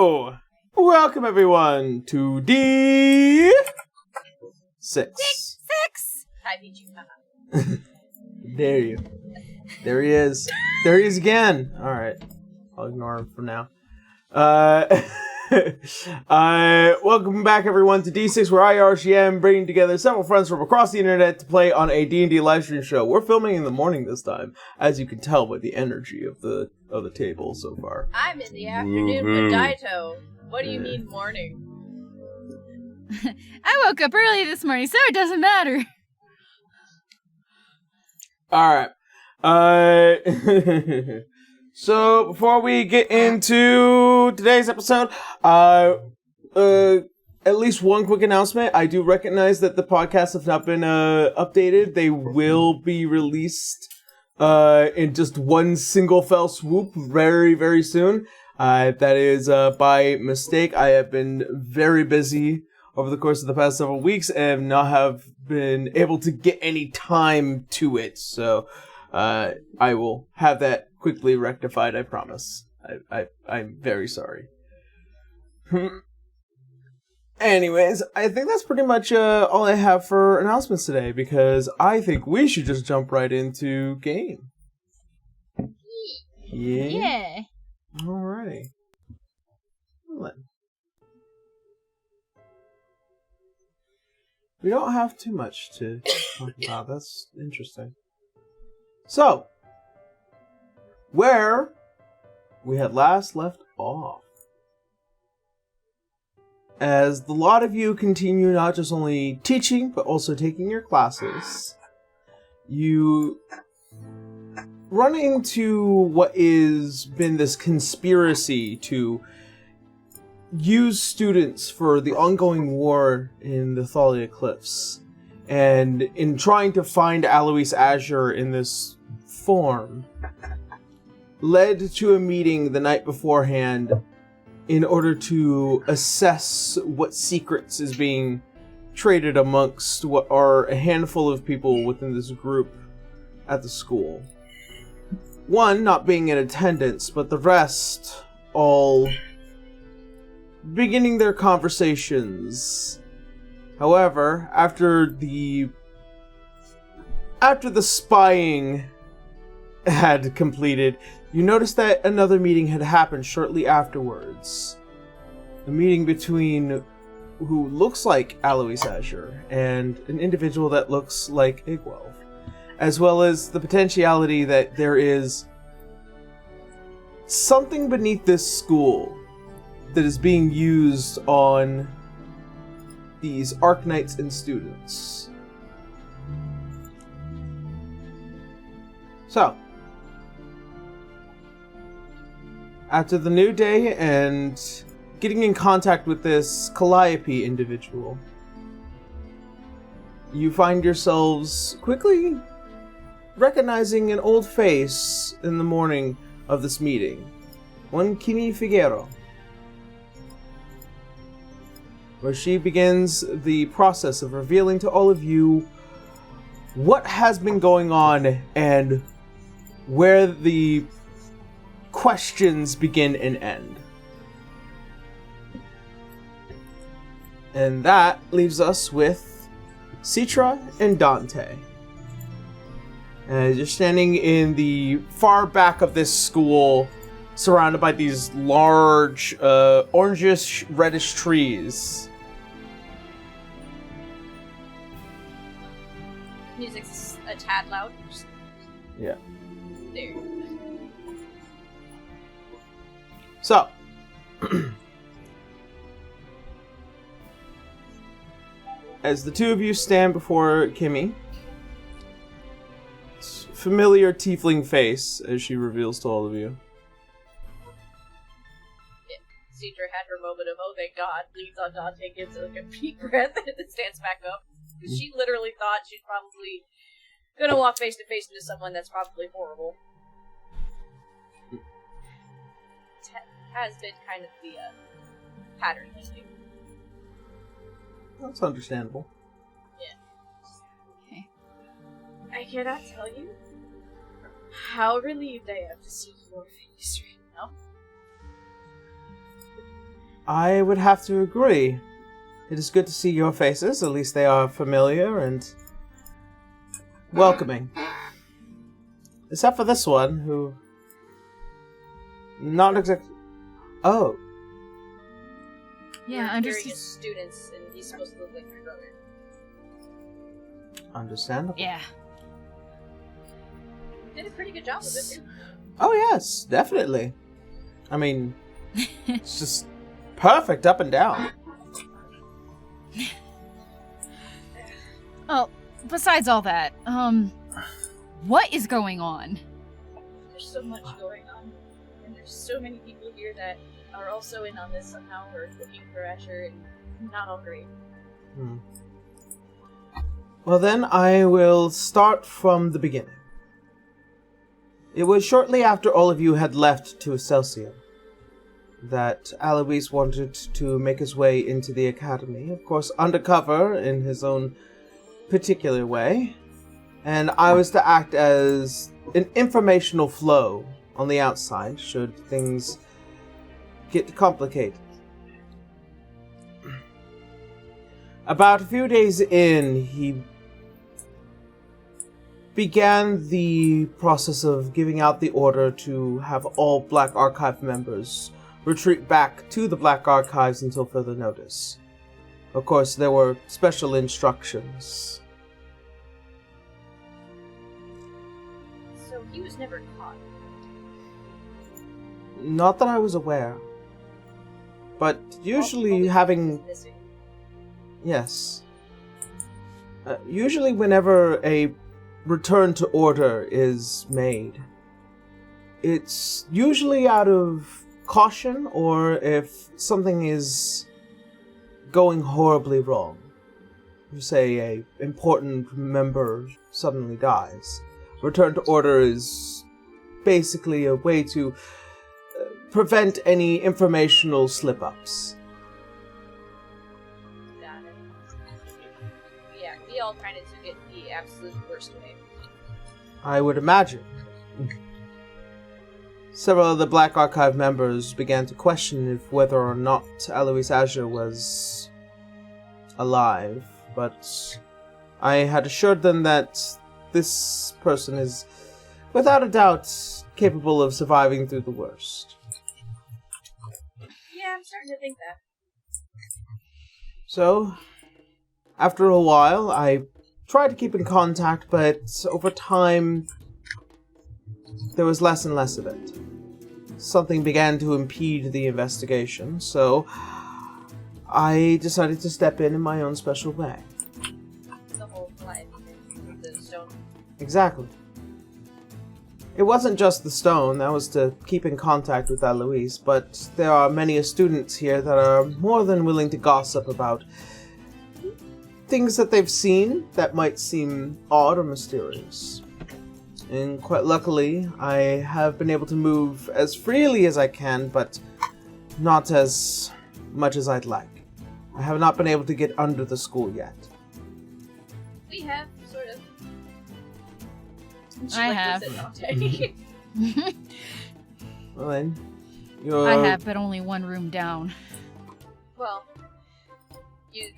So, welcome everyone to D6. Six. I beat you. There he is. There he is again. All right, I'll ignore him for now. Welcome back everyone to D6, where I, RCM, bringing together several friends from across the internet to play on a D&D livestream show. We're filming in the morning this time, as you can tell by the energy of the table so far. I'm in the afternoon with Daito. What do you mean morning? I woke up early this morning, so it doesn't matter. All right. So before we get into today's episode, at least one quick announcement. I do recognize that the podcasts have not been updated. They will be released in just one single fell swoop very, very soon. That is by mistake. I have been very busy over the course of the past several weeks and not have been able to get any time to it. So I will have that quickly rectified, I promise. I'm very sorry. Anyways, I think that's pretty much all I have for announcements today, because I think we should just jump right into game. Yeah. Alrighty. Well, then. We don't have too much to talk about. That's interesting. So, where we had last left off. As the lot of you continue not just only teaching, but also taking your classes, you run into what is been this conspiracy to use students for the ongoing war in the Thalia Cliffs. And in trying to find Alois Azure in this form, led to a meeting the night beforehand in order to assess what secrets is being traded amongst what are a handful of people within this group at the school. One not being in attendance, but the rest all beginning their conversations. However, after the spying had completed, you noticed that another meeting had happened shortly afterwards. A meeting between who looks like Alois Azure and an individual that looks like Igwelf, as well as the potentiality that there is something beneath this school that is being used on these Arknights and students. So, after the new day and getting in contact with this Calliope individual, you find yourselves quickly recognizing an old face in the morning of this meeting. One Kimi Figueroa, where she begins the process of revealing to all of you what has been going on and where the questions begin and end. And that leaves us with Citra and Dante. As you're standing in the far back of this school, surrounded by these large, orangish, reddish trees. Music's a tad loud. Yeah. There. So, as the two of you stand before Kimmy, familiar tiefling face as she reveals to all of you. Cedra had her moment of, oh thank God, leans on Dante, gives a deep breath, and then stands back up. She literally thought she's probably gonna walk face to face into someone that's probably horrible. Has been kind of the pattern lately. That's understandable. Yeah. Okay. I cannot tell you how relieved I am to see your face right now. I would have to agree. It is good to see your faces. At least they are familiar and welcoming. Except for this one, who... Not exactly... Oh. We're Yeah, curious students, and he's supposed to look like my brother. Understandable. Yeah. Did a pretty good job of it, too. Oh, yes, definitely. I mean, it's just perfect up and down. Oh, besides all that, what is going on? There's so much going on, and there's so many people here that are also in on this somehow, or looking for Azure, and not all great. Well then, I will start from the beginning. It was shortly after all of you had left to Excelsior that Alois wanted to make his way into the academy, of course undercover in his own particular way, and I was to act as an informational flow on the outside should things get complicated. About a few days in, he began the process of giving out the order to have all Black Archive members retreat back to the Black Archives until further notice. Of course, there were special instructions. So he was never caught. Not that I was aware. But usually All having... is missing. Yes. Usually whenever a return to order is made, it's usually out of caution or if something is going horribly wrong. Say a important member suddenly dies. Return to order is basically a way to prevent any informational slip-ups. Got it. Yeah, we all kind of took it the absolute worst way. I would imagine. Several of the Black Archive members began to question if whether or not Alois Azure was alive, but I had assured them that this person is, without a doubt, capable of surviving through the worst. Yeah, I'm starting to think that. So, after a while, I tried to keep in contact, but over time, there was less and less of it. Something began to impede the investigation, so I decided to step in my own special way. The whole life with the stone. Exactly. It wasn't just the stone, that was to keep in contact with Alois, but there are many students here that are more than willing to gossip about things that they've seen that might seem odd or mysterious. And quite luckily, I have been able to move as freely as I can, but not as much as I'd like. I have not been able to get under the school yet. We have, sort of. She, I like, have. looks at Dante. Well then, you're... I have, but only one room down. Well,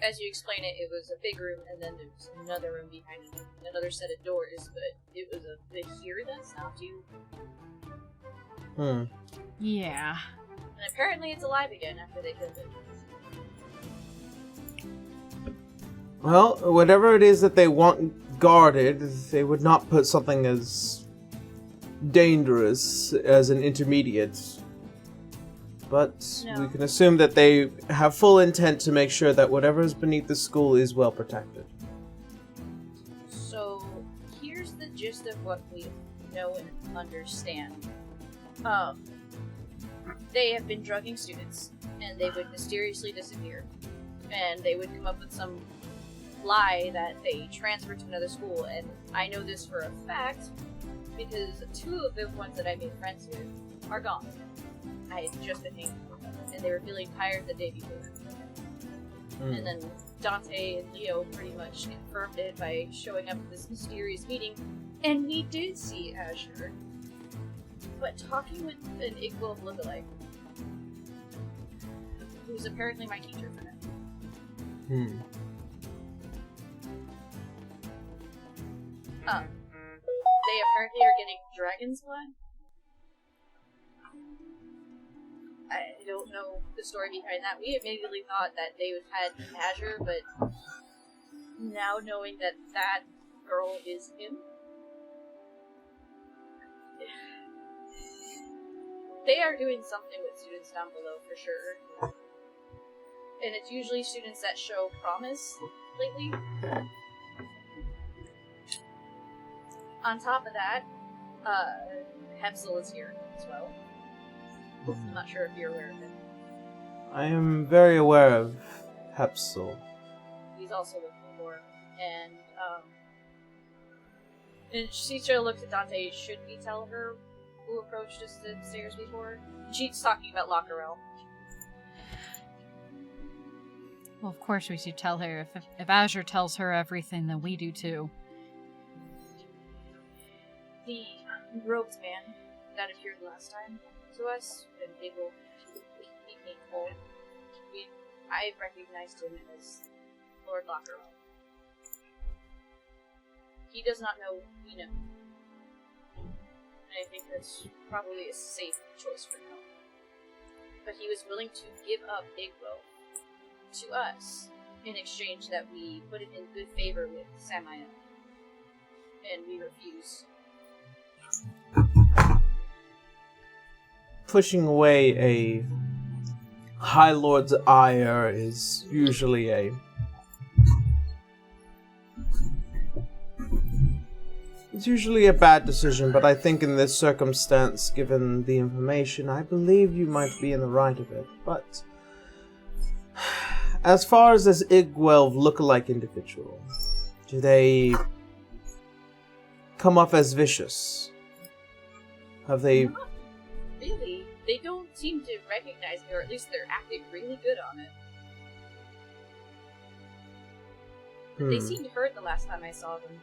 as you explain it, it was a big room, and then there was another room behind it, another set of doors, but it was a bit here that stopped you. Yeah. And apparently it's alive again after they killed it. Well, whatever it is that they want guarded, they would not put something as dangerous as an intermediate. But No. we can assume that they have full intent to make sure that whatever is beneath the school is well protected. So, here's the gist of what we know and understand. They have been drugging students, and they would mysteriously disappear. And they would come up with some lie that they transferred to another school, and I know this for a fact, because two of the ones that I made friends with are gone. I had just been hanging with them, and they were feeling tired the day before. And then Dante and Leo pretty much confirmed it by showing up at this mysterious meeting, and we did see Azure. But talking with an equal lookalike, who's apparently my teacher for now. They apparently are getting dragon's blood. I don't know the story behind that. We immediately thought that they had Azure, but now knowing that that girl is him, they are doing something with students down below for sure. And it's usually students that show promise lately. On top of that, Hepzel is here as well. I'm not sure if you're aware of him. I am very aware of Hepzel. He's also looking for him. And Shicho looks at Dante. Should we tell her who approached us the stairs before? She's talking about Lockerell. Well, of course we should tell her. If Azure tells her everything, then we do too. The robed man that appeared last time to us, and able to keep me whole. I recognized him as Lord Lockerell. He does not know we know. And I think that's probably a safe choice for now. But he was willing to give up Igbo to us in exchange that we put him in good favor with Samael. And we refused. Pushing away a High Lord's ire is usually It's usually a bad decision, but I think in this circumstance, given the information, I believe you might be in the right of it. But as far as this Igwelv look-alike individual, do they come off as vicious? Have they... Not really. They don't seem to recognize me, or at least they're acting really good on it. But they seemed hurt the last time I saw them.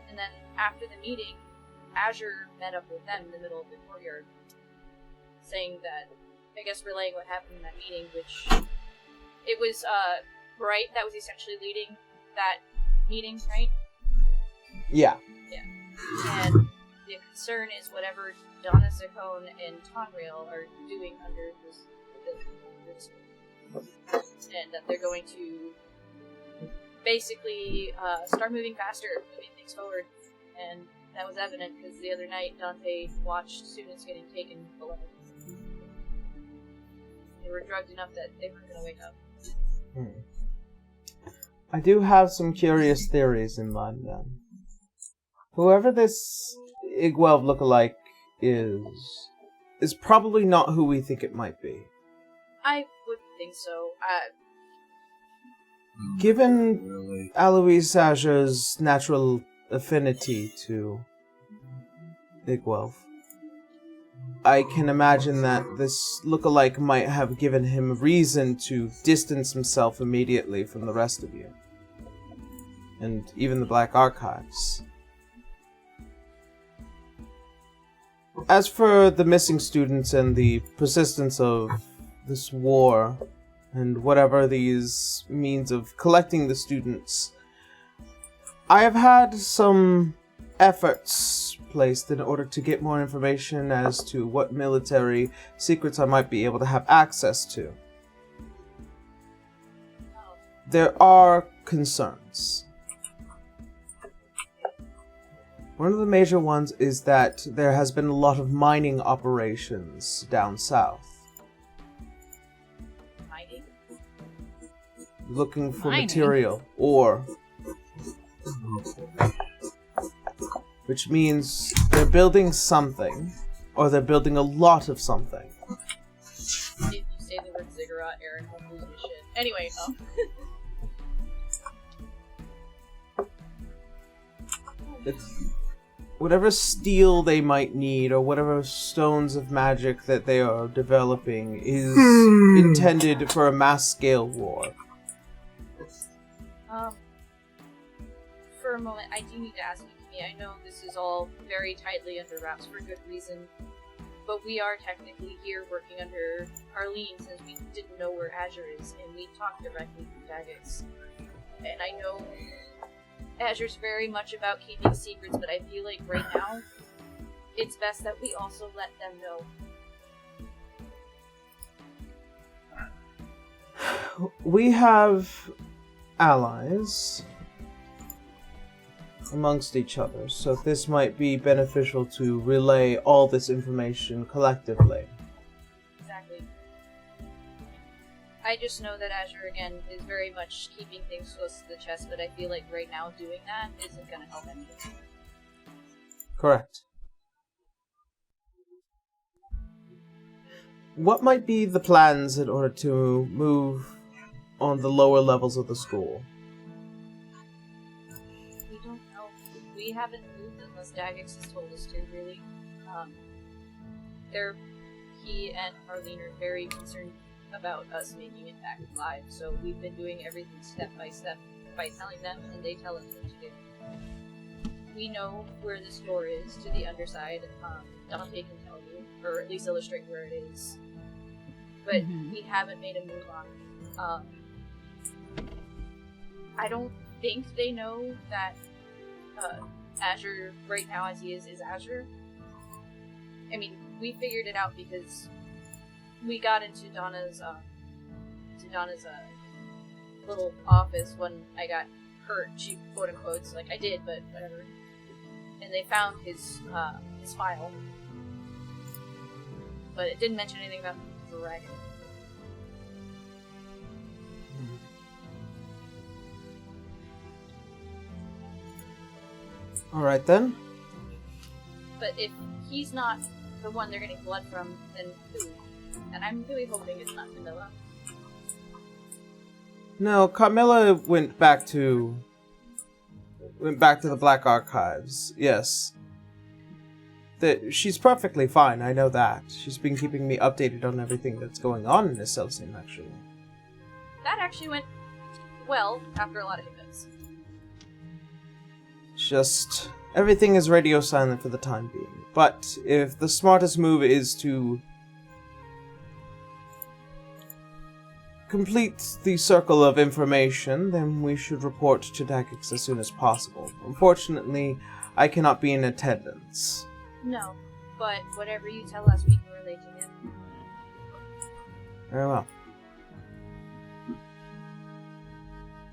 And then after the meeting, Azure met up with them in the middle of the courtyard, saying that, I guess relaying what happened in that meeting, which it was Bright that was essentially leading that meeting, right? Yeah. Yeah. And the concern is whatever Donna Zacone and Tonreal are doing under this, and that they're going to basically start moving faster, moving things forward. And that was evident because the other night Dante watched students getting taken below. They were drugged enough that they weren't going to wake up. I do have some curious theories in mind then. Whoever this Igwelv lookalike is probably not who we think it might be. I wouldn't think so. Given Alois Azure's natural affinity to Igwelv, I can imagine that this lookalike might have given him reason to distance himself immediately from the rest of you. And even the Black Archives. As for the missing students and the persistence of this war, and whatever these means of collecting the students, I have had some efforts placed in order to get more information as to what military secrets I might be able to have access to. There are concerns. One of the major ones is that there has been a lot of mining operations down south. Mining? Looking for Mining? material, ore. Which means they're building something, or they're building a lot of something. If you say the word ziggurat, Aaron will lose his shit. Anyway, It's whatever steel they might need, or whatever stones of magic that they are developing, is intended for a mass-scale war. For a moment, I do need to ask you, Kimi. I know this is all very tightly under wraps for good reason, But we are technically here working under Arlene since we didn't know where Azure is, and we talked directly to Daggex. And I know Azure's very much about keeping secrets, but I feel like right now, it's best that we also let them know. We have allies amongst each other, so this might be beneficial to relay all this information collectively. Exactly. I just know that Azure, again, is very much keeping things close to the chest, but I feel like right now doing that isn't going to help anything. Correct. What might be the plans in order to move on the lower levels of the school? We don't know. We haven't moved unless Daggex has told us to, really. He and Arlene are very concerned about us making it back alive, so we've been doing everything step by step by telling them, and they tell us what to do. We know where this door is to the underside. Dante can tell you, or at least illustrate where it is. But we haven't made a move on it. I don't think they know that Azure, right now as he is Azure. I mean, we figured it out because we got into Donna's little office when I got hurt. She quote unquote, like I did, but whatever. And they found his file, but it didn't mention anything about the dragon. Alright then. But if he's not the one they're getting blood from, then who? And I'm really hoping it's not Camilla. No, Carmilla went back to the Black Archives. Yes. She's perfectly fine, I know that. She's been keeping me updated on everything that's going on in this Elysium, actually. That actually went well after a lot of hiccups. Just everything is radio silent for the time being. But if the smartest move is to complete the circle of information, then we should report to Daggex as soon as possible. Unfortunately, I cannot be in attendance. No, but whatever you tell us, we can relate to him. Very well.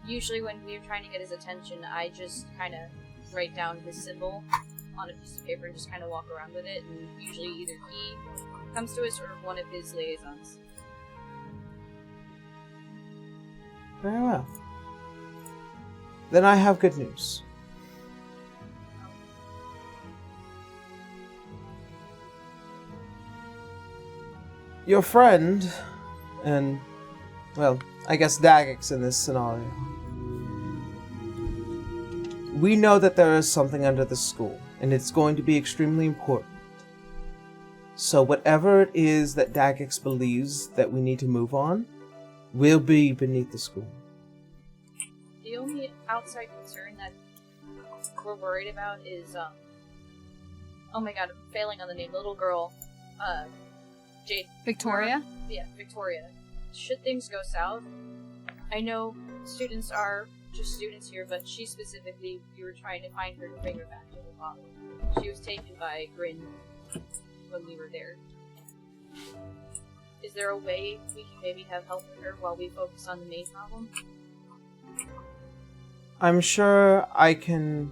Usually when we're trying to get his attention, I just kind of write down his symbol on a piece of paper and just kind of walk around with it, and usually either he comes to us or one of his liaisons. Very well. Then I have good news. Your friend, and, well, I guess Daggex in this scenario. We know that there is something under the school, and it's going to be extremely important. So whatever it is that Daggex believes that we need to move on, will be beneath the school. The only outside concern that we're worried about is, oh my god, I'm failing on the name, the little girl, Jade. Victoria? Yeah, Victoria. Should things go south, I know students are just students here, but she specifically, we were trying to find her to bring her back to the bottle. She was taken by Grin when we were there. Is there a way we can maybe have help with her while we focus on the main problem? I'm sure I can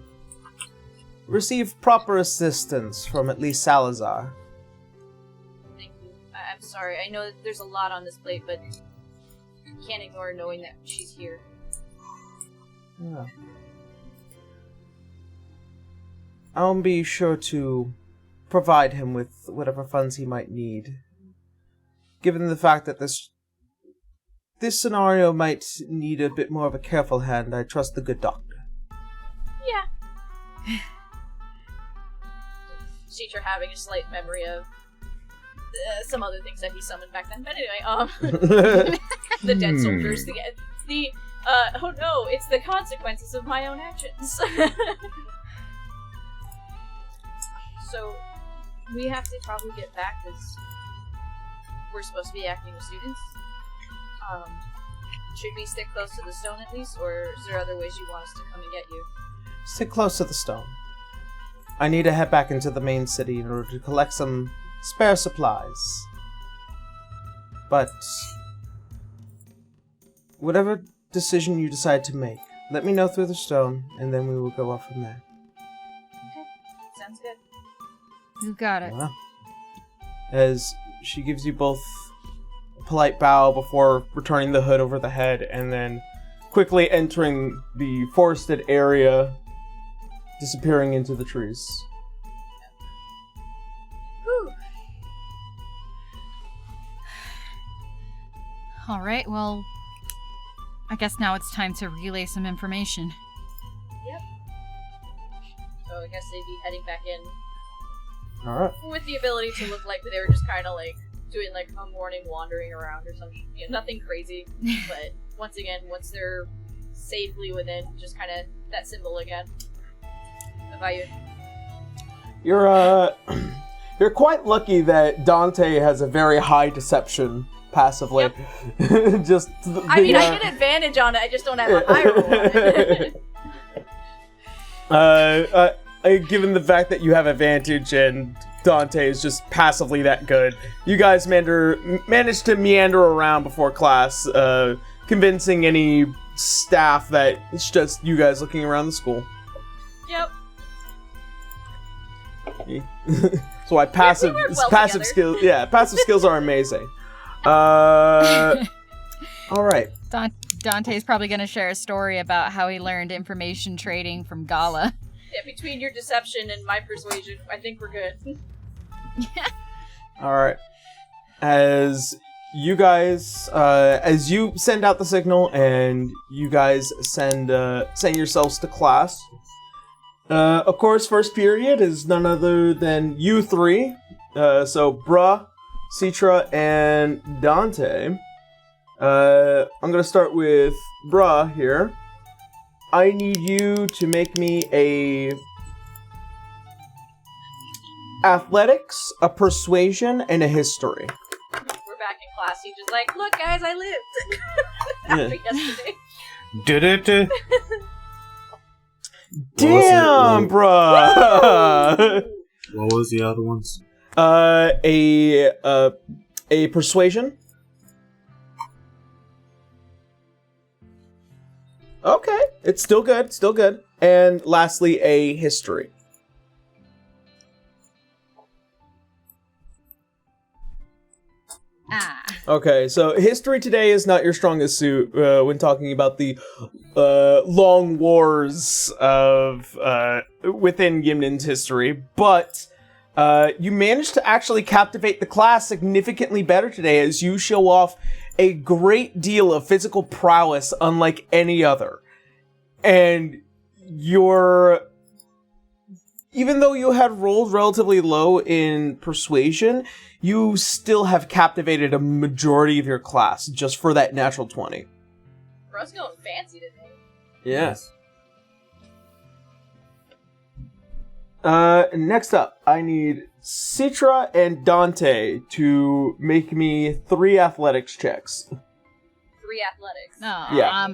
receive proper assistance from at least Salazar. Thank you. I'm sorry, I know that there's a lot on this plate, but you can't ignore knowing that she's here. Yeah. I'll be sure to provide him with whatever funds he might need. Given the fact that this scenario might need a bit more of a careful hand, I trust the good doctor. Yeah. Teacher having a slight memory of some other things that he summoned back then. But anyway, the dead soldiers, oh no, it's the consequences of my own actions. So, We have to probably get back because we're supposed to be acting as students. Should we stick close to the stone at least, or is there other ways you want us to come and get you? Stick close to the stone. I need to head back into the main city in order to collect some spare supplies. But whatever decision you decide to make, let me know through the stone, and then we will go off from there. Okay, sounds good. You got it. Yeah. As she gives you both a polite bow before returning the hood over the head, and then quickly entering the forested area, disappearing into the trees. Whew. Alright, well, I guess now it's time to relay some information. Yep. So I guess they'd be heading back in. Alright. With the ability to look like they were just kind of like doing like a morning wandering around or something. You know, nothing crazy. But once again, once they're safely within, just kind of that symbol again. About you. You're quite lucky that Dante has a very high deception passively. Yep. Just I mean, I get advantage on it. I just don't have a high roll on it. Given the fact that you have advantage and Dante is just passively that good, you guys managed to meander around before class, convincing any staff that it's just you guys looking around the school. Yep. So why passive together. skills? Yeah, passive skills are amazing. All right. Dante's probably going to share a story about how he learned information trading from Gala. Yeah, between your deception and my persuasion, I think we're good. All right. As you guys, as you send out the signal and you guys send yourselves to class. Of course, first period is none other than you three. So Bruh, Citra, and Dante. I'm gonna start with Bruh here. I need you to make me a athletics, a persuasion, and a history. We're back in class. He's just like, look, guys, I lived. After yesterday. Did it? Damn, bruh! What was the other ones? A persuasion. Okay, it's still good, And lastly, a history. Okay, so history today is not your strongest suit when talking about the long wars of within Gimnin's history, but you managed to actually captivate the class significantly better today as you show off a great deal of physical prowess unlike any other. And even though you had rolled relatively low in persuasion, you still have captivated a majority of your class just for that natural 20. Bro's going fancy today. Yes. Next up, I need Citra and Dante to make me 3 athletics checks. 3 athletics. No, Yeah.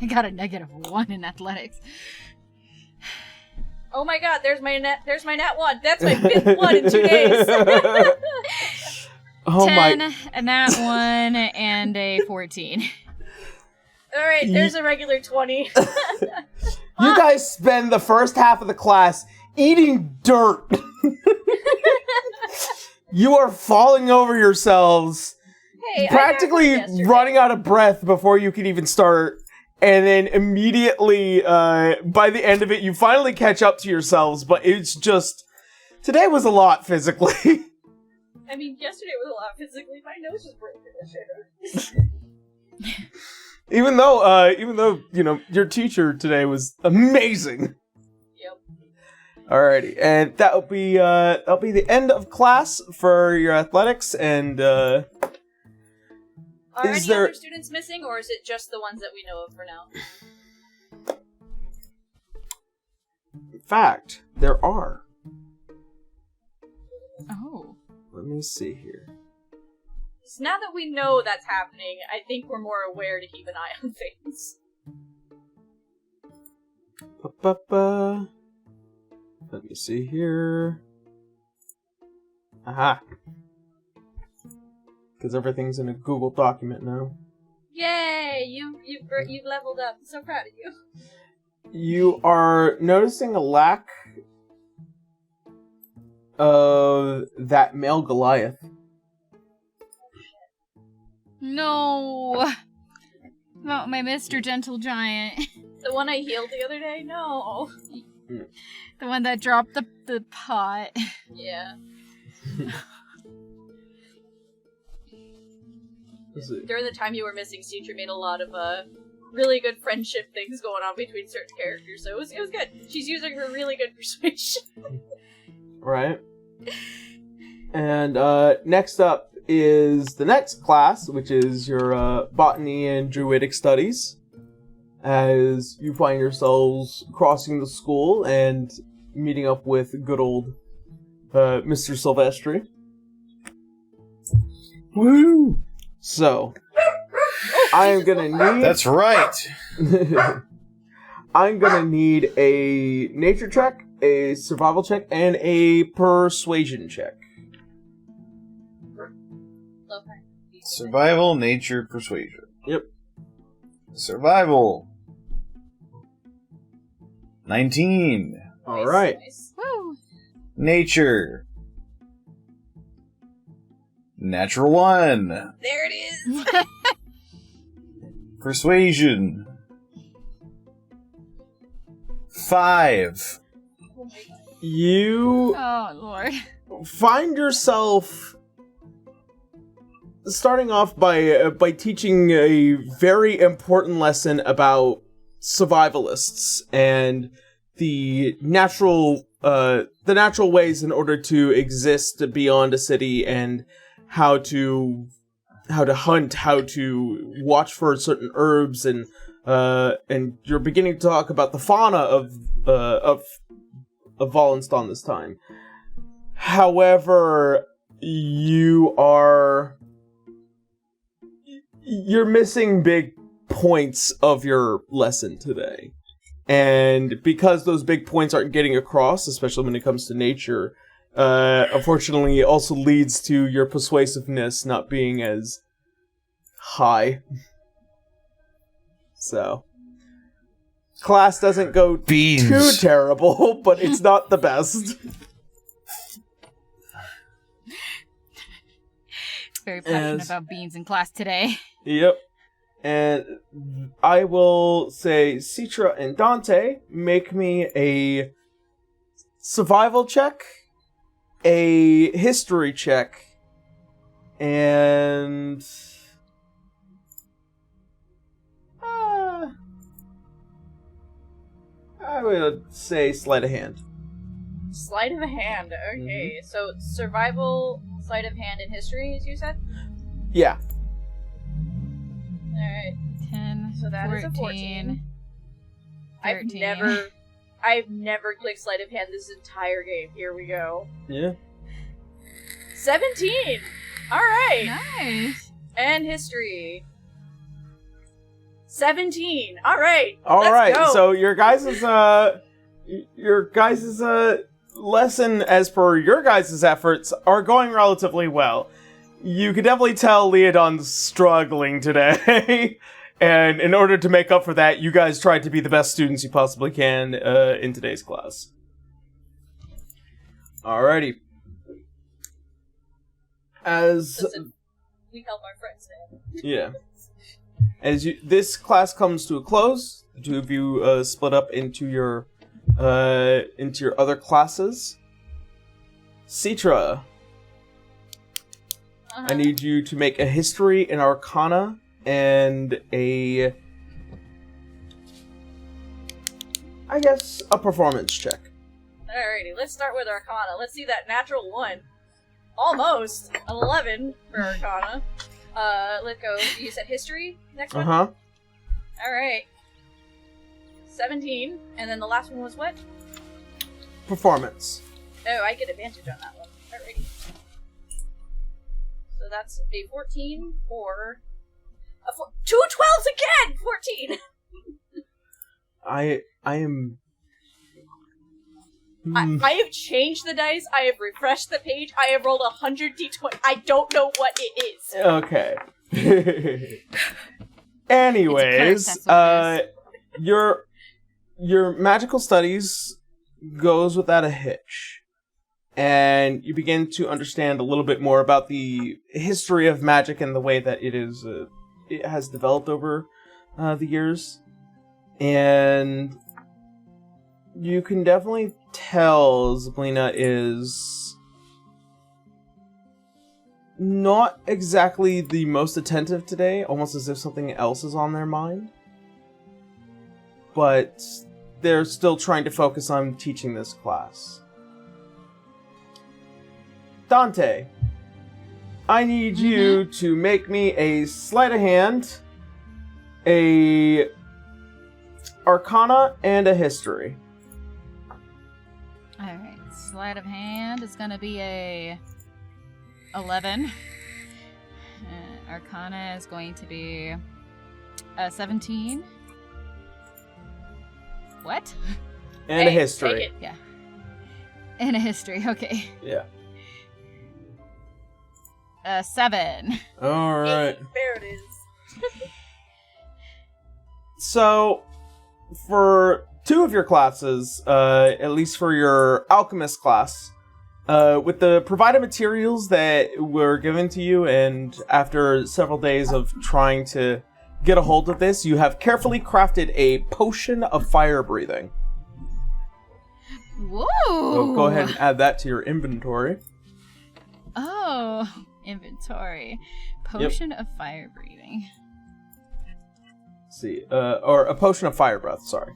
I got a -1 in athletics. Oh my god, there's my nat 1. That's my 5th one in 2 days. Oh 10, my! a nat 1, and a 14. Alright, there's a regular 20. You guys spend the first half of the class eating dirt. You are falling over yourselves, Hey, practically running out of breath before you can even start. And then immediately, by the end of it, you finally catch up to yourselves, but it's just... Today was a lot physically. I mean, yesterday was a lot physically. My nose is broken. Even though, you know, your teacher today was amazing. Yep. Alrighty, and that'll be the end of class for your athletics, and, Are Is any there- other students missing, or is it just the ones that we know of for now? in fact, there are. let me see here. So now that we know that's happening, I think we're more aware to keep an eye on things. Ba-ba-ba. Let me see here. Aha. Because everything's in a Google document now. Yay! You've leveled up. I'm so proud of you. You are noticing a lack of that male Goliath. No! Not my Mr. Gentle Giant. The one I healed the other day? No. The one that dropped the pot. Yeah. During the time you were missing, Citra made a lot of really good friendship things going on between certain characters, so it was good. She's using her really good persuasion. Right. And next up is the next class, which is your botany and druidic studies. As you find yourselves crossing the school and meeting up with good old Mr. Silvestri. Woo! So, I'm gonna need... That's right! I'm gonna need a nature check, a survival check, and a persuasion check. Survival, nature, persuasion. Yep. Survival. 19. Alright. Nice. Woo! Nature. Natural 1. There it is! Persuasion. 5. Oh my god. You Oh, Lord. find yourself starting off by teaching a very important lesson about survivalists and the natural ways in order to exist beyond a city, and how to hunt, how to watch for certain herbs, and you're beginning to talk about the fauna of Wallenstein this time. However, you're missing big points of your lesson today. And because those big points aren't getting across, especially when it comes to nature, unfortunately it also leads to your persuasiveness not being as high. So, class doesn't go Beans. too terrible, but it's not the best. Very passionate As- about beans in class today. Yep. And I will say, Citra and Dante, make me a survival check, a history check, and I would say sleight of hand. Sleight of hand, okay. So, survival, sleight of hand, and history, as you said? Yeah. Alright. 10, So that is a 14, 13. I've never clicked sleight of hand this entire game. Here we go. Yeah. 17! Alright! Nice. And history. 17! Alright! All let's right. go. So your guys' lesson, as per your guys' efforts, are going relatively well. You can definitely tell Leodon's struggling today. And in order to make up for that, you guys tried to be the best students you possibly can in today's class. Alrighty. Listen, we help our friends now. Yeah. As this class comes to a close, the two of you split up into your other classes. Citra, I need you to make a history, an arcana, and a performance check. Alrighty, let's start with Arcana. Let's see that natural 1. Almost! An 11 for Arcana. Let's go. You said history? Next one? Uh-huh. Alright. 17. And then the last one was what? Performance. Oh, I get advantage on that one. Alrighty. that's a 14 or two 12s again! 14! I am... I have changed the dice, I have refreshed the page, I have rolled 100 d20. I don't know what it is. Okay. Anyways, It's a curse, that's your magical studies goes without a hitch. And you begin to understand a little bit more about the history of magic and the way that it has developed over the years. And you can definitely tell Zyblina is not exactly the most attentive today, almost as if something else is on their mind. But they're still trying to focus on teaching this class. Dante, I need you to make me a sleight of hand, a Arcana, and a History. Alright, sleight of hand is gonna be a 11. Arcana is going to be a 17. What? And a Hey, History. take it. Yeah. And a history, okay. Yeah. 8.7. Alright. There it is. So, for 2 of your classes, at least for your alchemist class, with the provided materials that were given to you, and after several days of trying to get a hold of this, you have carefully crafted a potion of fire breathing. Whoa! So go ahead and add that to your inventory. Oh, inventory. Potion of fire breathing. Let's see, or a potion of fire breath, sorry.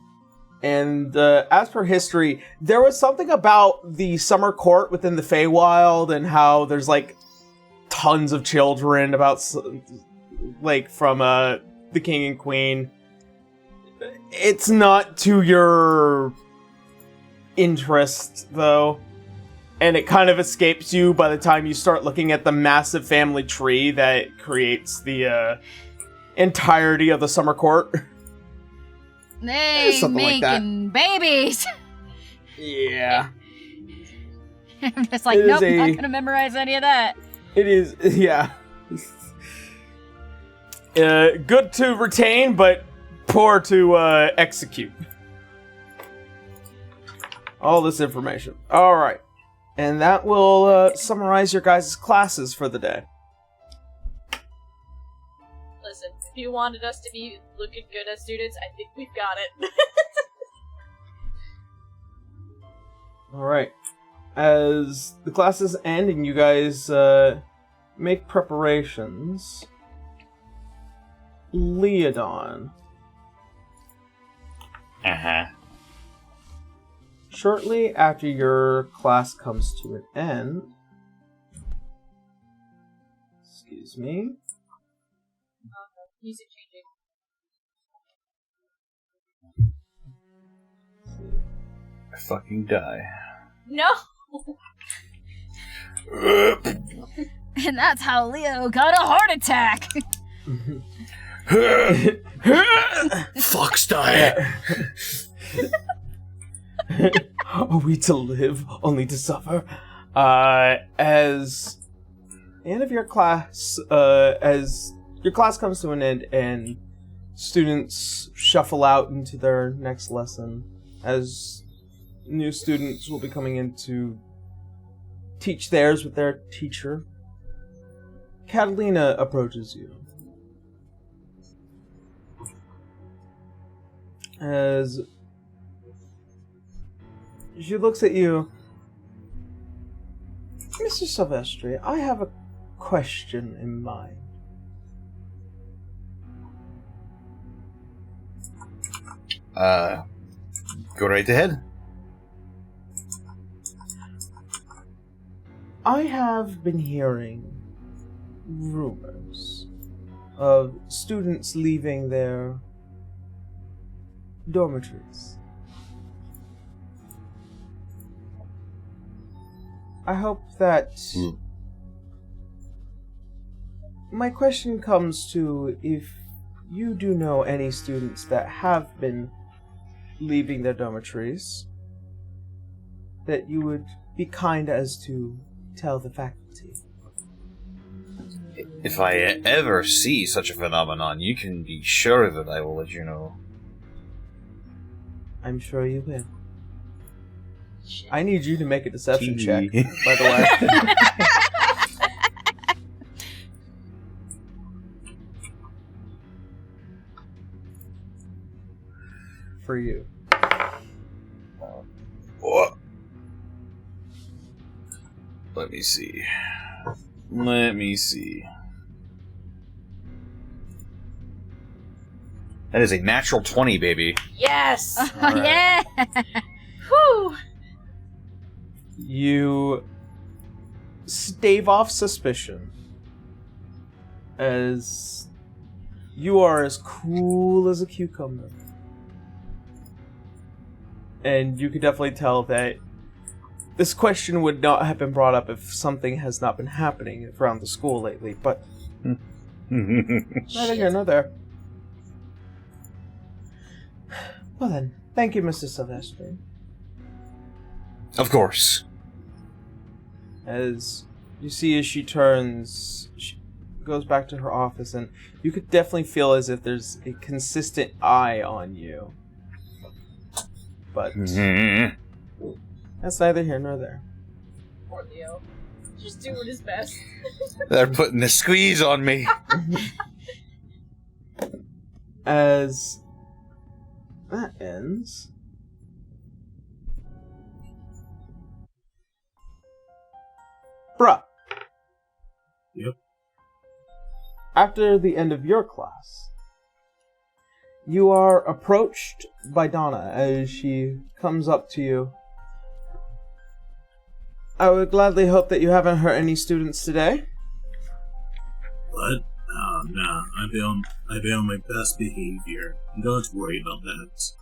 And as per history, there was something about the summer court within the Feywild and how there's like tons of children like from the king and queen. It's not to your interest though, and it kind of escapes you by the time you start looking at the massive family tree that creates the entirety of the summer court. They Something like that. making babies. Yeah. I'm just like, It is nope, not gonna memorize any of that. It is, yeah. Good to retain, but poor to execute. All this information. Alright. And that will summarize your guys' classes for the day. Listen, if you wanted us to be looking good as students, I think we've got it. Alright. As the classes end and you guys make preparations, Leodon. Uh-huh. Shortly after your class comes to an end, excuse me, Music changing. I fucking die. No! And that's how Leo got a heart attack. Fuck style. are we to live only to suffer? As the end of your class, as your class comes to an end and students shuffle out into their next lesson, as new students will be coming in to teach theirs with their teacher, Catalina approaches you. As she looks at you, Mr. Silvestri, I have a question in mind. Go right ahead. I have been hearing rumors of students leaving their dormitories. I hope that my question comes to if you do know any students that have been leaving their dormitories, that you would be kind as to tell the faculty. If I ever see such a phenomenon, you can be sure that I will let you know. I'm sure you will. Shit. I need you to make a deception check, Gee. by the way. For you. What? Let me see. That is a natural 20, baby. Yes! Oh, yeah! Whew! You stave off suspicion as you are as cool as a cucumber. And you could definitely tell that this question would not have been brought up if something has not been happening around the school lately, but neither here nor there. Well then, thank you, Mr. Sylvester. Of course. As you see as she turns, she goes back to her office, and you could definitely feel as if there's a consistent eye on you. But that's neither here nor there. Poor Leo. Just doing his best. They're putting the squeeze on me. As that ends, bruh. Yep. After the end of your class, you are approached by Donna as she comes up to you. I would gladly hope that you haven't hurt any students today. What? Oh, no. I've been on my best behavior. Don't worry about that.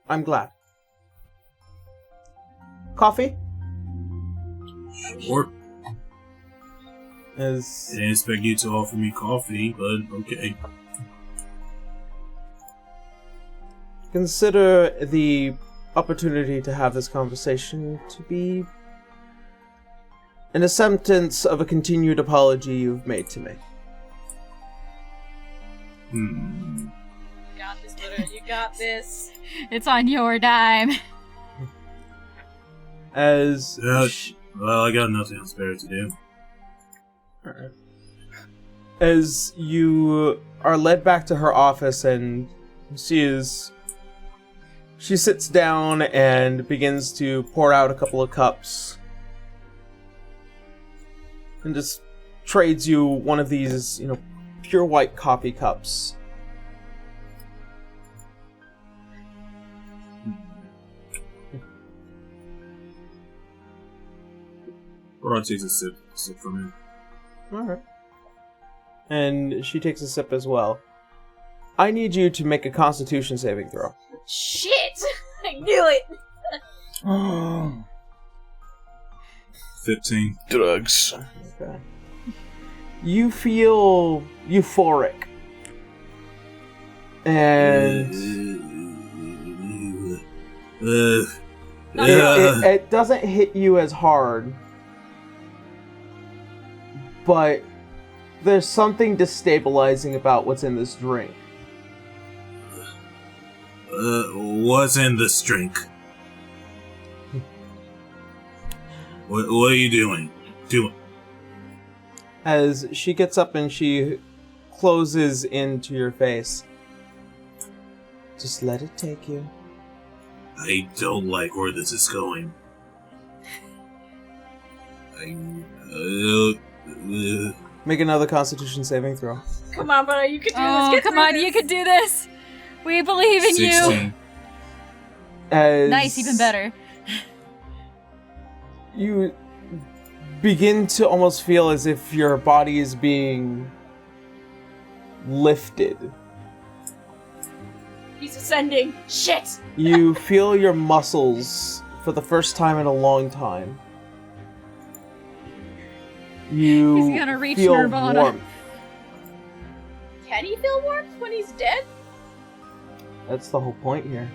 I'm glad. Coffee? Sure. As Didn't expect you to offer me coffee, but okay. consider the opportunity to have this conversation to be an acceptance of a continued apology you've made to me. Hmm. You got this, Litter. You got this. It's on your dime. As Well, I got nothing else better to do. Alright. As you are led back to her office, and she sits down and begins to pour out a couple of cups and just trades you one of these, pure white coffee cups. Or takes a sip from it. Alright. And she takes a sip as well. I need you to make a Constitution saving throw. Shit! I knew it! 15. Drugs. Okay. You feel euphoric. And it doesn't hit you as hard. But there's something destabilizing about what's in this drink. What's in this drink? What are you doing? As she gets up and she closes into your face. Just let it take you. I don't like where this is going. Make another Constitution saving throw. Come on, buddy, you can do this. Oh, Get come through on, this. you can do this. We believe in 16. As Nice, even better. You begin to almost feel as if your body is being lifted. He's ascending. Shit! You feel your muscles for the first time in a long time. You He's gonna reach feel Nirvana. warmth. Can he feel warmth when he's dead? That's the whole point here.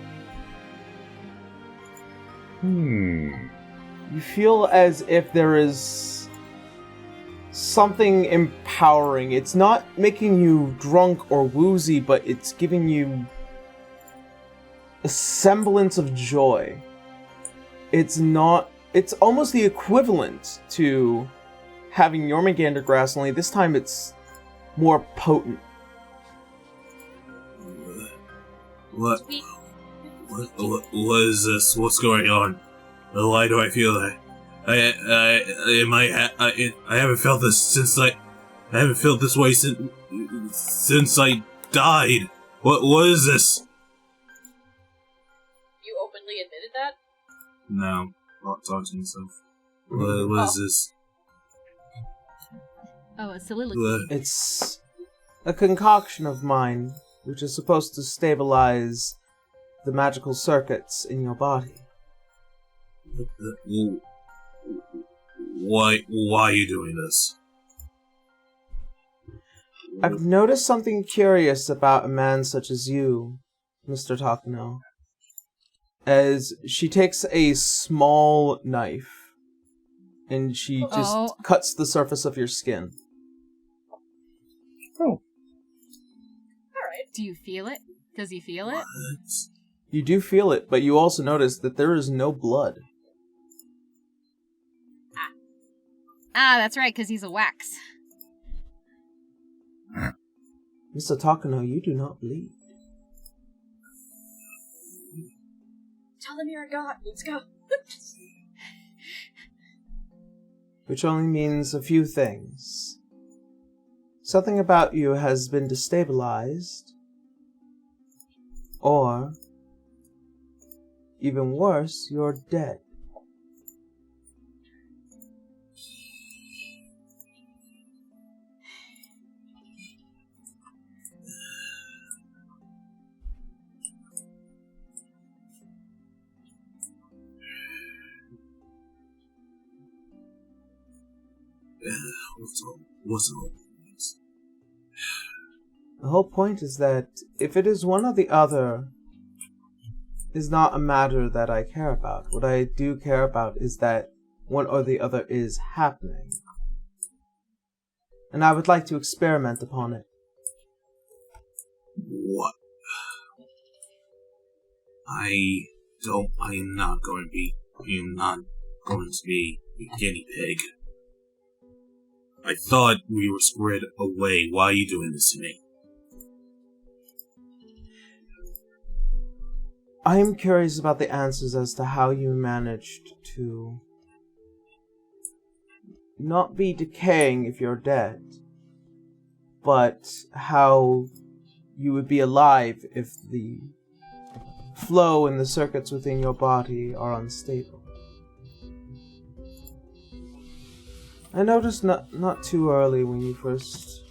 You feel as if there is something empowering. It's not making you drunk or woozy, but it's giving you a semblance of joy. It's almost the equivalent to having Jormungandr grass, only this time it's more potent. What is this? What's going on? Why do I feel that? I haven't felt this since I haven't felt this way since I died. What is this? You openly admitted that? No, not talking to myself. What is this? Oh, a soliloquy. It's a concoction of mine, which is supposed to stabilize the magical circuits in your body. Why are you doing this? I've noticed something curious about a man such as you, Mr. Takano. As she takes a small knife and she just cuts the surface of your skin. Alright. Do you feel it? Does he feel it? You do feel it, but you also notice that there is no blood. Ah, that's right, because he's a wax. Mr. Takano, you do not bleed. Tell them you're a god. Let's go. Which only means a few things. Something about you has been destabilized. Or, even worse, you're dead. What's all this? The whole point is that if it is one or the other, is not a matter that I care about. What I do care about is that one or the other is happening. And I would like to experiment upon it. What? I'm not going to be a guinea pig. I thought we were squared away. Why are you doing this to me? I am curious about the answers as to how you managed to not be decaying if you're dead, but how you would be alive if the flow and the circuits within your body are unstable. I noticed not too early when you first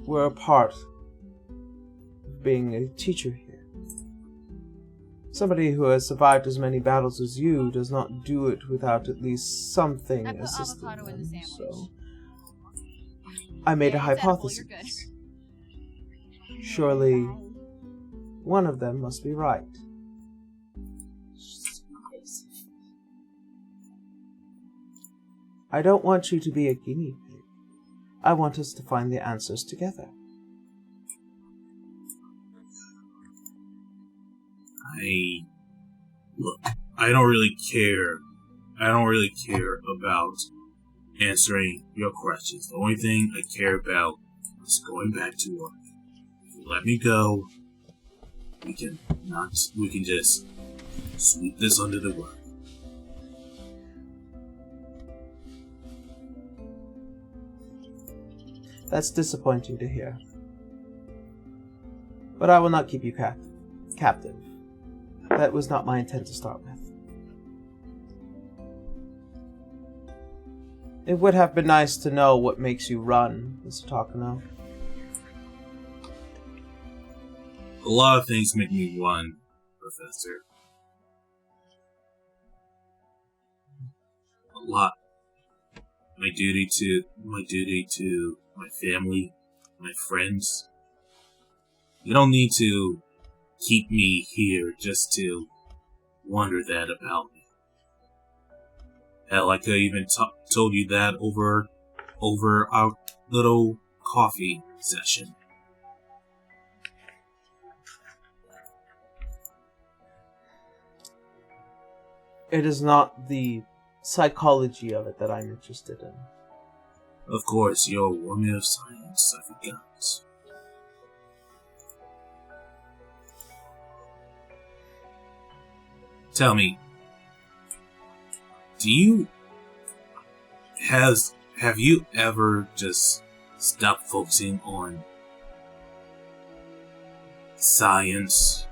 were a part of being a teacher here. Somebody who has survived as many battles as you does not do it without at least something I put assisting avocado in the them, sandwich. so I made a Yeah, it's edible, hypothesis. you're good. Surely one of them must be right. I don't want you to be a guinea pig. I want us to find the answers together. Look, I don't really care. I don't really care about answering your questions. The only thing I care about is going back to work. If you let me go, we can just sweep this under the rug. That's disappointing to hear. But I will not keep you captive. That was not my intent to start with. It would have been nice to know what makes you run, Mr. Takano. A lot of things make me run, Professor. A lot. my duty to my family, my friends. You don't need to keep me here just to wonder that about me. Hell, I could even told you that over our little coffee session. It is not the psychology of it that I'm interested in. Of course, you're a woman of science, I forgot. Tell me, have you ever just stopped focusing on science,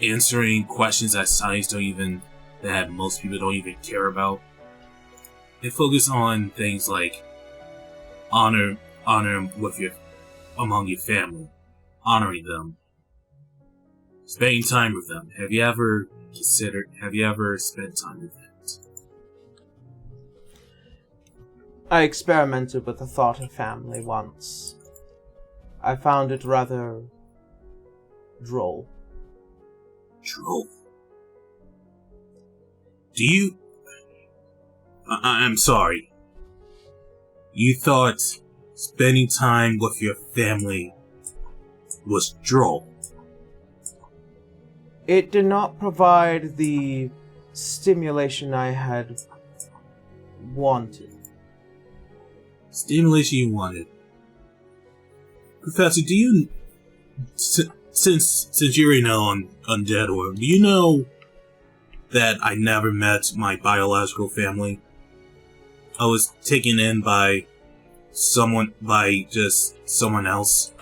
answering questions that most people don't even care about, and focus on things like honor among your family, honoring them, spending time with them? Have you ever spent time with that? I experimented with the thought of family once. I found it rather droll. Droll? I'm sorry. You thought spending time with your family was droll? It did not provide the stimulation I had wanted. Stimulation you wanted. Professor, do you... Since you're in on Undead World, do you know that I never met my biological family? I was taken in by someone else.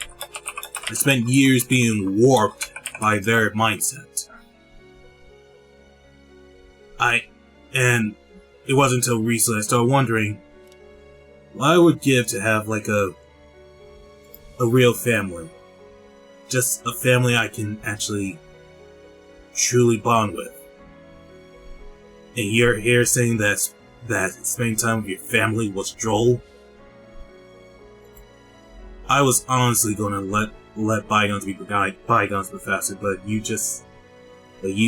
I spent years being warped by their mindset. And it wasn't until recently I started wondering what I would give to have like a real family. Just a family I can actually truly bond with. And you're here saying that spending time with your family was droll? I was honestly gonna let bygones be bygones, Professor, but you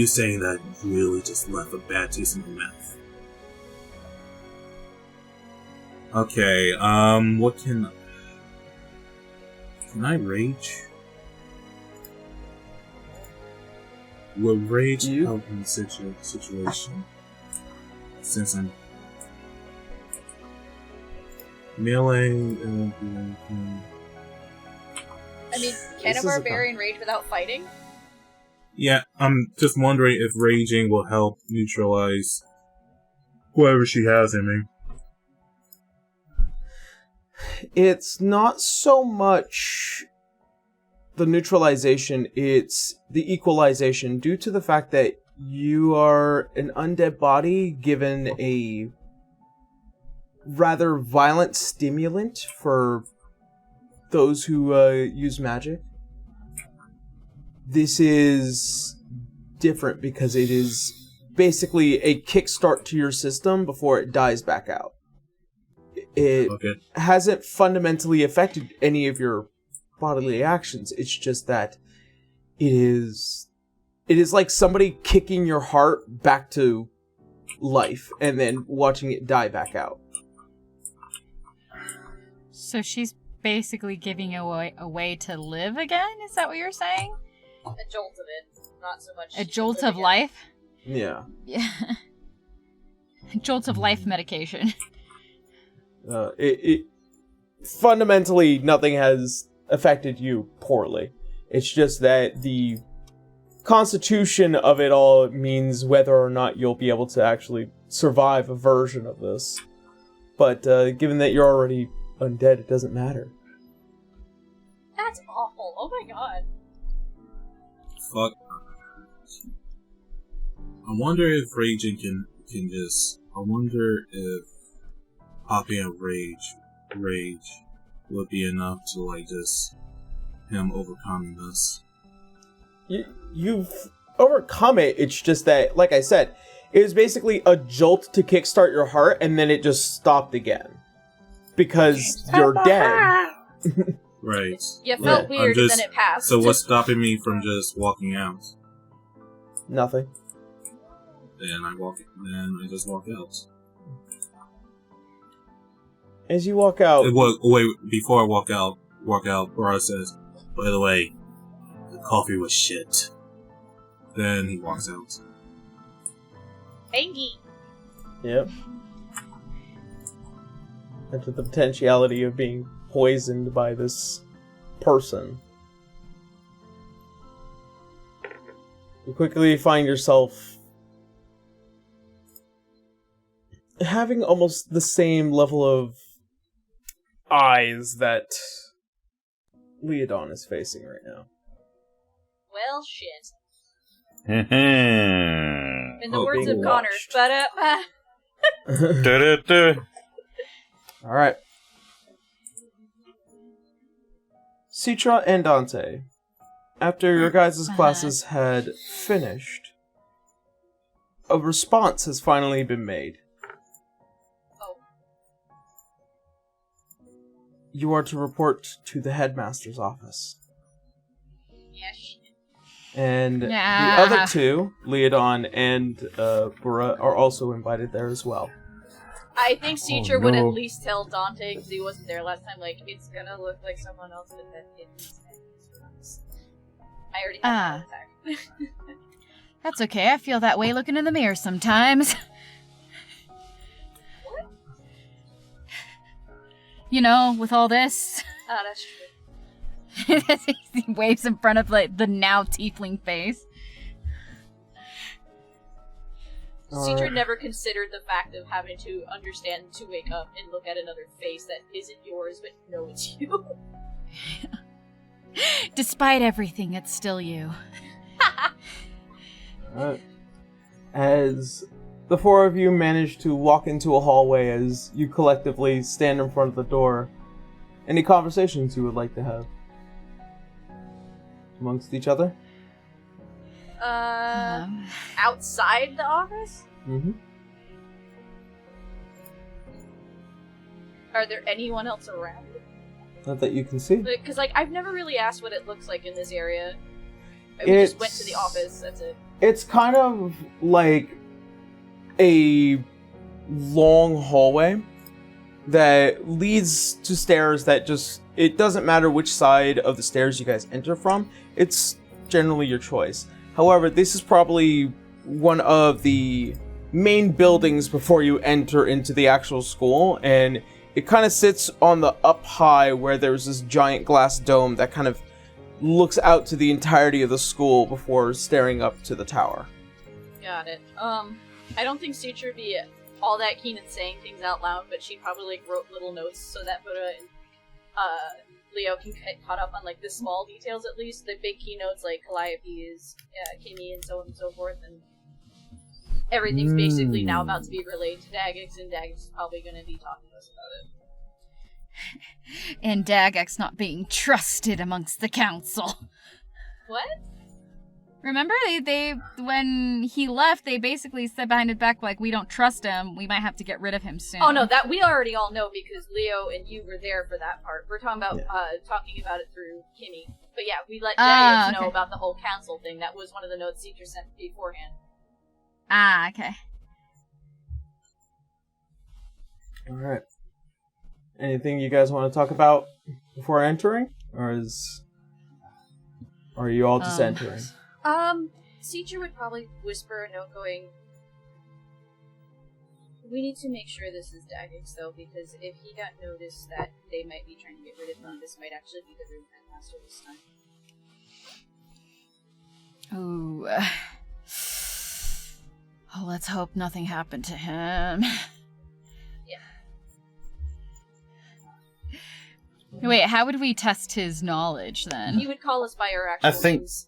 saying that really just left a bad taste in my mouth. Okay, what can I rage? Will rage help in the situation? Since I'm melee, I mean, can a barbarian rage without fighting? Yeah, I'm just wondering if raging will help neutralize whoever she has in me. It's not so much the neutralization, it's the equalization, due to the fact that you are an undead body given a rather violent stimulant for those who use magic. This is different because it is basically a kickstart to your system before it dies back out. It hasn't fundamentally affected any of your bodily actions. It's just that it is like somebody kicking your heart back to life and then watching it die back out. So she's basically giving away a way to live again? Is that what you're saying? A jolt of it, not so much. A jolt of life? Yeah. Yeah. Jolt of life medication. It fundamentally nothing has affected you poorly. It's just that the constitution of it all means whether or not you'll be able to actually survive a version of this. But given that you're already undead, it doesn't matter. That's awful. Oh my god. Fuck. I wonder if raging can just... I wonder if popping a rage would be enough to, like, just him overcoming this. You've overcome it. It's just that, like I said, It was basically a jolt to kickstart your heart, and then it just stopped again. Because you're dead. Right. You felt weird, and then it passed. So what's stopping me from just walking out? Nothing. Then I just walk out. As you walk out... Wait, before I walk out, Bora says, by the way, the coffee was shit. Then he walks out. Angie. Yep. Into the potentiality of being poisoned by this person. You quickly find yourself having almost the same level of eyes that Leodon is facing right now. Well, shit. Da-da-da. In the words of Connor, Alright. Citra and Dante, after your guys' classes had finished, a response has finally been made. Oh. You are to report to the headmaster's office. Yes. And the other two, Leodon and Bora, are also invited there as well. I think Citra would at least tell Dante, because he wasn't there last time, like, it's gonna look like someone else, but then I already had an attack. That's okay, I feel that way looking in the mirror sometimes. What? You know, with all this. Oh, that's true. He waves in front of like the now tiefling face. Citra never considered the fact of having to understand to wake up and look at another face that isn't yours, but know it's you. Despite everything, it's still you. As the four of you manage to walk into a hallway as you collectively stand in front of the door, any conversations you would like to have amongst each other? Outside the office? Mm-hmm. Are there anyone else around? Not that you can see. Because, like, I've never really asked what it looks like in this area. We just went to the office, that's it. It's kind of like a long hallway that leads to stairs that just... It doesn't matter which side of the stairs you guys enter from. It's generally your choice. However, this is probably one of the main buildings before you enter into the actual school, and it kind of sits on the up high where there's this giant glass dome that kind of looks out to the entirety of the school before staring up to the tower. Got it. I don't think Citra would be all that keen in saying things out loud, but she probably like wrote little notes so that Buddha and Leo can get caught up on like the small details at least. The big keynotes like Calliope's, Kimmy, and so on and so forth, and everything's basically now about to be relayed to Daggex, and Daggex is probably going to be talking to us about it. And Daggex not being trusted amongst the council. What? Remember, they when he left, they basically said behind his back, like, we don't trust him, we might have to get rid of him soon. Oh no, that we already all know because Leo and you were there for that part. We're talking about talking about it through Kimmy. But yeah, we let Daggex know about the whole council thing. That was one of the notes Citra sent beforehand. Ah, okay. Alright. Anything you guys want to talk about before entering? Or are you all just entering? Citra would probably whisper a note going, we need to make sure this is Daggex though, because if he got noticed that they might be trying to get rid of him, this might actually be the room headmaster this time. Ooh. Oh, let's hope nothing happened to him. Yeah. Wait, how would we test his knowledge then? He would call us by our actual names.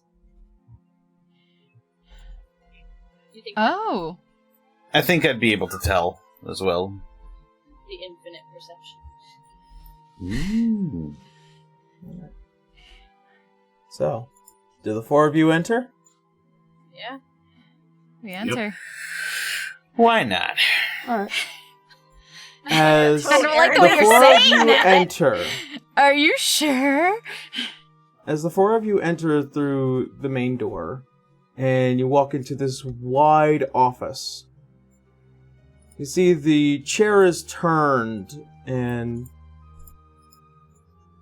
You think I think I'd be able to tell as well. the infinite perception. So, do the four of you enter? Yeah. We enter. Why not? Alright. As I don't like the the way you're four of saying you that. enter, Are you sure? as the four of you enter through the main door, and you walk into this wide office, you see the chair is turned, and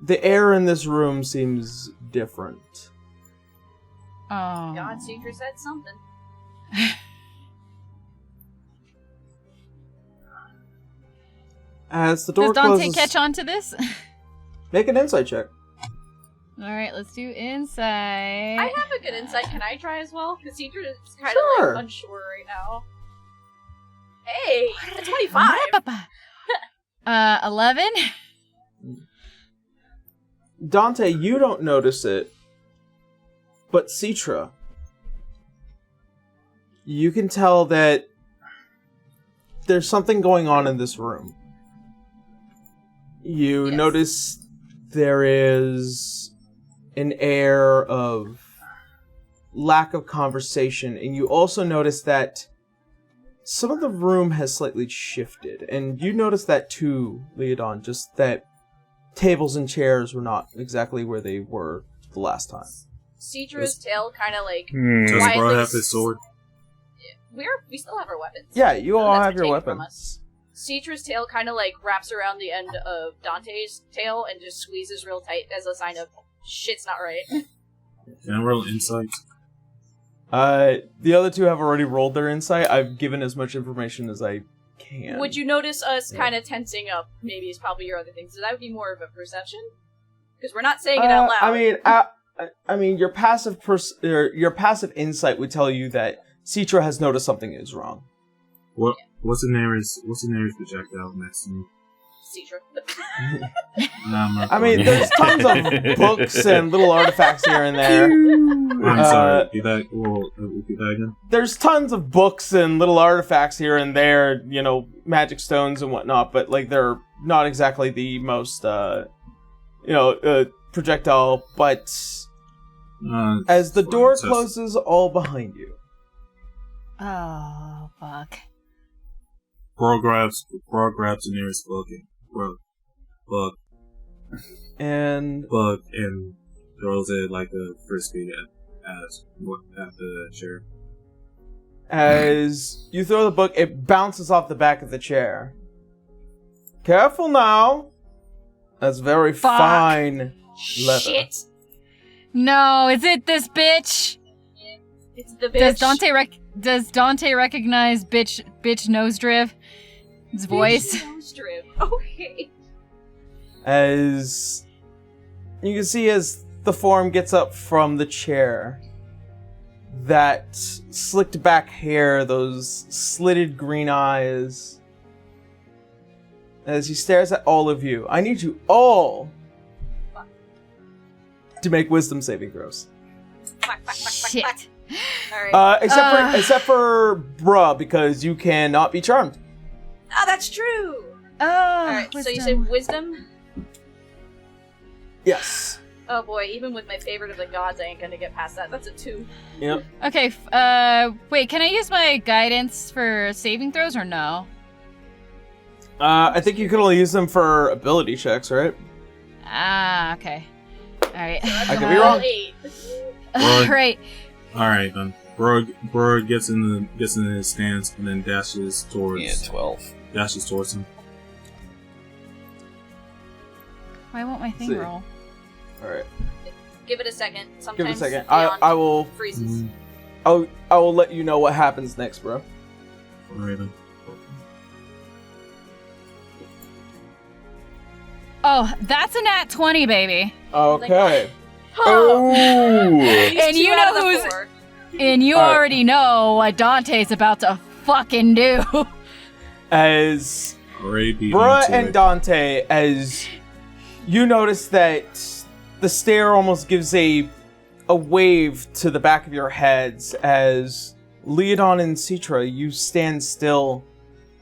the air in this room seems different. Oh. God, Seeker said something. As the door Does Dante closes, catch on to this? make an insight check. Alright, let's do insight. I have a good insight. Can I try as well? Because Seeker is kind Sure. of like unsure right now. Hey, a 25. 11? Dante, you don't notice it, but Citra, you can tell that there's something going on in this room. You Yes. notice there is an air of lack of conversation, and you also notice that some of the room has slightly shifted, and you notice that too, Leodon, just that tables and chairs were not exactly where they were the last time. Cedra's tail kind of like Does Quietly Bro have his sword? we still have our weapons. Yeah, you all That's have been your taken from weapons. Cedra's tail kind of like wraps around the end of Dante's tail and just squeezes real tight as a sign of shit's not right. Can I roll insight? The other two have already rolled their insight. I've given as much information as I can. Would you notice us kind of tensing up? Maybe it's probably your other things. So that would be more of a perception, because we're not saying it out loud. I mean, your passive your passive insight would tell you that Citra has noticed something is wrong. What's the nearest projectile next to me? Citra. I mean, there's tons of books and little artifacts here and there. I'm sorry. Repeat that again. There's tons of books and little artifacts here and there, you know, magic stones and whatnot, but like they're not exactly the most, projectile. But as the door closes all behind you, Oh, fuck. Bro grabs the nearest book and and throws it like a frisbee at the chair. as you throw the book, it bounces off the back of the chair. Careful now. That's very Fuck. fine leather. Shit. No, is it this bitch? It's the bitch. Does Dante recognize bitch nose drift? His voice? Strip. Okay. As you can see, as the form gets up from the chair, that slicked back hair, those slitted green eyes, as he stares at all of you. I need you all to make wisdom saving throws. Shit. Alright. Except for bruh, because you cannot be charmed. Oh, that's true! Oh, Alright, so you said wisdom? Yes. Oh boy, even with my favorite of the gods, I ain't gonna get past that. That's a 2. Yep. Okay, wait, can I use my guidance for saving throws or no? I think you can only use them for ability checks, right? Ah, okay. Alright. I could be wrong. 8. Alright. Alright then. Bro gets in his stance and then dashes towards 12. Dashes towards him. Why won't my thing See. roll? Alright. Give it a second. Give Sometimes it a second. beyond I will freezes. I will let you know what happens next, bro. Alright then. Oh, that's a nat 20, baby. Okay. Oh! Ooh. And you know who's- And you Alright. already know what Dante's about to fucking do. As Already beat Bruh into and it. Dante, as you notice that the stare almost gives a wave to the back of your heads as Leodon and Citra, you stand still,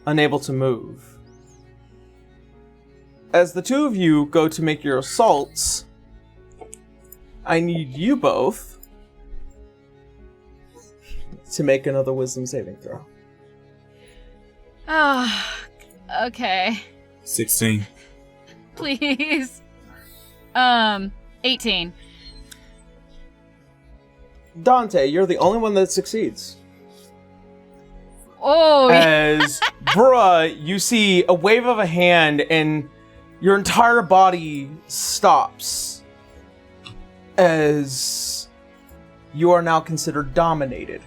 unable to move. As the two of you go to make your assaults, I need you both. to make another wisdom saving throw. Oh, okay. 16. Please. 18. Dante, you're the only one that succeeds. Oh, As, bruh, you see a wave of a hand and your entire body stops. As you are now considered dominated.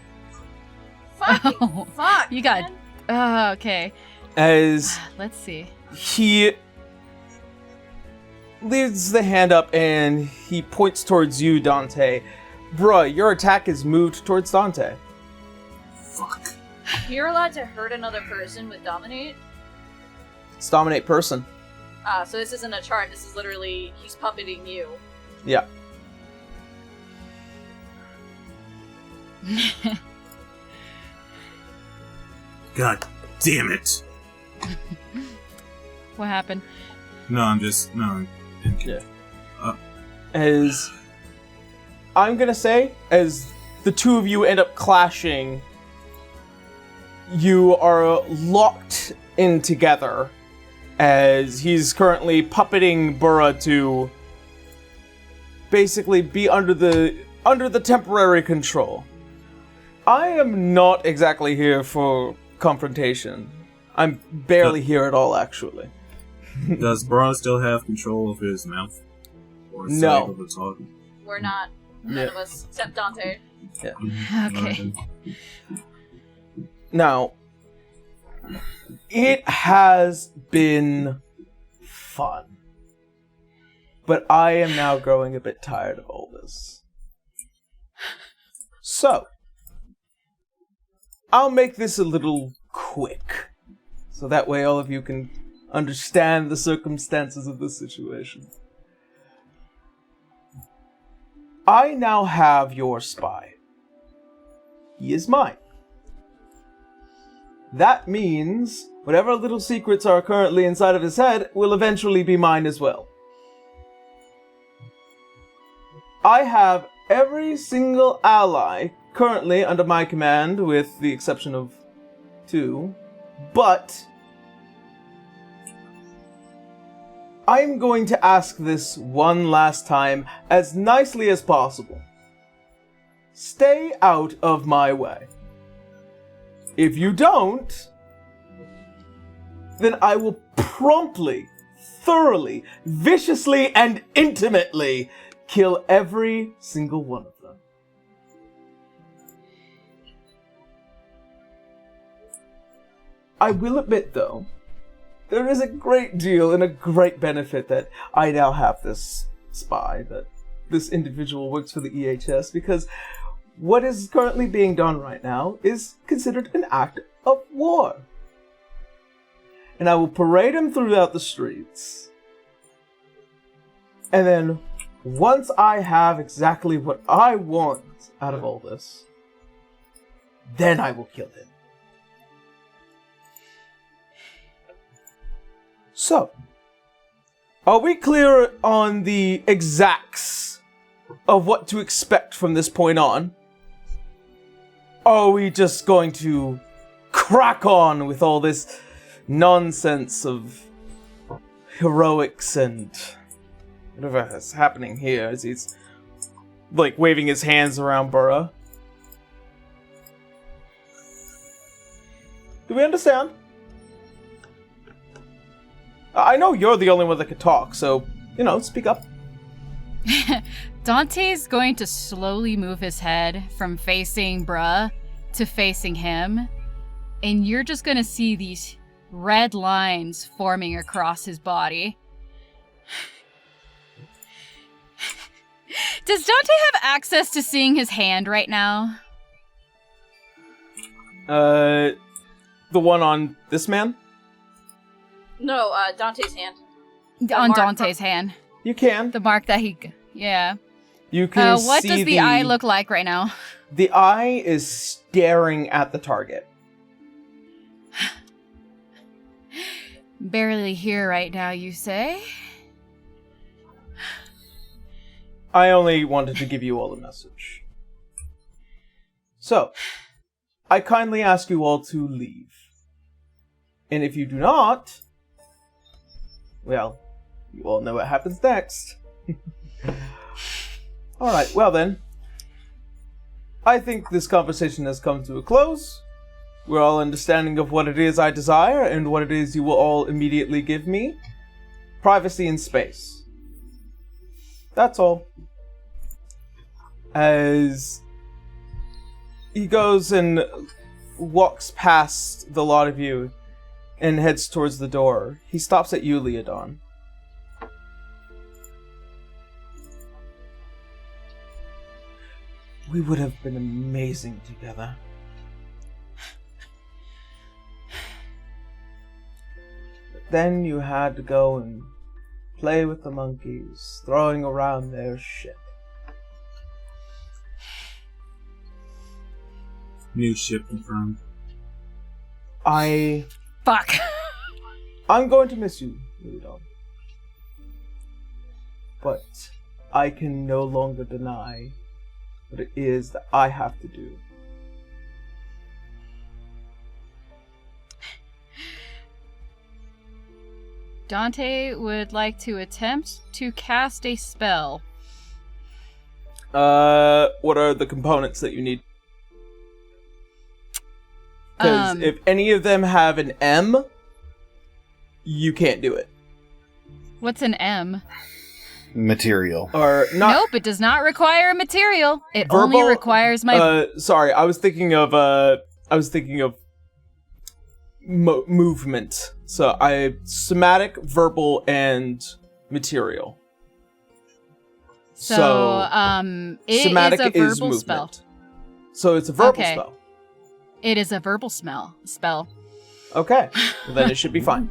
Oh, Fuck! you got. man. Oh, okay. As Let's see. he leaves the hand up and he points towards you, Dante. Bruh, your attack is moved towards Dante. Fuck. You're allowed to hurt another person with dominate. It's dominate person. So this isn't a charm. This is literally he's puppeting you. Yeah. God damn it. What happened? No, I'm just. No. Yeah. As I'm gonna say, as the two of you end up clashing, you are locked in together. As he's currently puppeting Burra to basically be under the temporary control. I am not exactly here for confrontation. I'm barely here at all, actually. Does Bra still have control of his mouth? Or is No. he able to talk? We're not. None Yeah. of us except Dante. Okay. Now, it has been fun. But I am now growing a bit tired of all this. So, I'll make this a little quick. So that way all of you can understand the circumstances of the situation. I now have your spy. He is mine. That means whatever little secrets are currently inside of his head will eventually be mine as well. I have every single ally currently under my command, with the exception of 2, but I'm going to ask this one last time as nicely as possible. Stay out of my way. If you don't, then I will promptly, thoroughly, viciously, and intimately kill every single one of them. I will admit, though, there is a great deal and a great benefit that I now have this spy, that this individual works for the EHS, because what is currently being done right now is considered an act of war. And I will parade him throughout the streets. And then, once I have exactly what I want out of all this, then I will kill him. So, are we clear on the exacts of what to expect from this point on? Or are we just going to crack on with all this nonsense of heroics and whatever is happening here as he's like waving his hands around Burra? Do we understand? I know you're the only one that can talk, so, speak up. Dante's going to slowly move his head from facing Bruh to facing him, and you're just going to see these red lines forming across his body. Does Dante have access to seeing his hand right now? The one on this man? No, Dante's hand. On mark Dante's hand. You can. The mark that he... Yeah. You can What see does the eye look like right now? The eye is staring at the target. Barely here right now, you say? I only wanted to give you all the message. So, I kindly ask you all to leave. And if you do not, well, you all know what happens next. Alright, well then. I think this conversation has come to a close. We're all understanding of what it is I desire and what it is you will all immediately give me. Privacy and space. That's all. As he goes and walks past the lot of you and heads towards the door, he stops at you, Leodon. We would have been amazing together. But then you had to go and play with the monkeys, throwing around their shit. New ship confirmed. Fuck. I'm going to miss you, Leodon. But I can no longer deny what it is that I have to do. Dante would like to attempt to cast a spell. What are the components that you need? Because if any of them have an M, you can't do it. What's an M? Material. Or not. Nope, it does not require a material. It only requires my... Sorry, I was thinking of movement. So somatic, verbal, and material. So it somatic is a verbal movement. spell. So it's a verbal spell. It is a verbal spell. Okay, well, then it should be fine.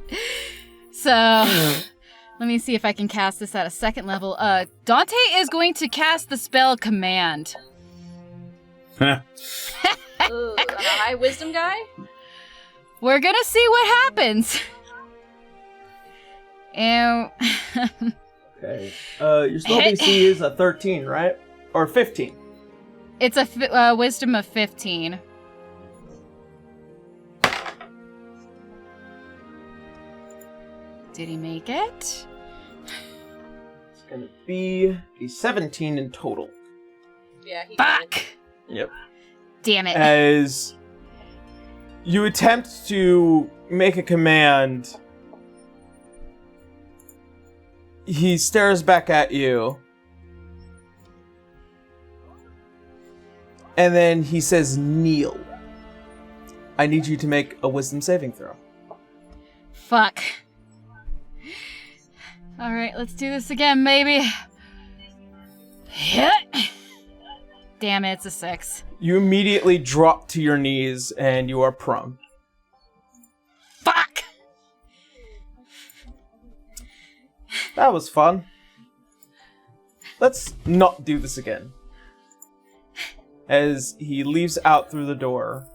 So, let me see if I can cast this at a second level. Dante is going to cast the spell Command. Ooh, a high wisdom guy? We're gonna see what happens. And Okay. Your spell DC is a 13, right? Or 15. It's a wisdom of 15. Did he make it? It's gonna be a 17 in total. Yeah, he Fuck! did. Yep. Damn it. As you attempt to make a command, he stares back at you. And then he says, "Kneel." I need you to make a wisdom saving throw. Fuck. Alright, let's do this again, baby. Damn it, it's a 6. You immediately drop to your knees and you are prone. Fuck! That was fun. Let's not do this again. As he leaves out through the door.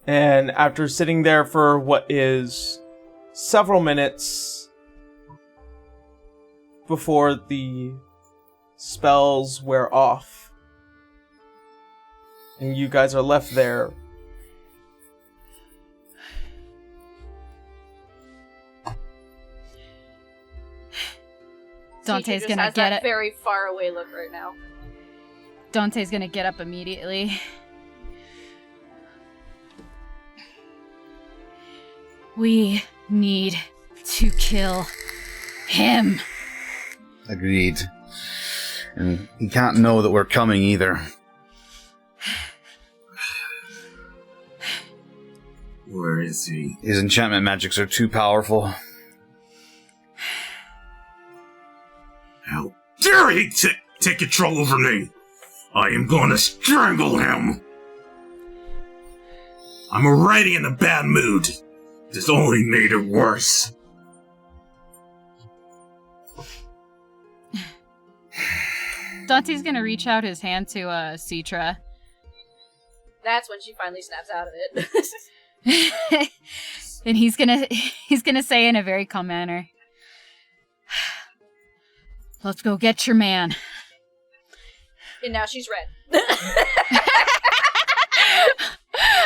And after sitting there for what is several minutes before the spells wear off, and you guys are left there, Dante's Just gonna has get that it. very far away look right now. Dante's gonna get up immediately. We need to kill him. Agreed. And he can't know that we're coming either. Where is he? His enchantment magics are too powerful. How dare he take control over me? I am going to strangle him. I'm already in a bad mood. This only made it worse. Dante's gonna reach out his hand to Citra. That's when she finally snaps out of it. And he's gonna say in a very calm manner, "Let's go get your man." And now she's red.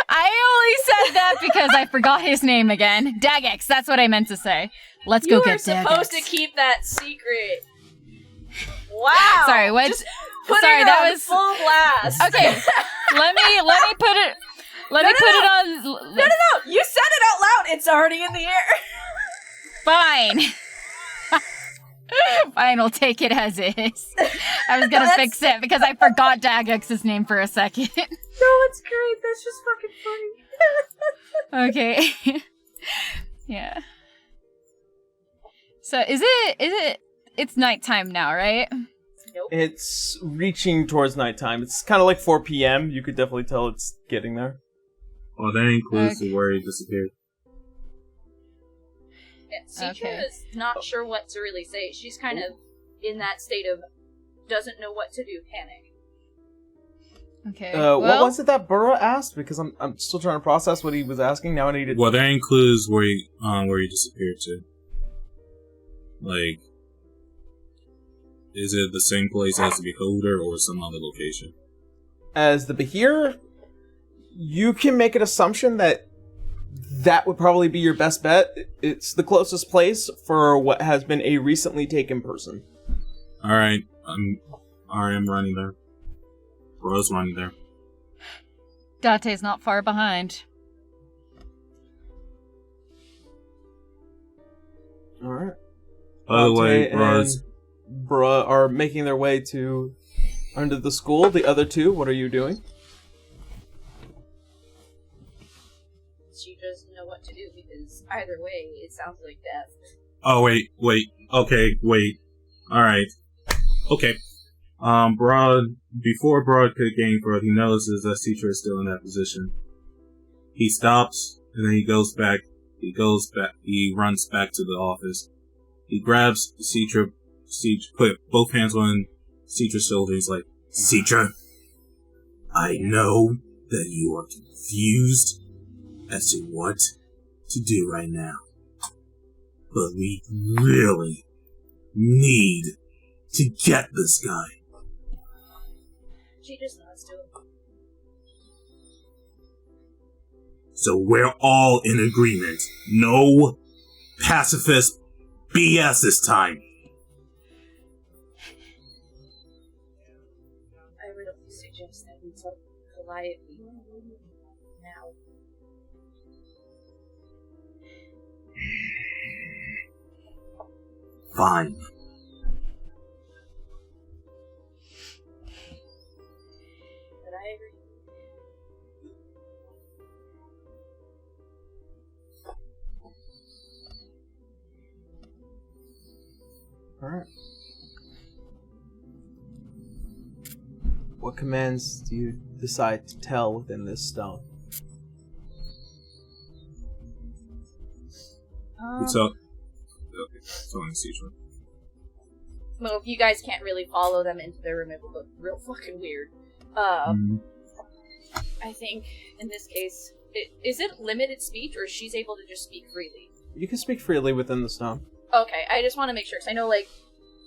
I only said that because I forgot his name again. Daggex, that's what I meant to say. Let's go get Daggex. You were supposed to keep that secret. Wow. Sorry, what? Sorry, that was full blast. Okay, let me put it. Let me put it on. No. You said it out loud. It's already in the air. Fine. Fine, I'll take it as is. I was gonna fix it because I forgot Daggex's name for a second. No, it's great. That's just fucking funny. Okay. Yeah. So it's nighttime now, right? Nope. It's reaching towards nighttime. It's kind of like 4 p.m. You could definitely tell it's getting there. Well, that includes where he disappeared. Yeah, Citra is not sure what to really say. She's kind of in that state of doesn't know what to do, panic. Okay. What was it that Burra asked? Because I'm still trying to process what he was asking. Now I need to. Well, that includes where he disappeared to. Like, is it the same place as the Beholder or some other location? As the Behir, you can make an assumption that would probably be your best bet. It's the closest place for what has been a recently taken person. Alright, I'm running there. Bro's running there. Dante's not far behind. Alright. By the way, Bra are making their way to under the school. The other two, what are you doing? She doesn't know what to do because either way, it sounds like death. Oh, wait. Okay, wait. Alright. Okay. Before Broad could gain further, he notices that Citra is still in that position. He stops, and then he runs back to the office. He grabs Citra, put both hands on Citra's shoulder. He's like, Citra, I know that you are confused as to what to do right now. But we really need to get this guy. She just nods to him. So we're all in agreement. No pacifist BS this time. I would suggest that we talk politely now. Fine. But I agree. Alright. What commands do you decide to tell within this stone? Well, if you guys can't really follow them into their room, it would look real fucking weird. I think, in this case, is it limited speech, or she's able to just speak freely? You can speak freely within the stone. Okay, I just want to make sure, because I know, like,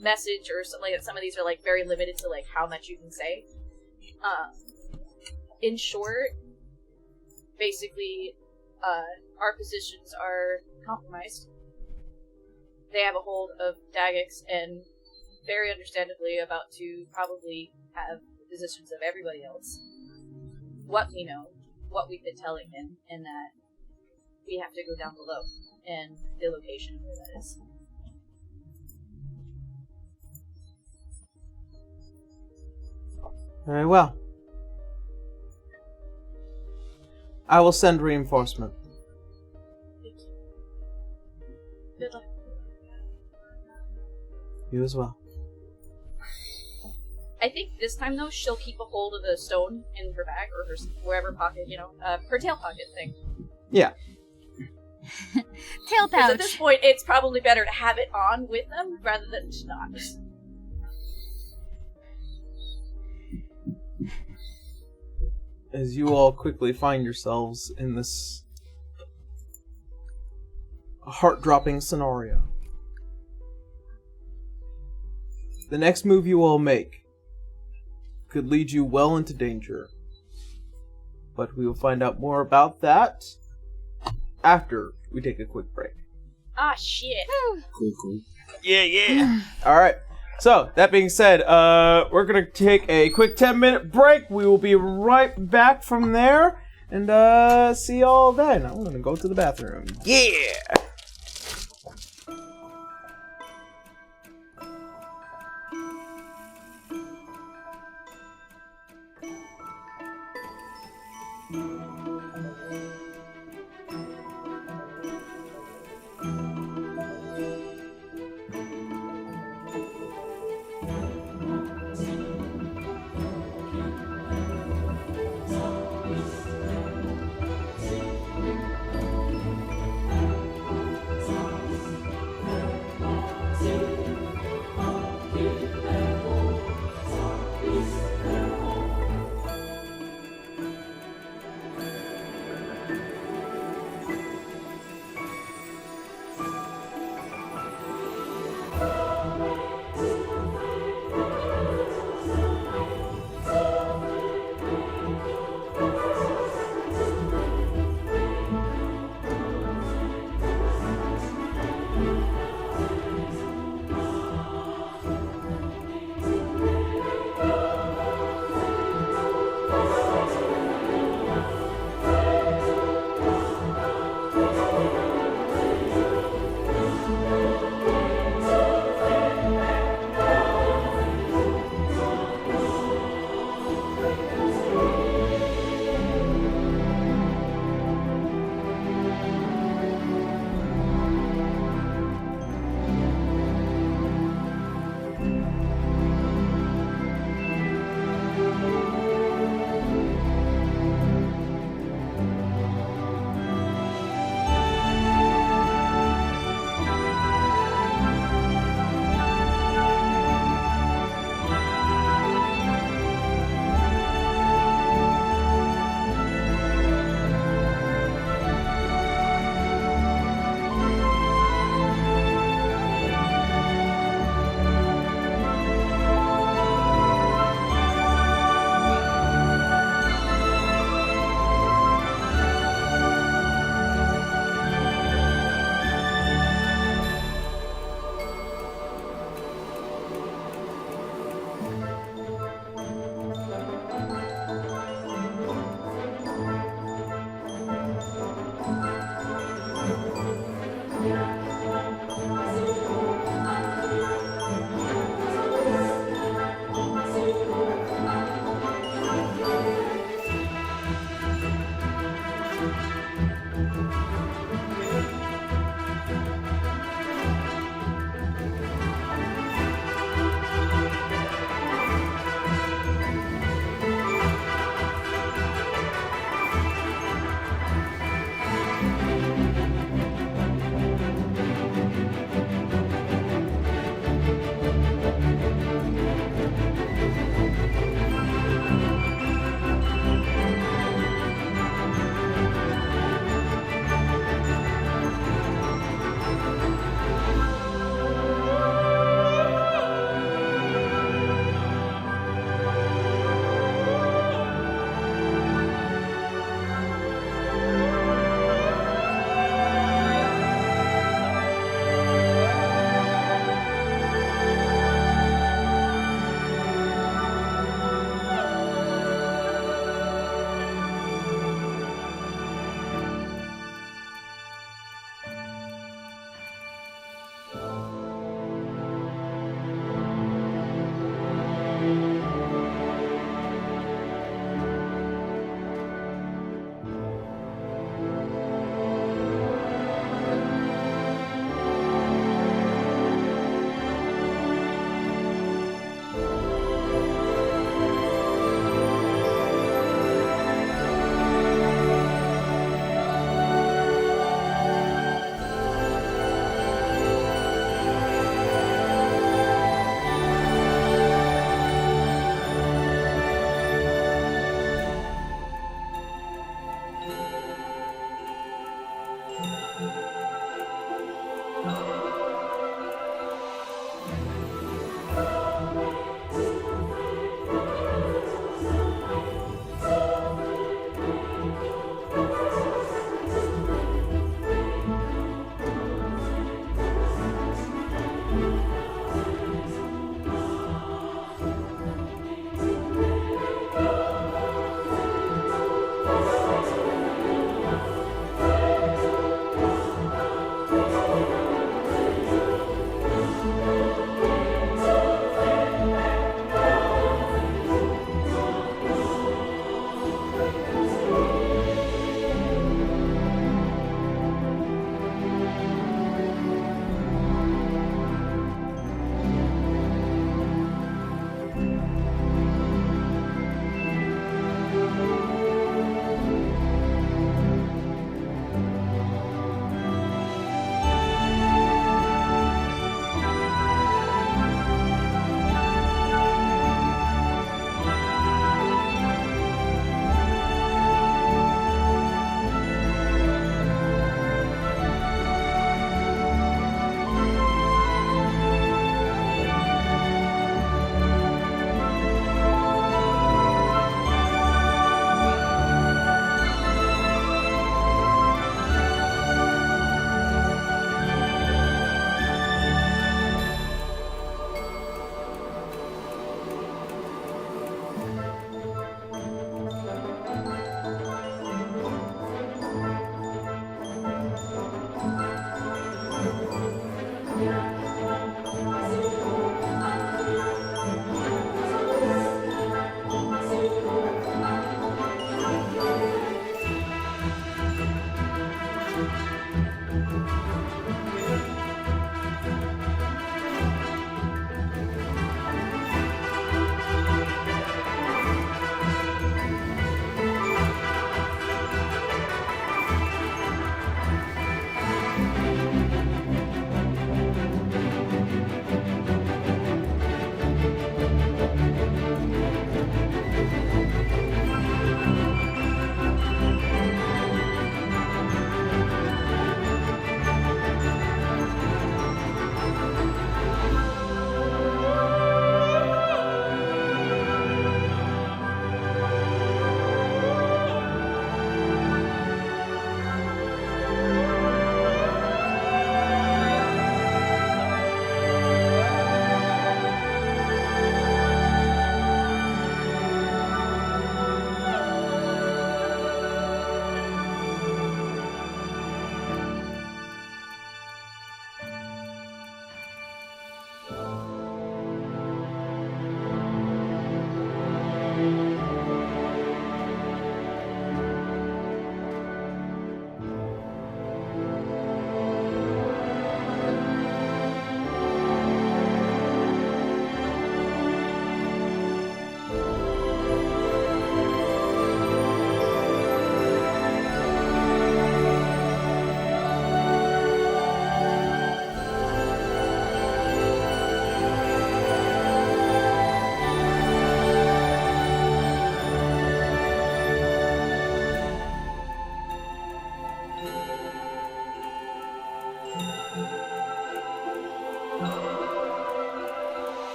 message or something like that, some of these are, like, very limited to, like, how much you can say. In short, basically, our positions are compromised. They have a hold of Daggex, and very understandably about to probably have the positions of everybody else. What we know, what we've been telling him, and that we have to go down below, and the location where that is. Very well. I will send reinforcement. Thank you. Good luck. You as well. I think this time, though, she'll keep a hold of the stone in her bag, or her wherever pocket, her tail pocket thing. Yeah. Tail pouch. At this point, it's probably better to have it on with them, rather than not. As you all quickly find yourselves in this heart-dropping scenario. The next move you all make could lead you well into danger. but we will find out more about that after we take a quick break. Ah, shit. Cool. Yeah. All right. So, that being said, we're going to take a quick 10-minute break. We will be right back from there and see y'all then. I'm going to go to the bathroom. Yeah.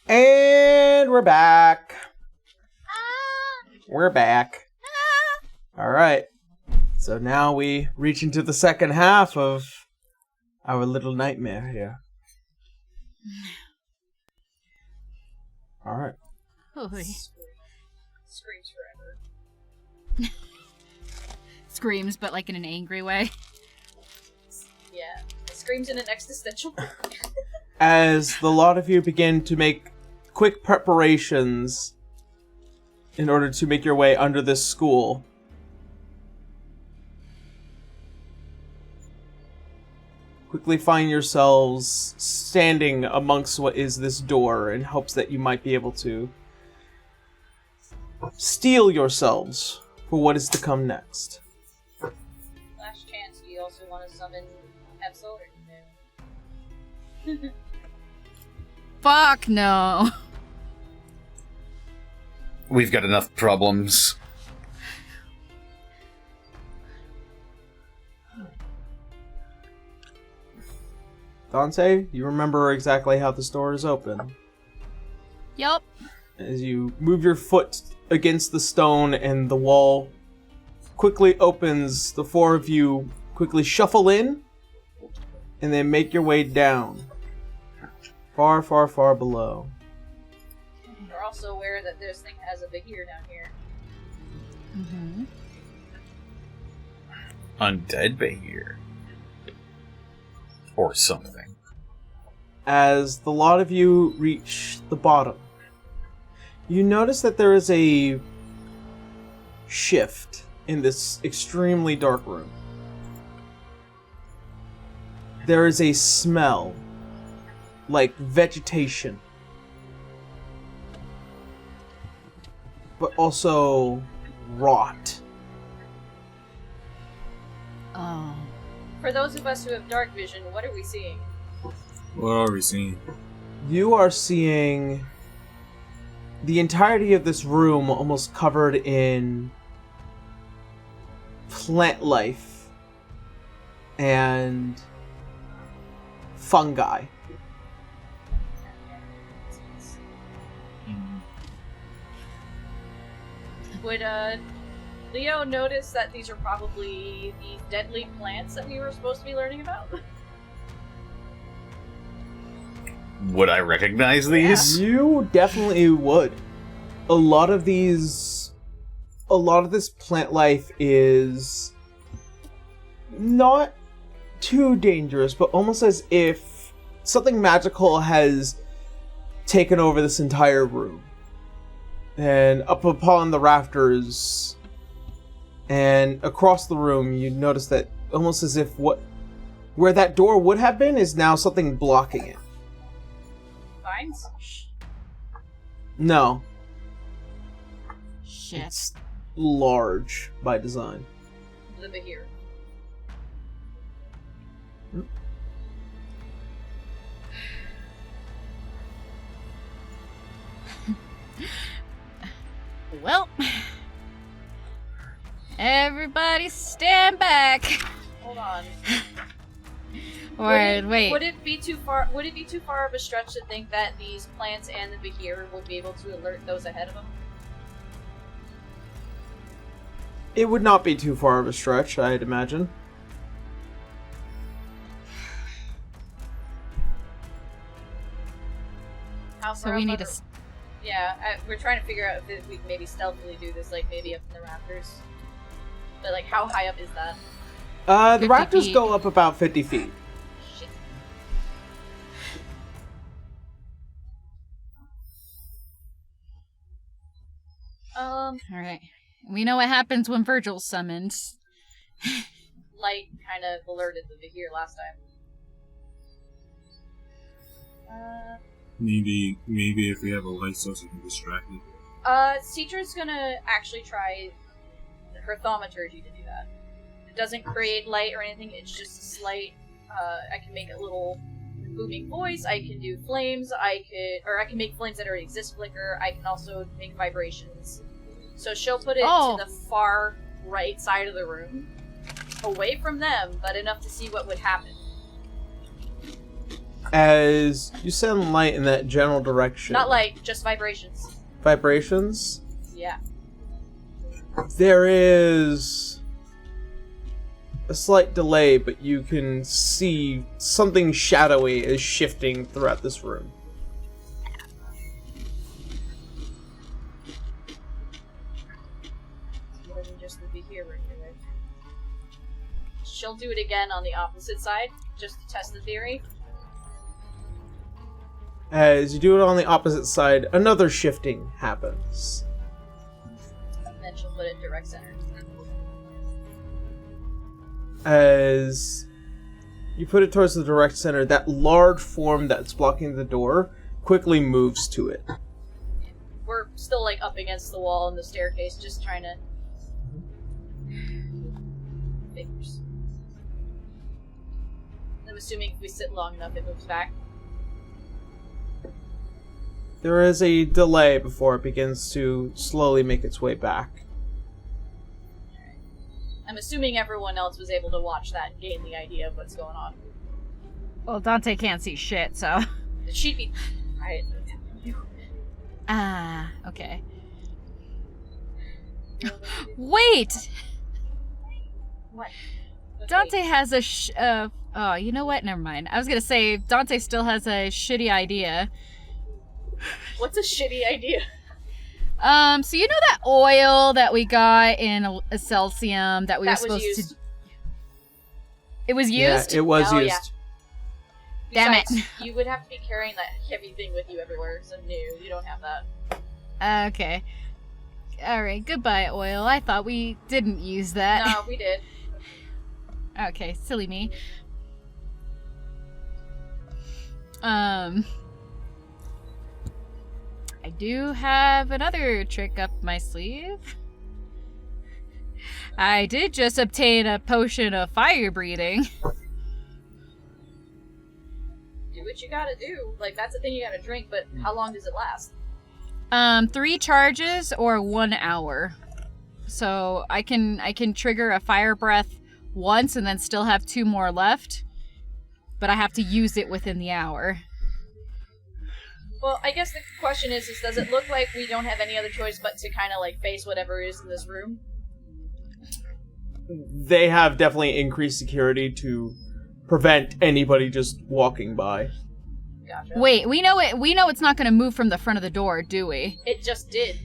And we're back. We're back. Alright. So now we reach into the second half of our little nightmare here. Alright. Screams forever. Screams, but like in an angry way. Yeah. It screams in an existential way. As the lot of you begin to make quick preparations in order to make your way under this school, quickly find yourselves standing amongst what is this door in hopes that you might be able to steel yourselves for what is to come next. Last chance, do you also want to summon Edsel or no? Fuck no. We've got enough problems. Dante, you remember exactly how this door is open. Yup. As you move your foot against the stone and the wall quickly opens, the four of you quickly shuffle in and then make your way down. Far, far, far below. We're also aware that this thing has a Bahir down here. Mm-hmm. Undead Bahir. Or something. As the lot of you reach the bottom, you notice that there is a shift in this extremely dark room. There is a smell like vegetation, but also rot. Oh. For those of us who have dark vision, what are we seeing? What are we seeing? You are seeing the entirety of this room almost covered in plant life and fungi. Would Leo notice that these are probably the deadly plants that we were supposed to be learning about? Would I recognize these? You definitely would. A lot of this plant life is not too dangerous, but almost as if something magical has taken over this entire room. And up upon the rafters and across the room, you notice that almost as if where that door would have been is now something blocking it. Vines? No. Shit. It's large by design. The Bahir. Well, everybody stand back. Hold on. Wait. Would it be too far of a stretch to think that these plants and the Bahir would be able to alert those ahead of them? It would not be too far of a stretch, I'd imagine. How So far we up need are- to. Yeah, we're trying to figure out if we can maybe stealthily do this, like maybe up in the rafters. But like, how high up is that? The 50 rafters feet. go up about 50 feet. Shit. All right. We know what happens when Virgil's summoned. Light kind of alerted the Bahir last time. Maybe if we have a light source, we can distract it. Cedra's gonna actually try her thaumaturgy to do that. It doesn't create light or anything, it's just a slight, I can make a little booming voice, I can do flames, I can make flames that already exist flicker, I can also make vibrations. So she'll put it to the far right side of the room, away from them, but enough to see what would happen. As you send light in that general direction. Not light, just vibrations. Vibrations? Yeah. There is a slight delay, but you can see something shadowy is shifting throughout this room. More than just the here, right? She'll do it again on the opposite side, just to test the theory. As you do it on the opposite side, another shifting happens. And then she'll put it in direct center. As you put it towards the direct center, that large form that's blocking the door quickly moves to it. We're still like up against the wall and the staircase, just trying to figures. I'm assuming if we sit long enough, it moves back. There is a delay before it begins to slowly make its way back. I'm assuming everyone else was able to watch that and gain the idea of what's going on. Well, Dante can't see shit, so. She'd be. Right. Ah, okay. Wait! What? Dante has a oh, you know what? Never mind. I was gonna say, Dante still has a shitty idea. What's a shitty idea? So you know that oil that we got in a Celsium that we were supposed used. to... It was used? Yeah, it was Oh, used. yeah. Damn it. Besides, you would have to be carrying that heavy thing with you everywhere, so no, you don't have that. Okay. Alright, goodbye, oil. I thought we didn't use that. No, we did. Okay, silly me. I do have another trick up my sleeve. I did just obtain a potion of fire breathing. Do what you gotta do. Like, that's the thing you gotta drink, but how long does it last? 3 charges or 1 hour. So I can trigger a fire breath once and then still have 2 more left. But I have to use it within the hour. Well, I guess the question is does it look like we don't have any other choice but to kind of, like, face whatever is in this room? They have definitely increased security to prevent anybody just walking by. Gotcha. Wait, we know it's not going to move from the front of the door, do we? It just did.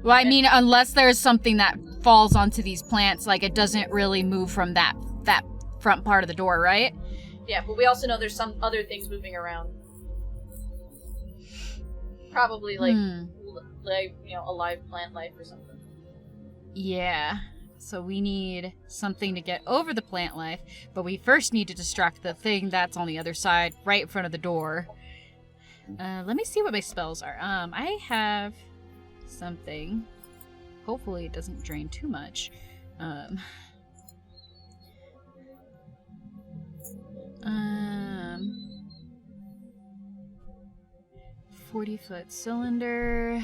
Well, I mean, unless there's something that falls onto these plants, like it doesn't really move from that front part of the door, right? Yeah, but we also know there's some other things moving around. Probably, like, a live plant life or something. Yeah. So we need something to get over the plant life, but we first need to distract the thing that's on the other side, right in front of the door. Let me see what my spells are. I have something. Hopefully it doesn't drain too much. 40-foot cylinder.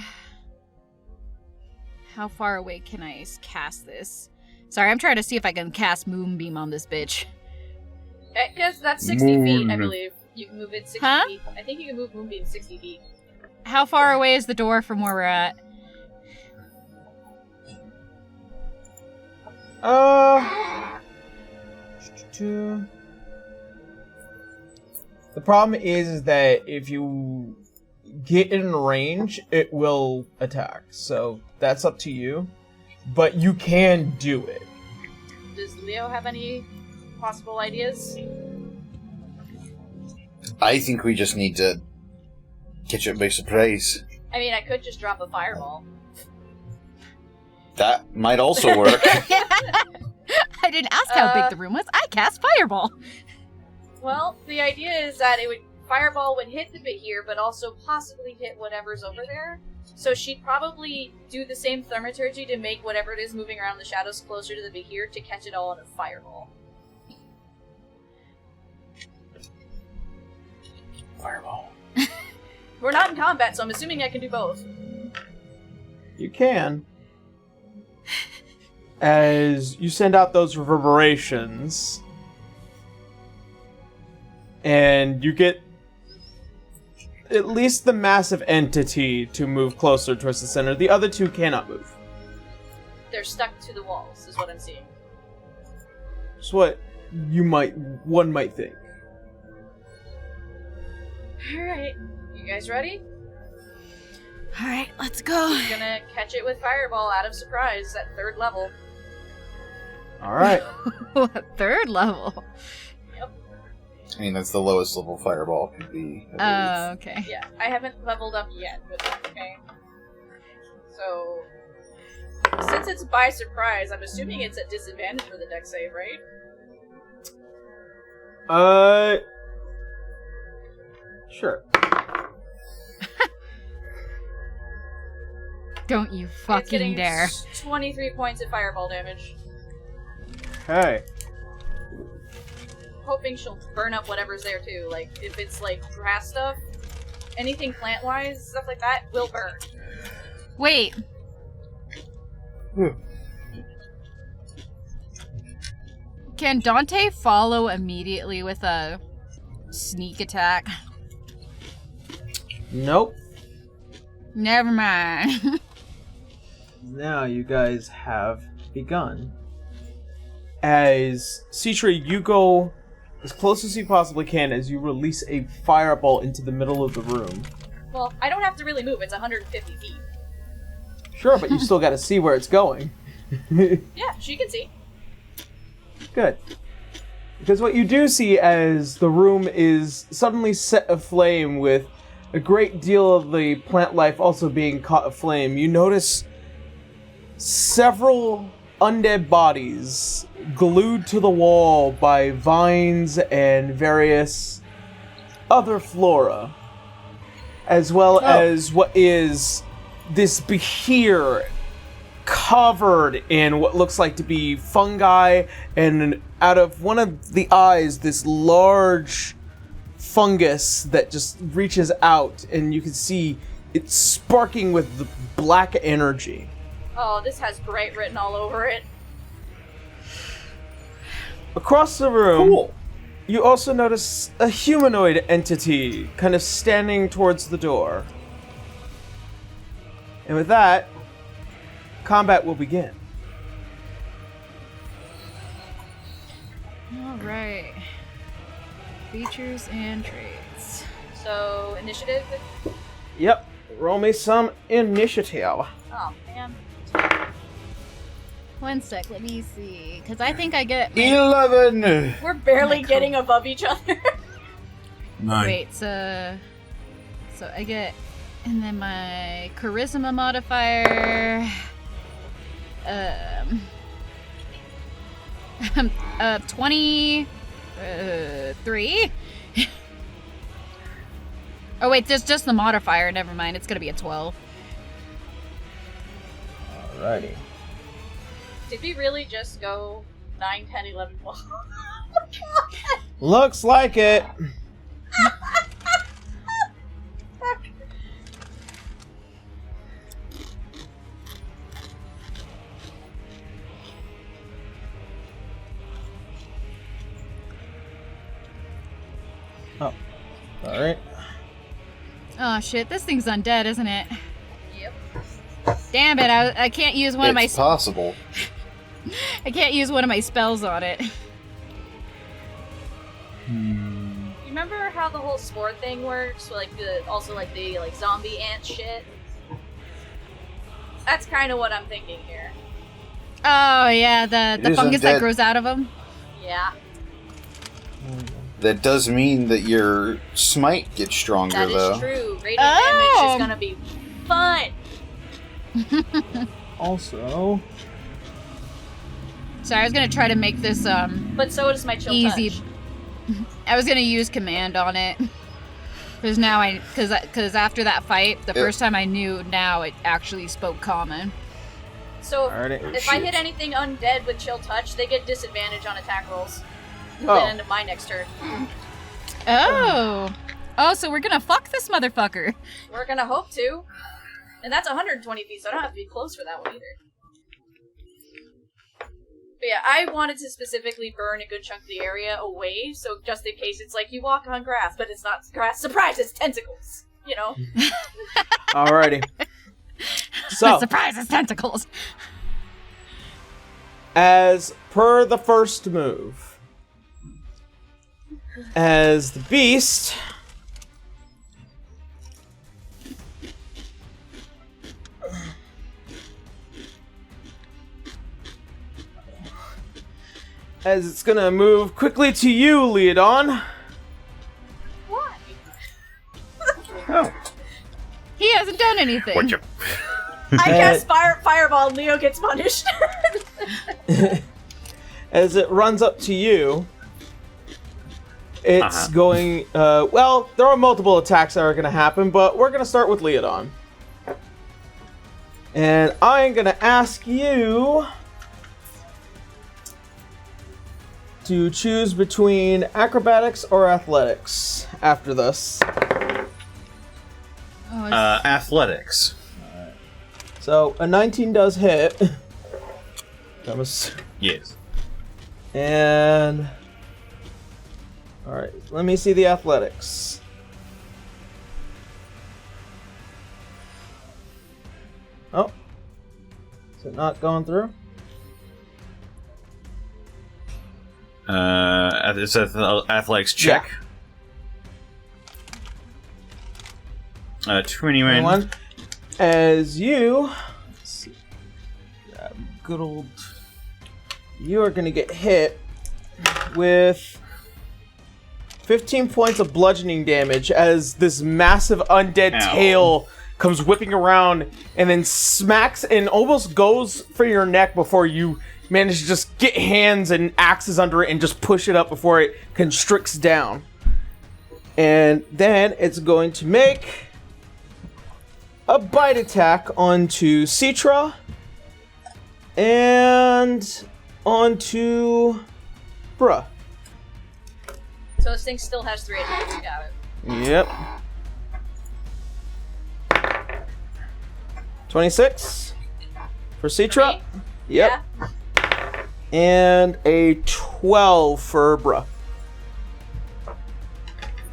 How far away can I cast this? Sorry, I'm trying to see if I can cast Moonbeam on this bitch. Because that's 60 feet, I believe. You can move it 60 feet. I think you can move Moonbeam 60 feet. How far away is the door from where we're at? The problem is that if you get in range, it will attack. So that's up to you. But you can do it. Does Leo have any possible ideas? I think we just need to catch it by surprise. I mean, I could just drop a fireball. That might also work. I didn't ask how big the room was. I cast Fireball. Well, the idea is that fireball would hit the bit here, but also possibly hit whatever's over there. So she'd probably do the same thaumaturgy to make whatever it is moving around the shadows closer to the bit here to catch it all in a fireball. Fireball. We're not in combat, so I'm assuming I can do both. You can. As you send out those reverberations, and you get at least the massive entity to move closer towards the center. The other two cannot move. They're stuck to the walls, is what I'm seeing. It's what one might think. Alright, you guys ready? Alright, let's go. I'm gonna catch it with Fireball out of surprise at 3rd level. Alright. What, 3rd level? I mean, that's the lowest level fireball could be. Oh, okay. Yeah, I haven't leveled up yet with it, okay? So, since it's by surprise, I'm assuming it's at disadvantage for the dex save, right? Sure. Don't you It's fucking getting dare. 23 points of fireball damage. Hey. Hoping she'll burn up whatever's there too. Like, if it's like grass stuff, anything plant-wise, stuff like that, will burn. Wait. Can Dante follow immediately with a sneak attack? Nope. Never mind. Now you guys have begun. As Citri, you go as close as you possibly can as you release a fireball into the middle of the room. Well, I don't have to really move, it's 150 feet. Sure, but you still gotta see where it's going. Yeah, she can see. Good. Because what you do see as the room is suddenly set aflame with a great deal of the plant life also being caught aflame, you notice several undead bodies glued to the wall by vines and various other flora, as well as what is this behir covered in what looks like to be fungi, and out of one of the eyes, this large fungus that just reaches out, and you can see it's sparking with the black energy. Oh, this has bright written all over it. Across the room, Cool. you also notice a humanoid entity kind of standing towards the door. And with that, combat will begin. Alright. Features and traits. So, initiative? Yep, roll me some initiative. Oh, man. 1 sec, let me see. Because I think I get... 11! We're barely Cool. getting above each other. 9. Wait, so I get... And then my charisma modifier... 23? Oh wait, there's just the modifier, never mind, it's gonna be a 12. Alrighty. Did we really just go 9, 10, 11, 12? Looks like it. Oh, alright. Oh shit, this thing's undead, isn't it? Yep. Damn it, I can't use one of my... It's possible. I can't use one of my spells on it. You remember how the whole spore thing works? Like the zombie ant shit? That's kind of what I'm thinking here. Oh yeah, the is fungus that undead. grows out of them. Yeah, That does mean that your smite gets stronger, that is though. true. Radiant damage Oh. is gonna be fun. Also, So I was gonna try to make this But so is my chill easy. touch. I was gonna use command on it. Because now because after that fight, the first time I knew, now it actually spoke common. So Alright. if I hit anything undead with chill touch, they get disadvantage on attack rolls. At Oh. the end of my next turn. Oh. Oh, so we're gonna fuck this motherfucker. We're gonna hope to. And that's 120 feet, so I don't have to be close for that one either. But yeah, I wanted to specifically burn a good chunk of the area away, so just in case it's like you walk on grass, but it's not grass. Surprise, it's tentacles. You know? Alrighty. So, Surprise, it's tentacles. as per the first move, as the beast as it's gonna move quickly to you, Leodon. Why? Oh. He hasn't done anything. What you... I cast fireball and Leo gets punished. As it runs up to you, it's going, well, there are multiple attacks that are going to happen, but we're going to start with Leodon. And I'm going to ask you to choose between acrobatics or athletics after this. Oh, Athletics. So, a 19 does hit. That was... Yes. And... Alright, let me see the athletics. Oh. Is it not going through? It's an athletics check. 21. As you... Let's see. Good old... You are going to get hit with 15 points of bludgeoning damage as this massive undead tail comes whipping around and then smacks and almost goes for your neck before you manage to just get hands and axes under it and just push it up before it constricts down. And then it's going to make a bite attack onto Citra and onto Bruh. So this thing still has 3 attacks. Got it. Yep. 26 for Citra. Yep. Yeah. And a 12 for Bruh.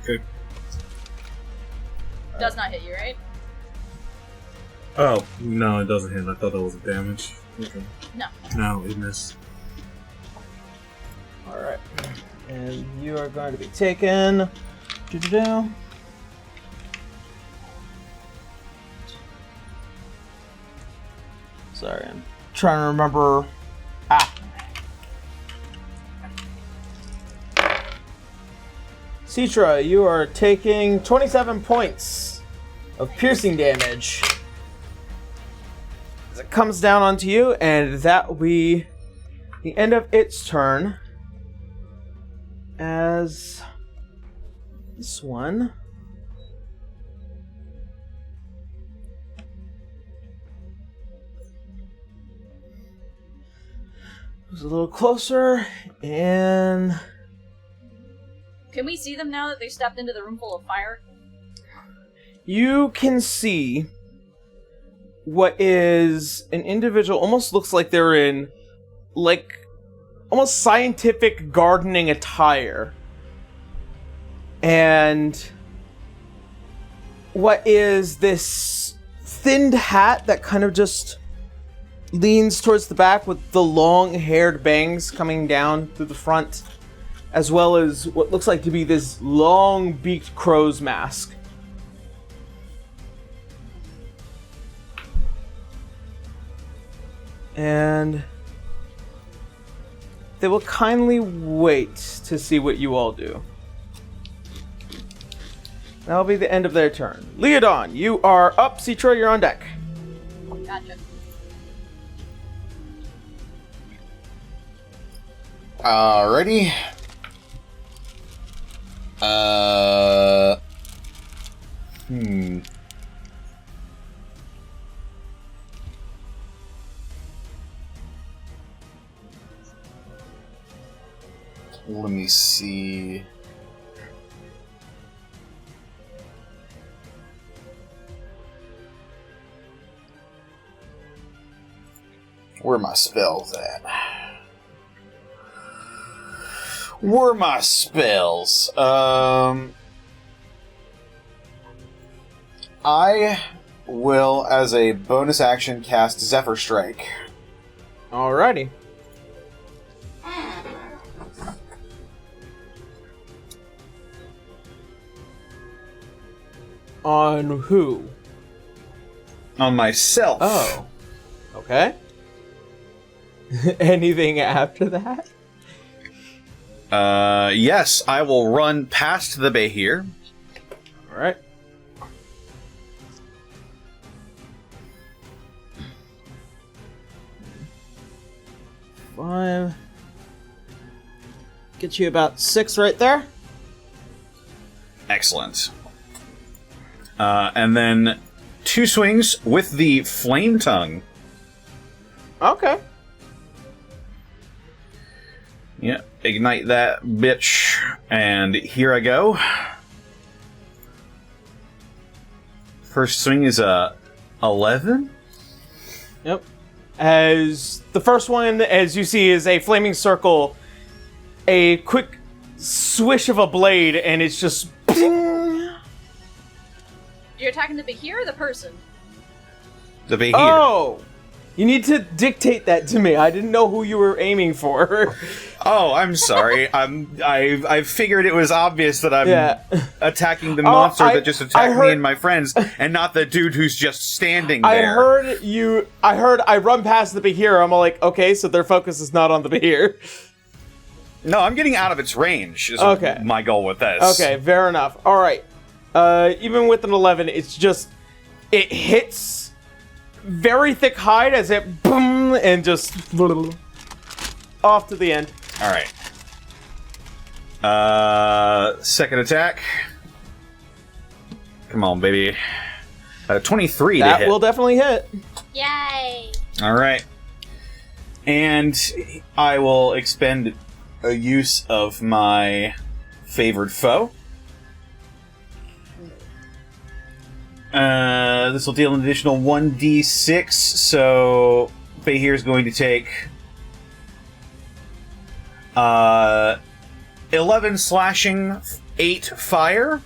Okay. Does not hit you, right? Oh, no, it doesn't hit. I thought that was a damage. Okay. No. No, it missed. Alright. And you are going to be taken. Doo-doo-doo. Sorry, I'm trying to remember. Citra, you are taking 27 points of piercing damage. As it comes down onto you, and that will be the end of its turn. As this one was a little closer, and Can we see them now that they stepped into the room full of fire? you can see what is an individual, almost looks like they're in, like, almost scientific gardening attire. And what is this thinned hat that kind of just leans towards the back with the long-haired bangs coming down through the front, as well as what looks like to be this long-beaked crow's mask. And they will kindly wait to see what you all do. That'll be the end of their turn. Leodon, you are up. Citra, you're on deck. Gotcha. Alrighty. Let me see. Where are my spells at? were my spells? I will, as a bonus action, cast Zephyr Strike. Alrighty. On who? On myself. Oh. Okay. Anything after that? Yes, I will run past the Behir. Alright. Five. Get you about 6 right there. Excellent. And then 2 swings with the Flame Tongue. Okay. Yeah, ignite that bitch. And here I go. First swing is a 11. Yep. As the first one, as you see, is a flaming circle, a quick swish of a blade, and it's just ping! You're attacking the Behir or the person? The Behir. Oh! You need to dictate that to me. I didn't know who you were aiming for. Oh, I'm sorry. I figured it was obvious that I'm attacking the monster that just attacked me and my friends, and not the dude who's just standing there. I run past the Behir. I'm like, okay, so their focus is not on the Behir. No, I'm getting out of its range, is my goal with this. Okay, fair enough. Alright. Even with an 11, it's just... It hits very thick hide as it boom and just off to the end. Alright. Second attack. Come on, baby. 23 to hit. That will definitely hit. Yay! Alright. And I will expend a use of my favored foe. This will deal an additional 1d6, so Behir is going to take 11 slashing, 8 fire.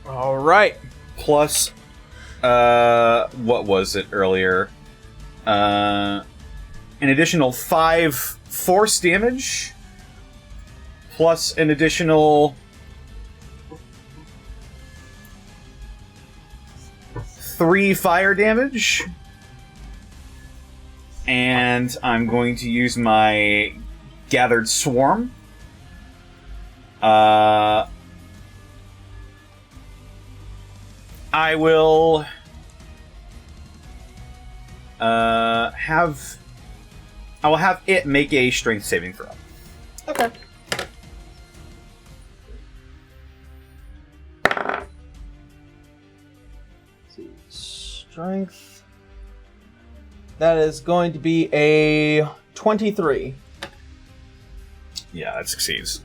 Alright. Plus, what was it earlier? An additional 5 force damage. Plus an additional 3 fire damage. And I'm going to use my Gathered Swarm. I will have it make a strength saving throw. Okay. Strength. That is going to be a 23. Yeah, that succeeds.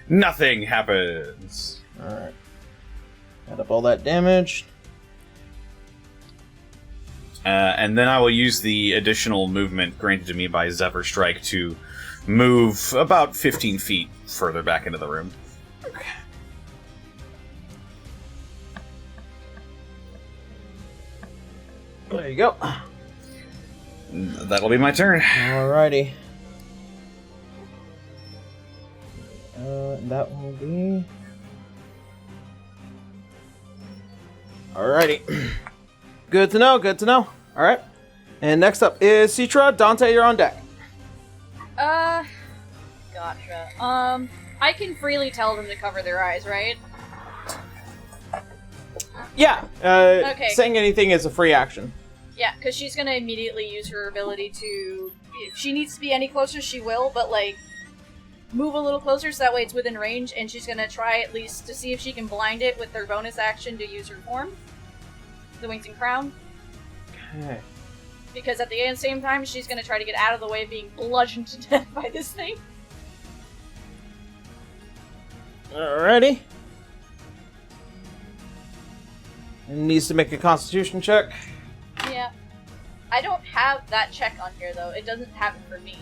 Nothing happens. Alright. Add up all that damage. And then I will use the additional movement granted to me by Zephyr Strike to move about 15 feet further back into the room. Okay. There you go. That'll be my turn. Alrighty. That will be... Alrighty. Good to know, good to know. Alright. And next up is Citra. Dante, you're on deck. Gotcha. I can freely tell them to cover their eyes, right? Yeah. Okay. Saying anything is a free action. Yeah, because she's gonna immediately use her ability to... If she needs to be any closer, she will, but, like, move a little closer so that way it's within range, and she's gonna try at least to see if she can blind it with her bonus action to use her form. The Wings and Crown. Okay. Because at the same time, she's gonna try to get out of the way of being bludgeoned to death by this thing. Alrighty. It needs to make a constitution check. Yeah. I don't have that check on here, though. It doesn't happen for me.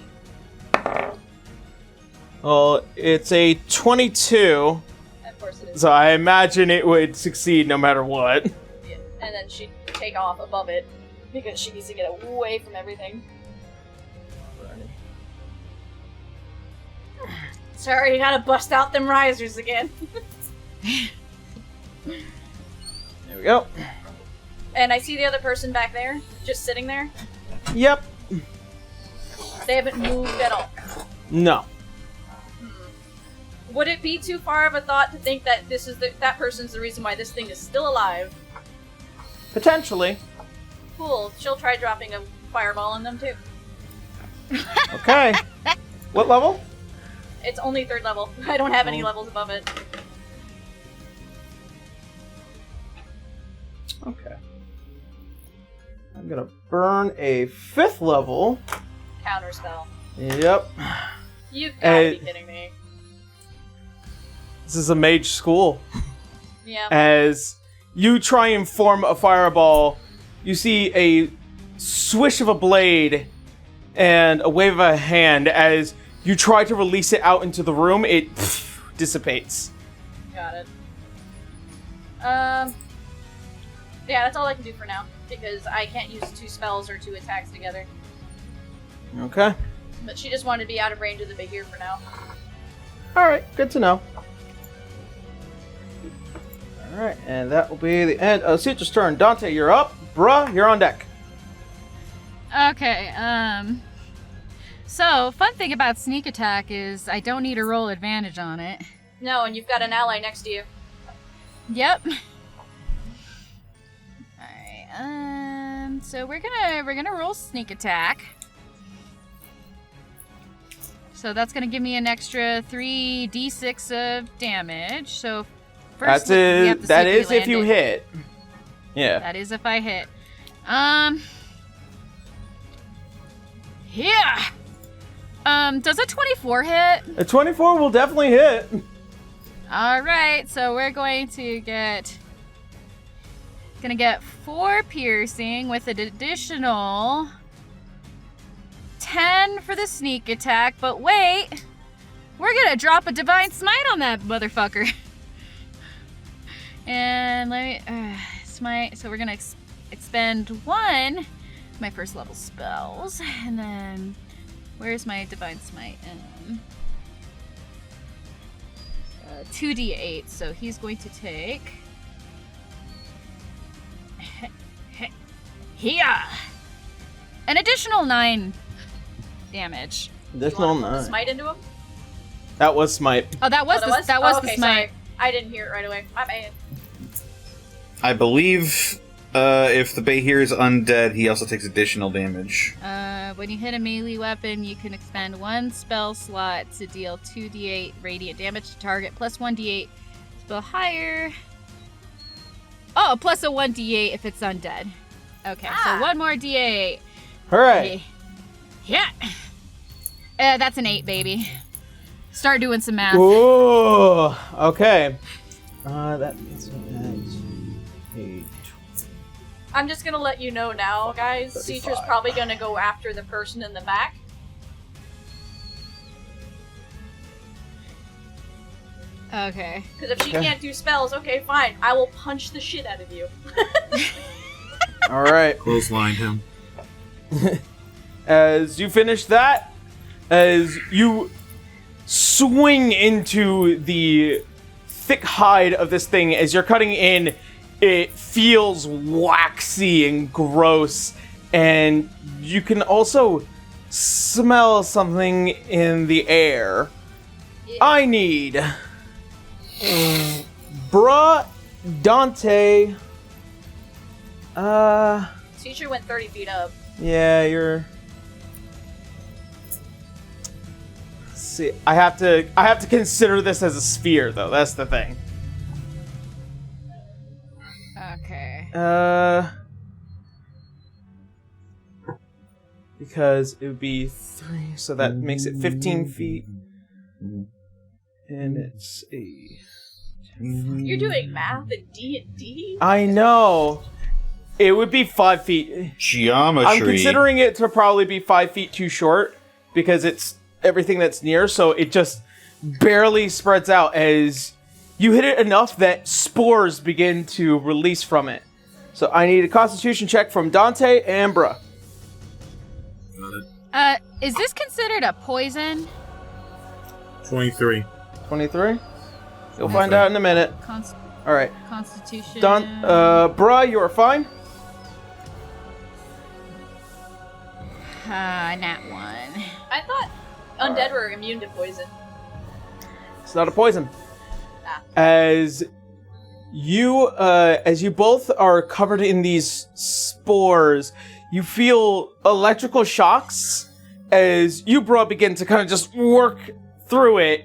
Well, it's a 22. Of course it is. So I imagine it would succeed no matter what. Yeah. And then she'd take off above it because she needs to get away from everything. Sorry, you gotta bust out them risers again. There we go. And I see the other person back there, just sitting there. Yep. They haven't moved at all. No. Would it be too far of a thought to think that this is that person's the reason why this thing is still alive? Potentially. Cool. She'll try dropping a fireball on them too. Okay. What level? It's only 3rd level. I don't have any levels above it. Okay. I'm gonna burn a 5th level. Counterspell. Yep. You've gotta be kidding me. This is a mage school. Yeah. As you try and form a fireball, you see a swish of a blade and a wave of a hand. As you try to release it out into the room, it dissipates. Got it. Yeah, that's all I can do for now, because I can't use 2 spells or 2 attacks together. Okay. But she just wanted to be out of range of the Bahir for now. Alright, good to know. Alright, and that will be the end of Citra's turn. Dante, you're up. Bruh, you're on deck. Okay, so, fun thing about sneak attack is I don't need to roll advantage on it. No, and you've got an ally next to you. Yep. Alright, so we're gonna roll sneak attack. So that's gonna give me an extra 3d6 of damage. So first we have to that see is we if you landed. hit. Yeah. That is if I hit. Yeah. Does a 24 hit? A 24 will definitely hit. All right, so we're going to get 4 piercing with an additional 10 for the sneak attack. But wait, we're gonna drop a divine smite on that motherfucker. And let me smite. So we're gonna expend 1 my first level spells, and then where's my divine smite? 2d8, so he's going to take an additional 9 damage. Additional You want to 9. smite into him? That was smite. Oh, that was Oh, that was okay, the smite. sorry. I didn't hear it right away. My bad. I believe if the Bahir is undead, he also takes additional damage. When you hit a melee weapon, you can expend 1 spell slot to deal 2d8 radiant damage to target, plus 1d8 spell higher. Oh, plus a 1d8 if it's undead. Okay, so 1 more d8. Hooray. Yeah. That's an 8, baby. Start doing some math. Ooh. Okay. That means a I'm just gonna let you know now, guys. Cetra's probably gonna go after the person in the back. Okay. Because if she can't do spells, okay, fine. I will punch the shit out of you. All right. Clothesline him. As you finish that, as you swing into the thick hide of this thing, as you're cutting in, it feels waxy and gross, and you can also smell something in the air. I need Bruh, Dante. Teacher went 30 feet up. Yeah, you're. Let's see, I have to consider this as a sphere, though. That's the thing. Okay. Because it would be 3, so that makes it 15 feet. And it's a... You're doing math and D&D? I know! It would be 5 feet. Geometry. I'm considering it to probably be 5 feet too short, because it's everything that's near, so it just... barely spreads out as you hit it enough that spores begin to release from it. So I need a Constitution check from Dante and Bruh. Is this considered a poison? 23. 23? You'll find out in a minute. All right. Constitution. Bruh, you are fine. Nat 1. I thought undead were immune to poison. It's not a poison. Ah. As you both are covered in these spores, you feel electrical shocks as you, Bruh, begin to kind of just work through it.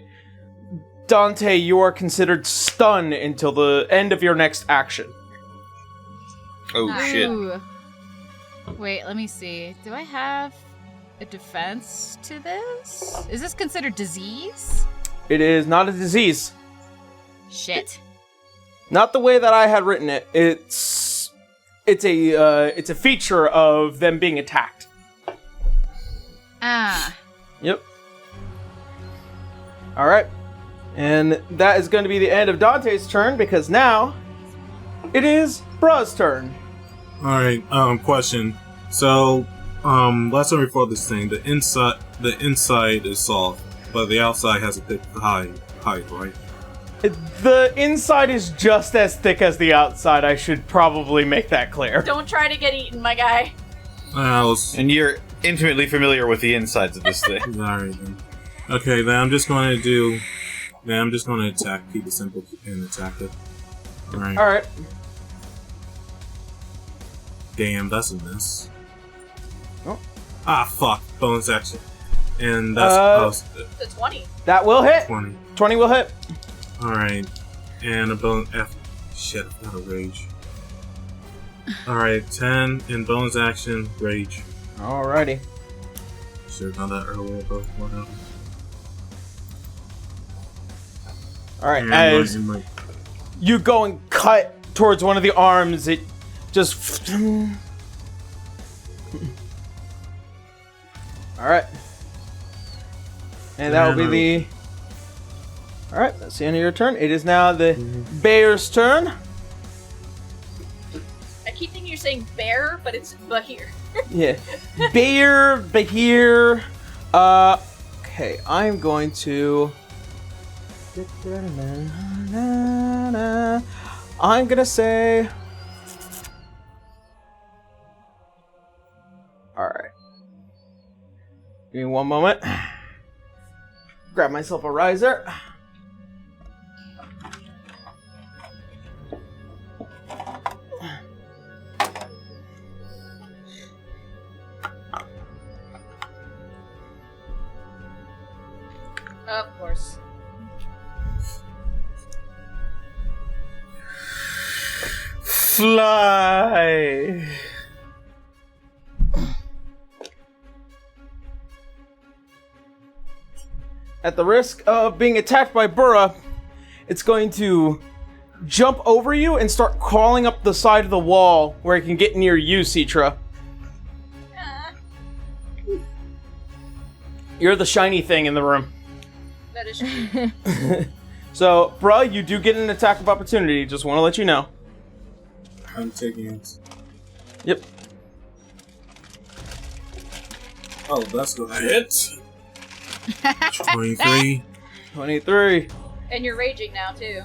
Dante, you are considered stunned until the end of your next action. Oh, shit. Ooh. Wait, let me see. Do I have a defense to this? Is this considered disease? It is not a disease. Shit. Not the way that I had written it. It's a feature of them being attacked. Ah. Yep. All right. And that is going to be the end of Dante's turn because now it is Bruh's turn. Alright, question. So, last time we fought this thing, the inside is soft, but the outside has a thick hide, right? The inside is just as thick as the outside. I should probably make that clear. Don't try to get eaten, my guy. And you're intimately familiar with the insides of this thing. Alright then. Okay, then I'm just going to attack, keep it simple, and attack it. Alright. Alright. Damn, that's a miss. Oh. Ah, fuck. Bonus action. And that's The 20. That will hit. 20. 20 will hit. Alright. And a bonus... Shit, I've got a rage. Alright, 10 in bonus action, rage. Alrighty. Should've done that earlier, but whatever. Alright, as you go and cut towards one of the arms, it just... Alright. And that will be the... Alright, that's the end of your turn. It is now the bear's turn. I keep thinking you're saying bear, but it's Bahir. Yeah. Bear, Bahir. Okay, I'm going to... I'm gonna say... Alright. Give me one moment. Grab myself a riser. Of course. Fly! At the risk of being attacked by Burra, it's going to jump over you and start crawling up the side of the wall where it can get near you, Citra. You're the shiny thing in the room. That is true. So, bruh, you do get an attack of opportunity. Just want to let you know. I'm taking it. Yep. Oh, that's gonna hit. 23. 23. And you're raging now, too.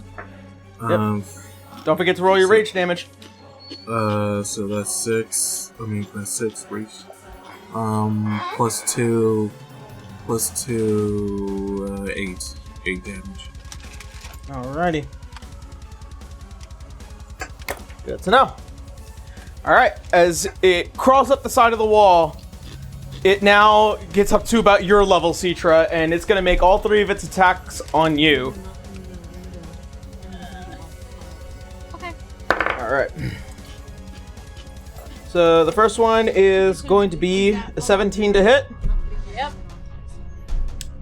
Don't forget to roll your rage damage. So that's 6. I mean, that's 6 rage. Plus 2. Plus 2. 8. 8 damage. Alrighty. Good to know. Alright, as it crawls up the side of the wall, it now gets up to about your level, Citra, and it's going to make all 3 of its attacks on you. Okay. Alright. So the first one is going to be a 17 to hit. Yep.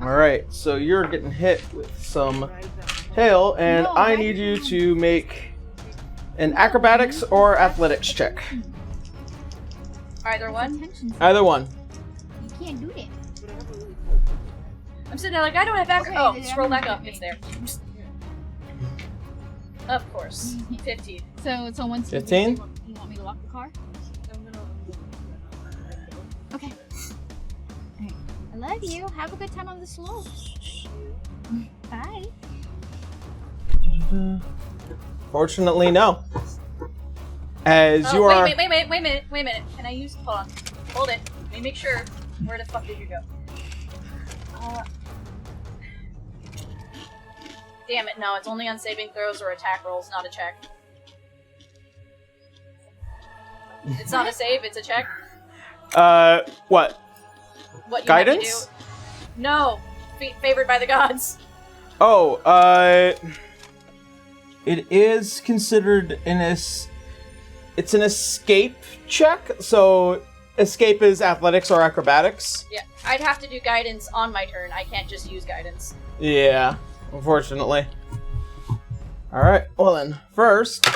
Alright, so you're getting hit with some hail, and I need you to make an acrobatics or athletics check. Either one. Either one. You can't do that. I'm sitting there like, I don't have back. Okay, Oh, then scroll I'm back up. moving. It's there. Of course. 15. So once 15? you want me to lock the car? Okay. Alright. I love you. Have a good time on the slope. Bye. Fortunately, no. As Oh, you are. wait a minute. Can I use? Hold on. Hold it. Let me make sure. Where the fuck did you go? Damn it! No, it's only on saving throws or attack rolls, not a check. It's not a save. It's a check. What? What you Guidance? have to do? No. Favored by the gods. Oh, it is considered it's an escape check, so escape is athletics or acrobatics. Yeah, I'd have to do guidance on my turn. I can't just use guidance. Yeah, unfortunately. Alright, well then, first,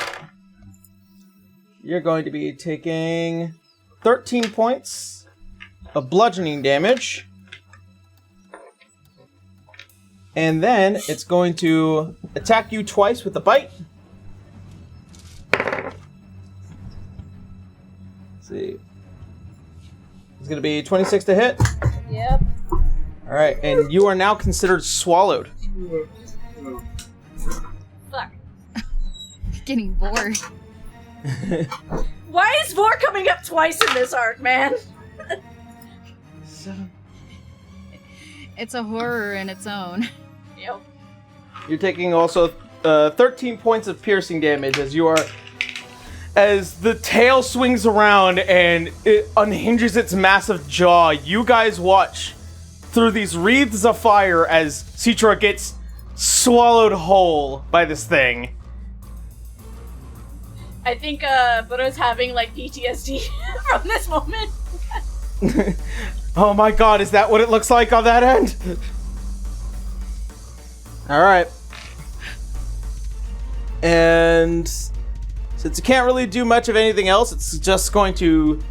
you're going to be taking 13 points of bludgeoning damage. And then it's going to attack you twice with a bite. Let's see. It's going to be 26 to hit. Yep. Alright, and you are now considered swallowed. Fuck. Getting bored. Why is Vor coming up twice in this arc, man? It's a horror in its own. Yep. You're taking also 13 points of piercing damage as the tail swings around and it unhinges its massive jaw. You guys watch through these wreaths of fire as Citra gets swallowed whole by this thing. I think Buddha's having like PTSD from this moment. Oh my god, is that what it looks like on that end? Alright. And since it can't really do much of anything else, it's just going to...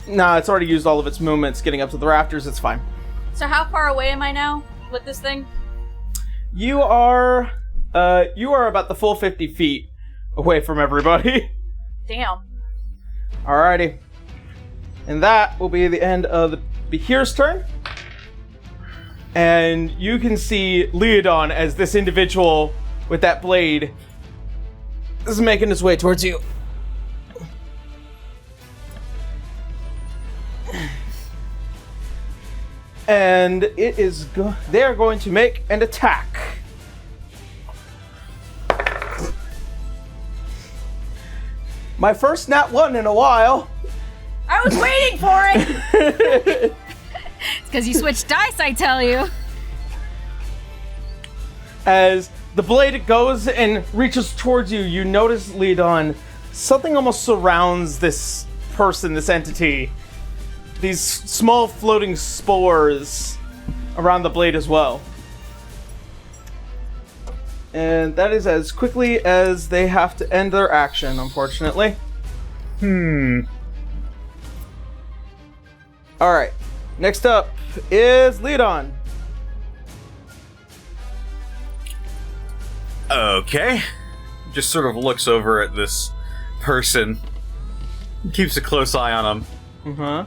Nah, it's already used all of its movements getting up to the rafters, it's fine. So how far away am I now with this thing? You are about the full 50 feet away from everybody. Damn. Alrighty. And that will be the end of the Behir's turn. And you can see Leodon as this individual with that blade is making his way towards you. And it is they are going to make an attack. My first nat 1 in a while. I was waiting for it! It's because you switched dice, I tell you. As the blade goes and reaches towards you, you notice, Leodon, something almost surrounds this person, this entity. These small floating spores around the blade as well. And that is as quickly as they have to end their action, unfortunately. Alright, next up is Leodon. Okay. Just sort of looks over at this person. Keeps a close eye on him.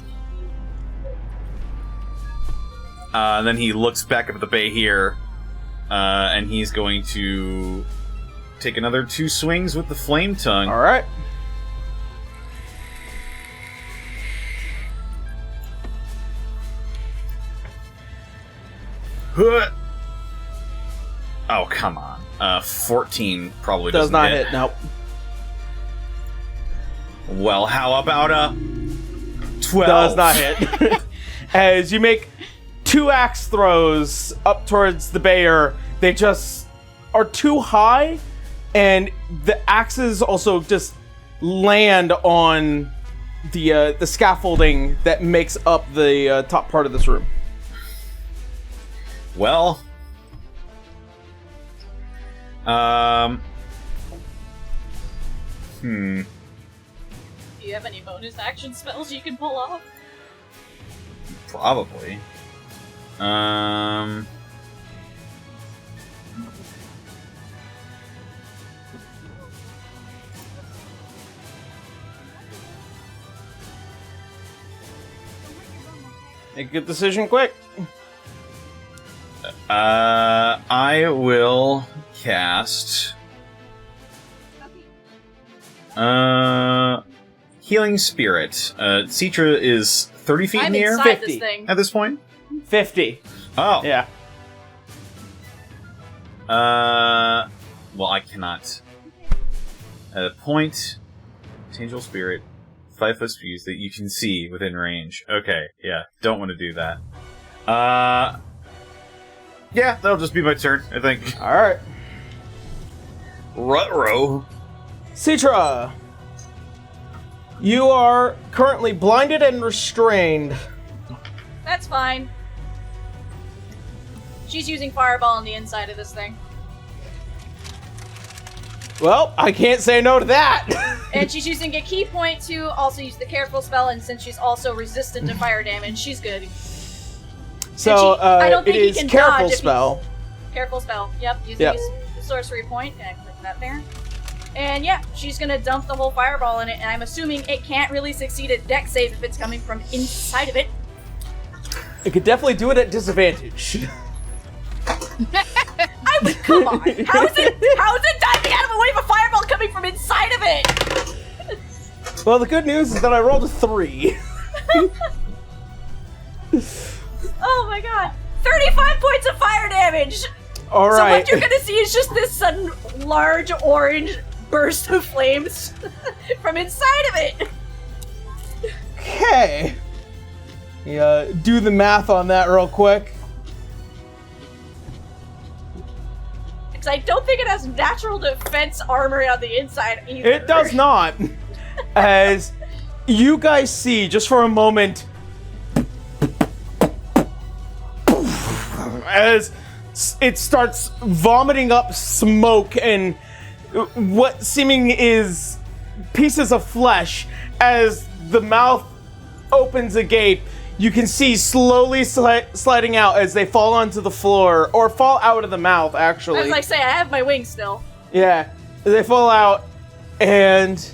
And then he looks back at the bay here. And he's going to take another 2 swings with the flame tongue. Alright. Oh, come on. 14 probably Does doesn't not hit, nope. Well, how about a 12? Does not hit. As you make 2 axe throws up towards the bear, they just are too high, and the axes also just land on the scaffolding that makes up the top part of this room. Well, Do you have any bonus action spells you can pull off? probably. Make a good decision quick. I will cast Healing Spirit. Citra is 30 feet in the air? inside this thing. At this point? 50. Oh. Yeah. Well, I cannot. Point, Tangible Spirit, 5-foot speed that you can see within range. Okay, yeah, don't want to do that. Yeah, that'll just be my turn, I think. Alright. Ruh-roh. Citra, you are currently blinded and restrained. That's fine. She's using Fireball on the inside of this thing. Well, I can't say no to that. And she's using a key point to also use the Careful spell, and since she's also resistant to fire damage, she's good. So, I don't think it he is can Careful dodge if spell. Careful spell. Yep, using his sorcery point. And I click that there. And yeah, she's gonna dump the whole Fireball in it, and I'm assuming it can't really succeed at Dex save if it's coming from inside of it. It could definitely do it at disadvantage. I would come on. How is it diving out of a wave of Fireball coming from inside of it? Well, the good news is that I rolled a 3. Oh my god. 35 points of fire damage! Alright. So what you're gonna see is just this sudden large orange burst of flames from inside of it. Okay. Yeah, do the math on that real quick. Because I don't think it has natural defense armor on the inside either. It does not. As you guys see, just for a moment, as it starts vomiting up smoke and what seeming is pieces of flesh, as the mouth opens agape, you can see slowly sliding out as they fall onto the floor, or fall out of the mouth, actually. I was like, say, I have my wings still. Yeah, they fall out, and...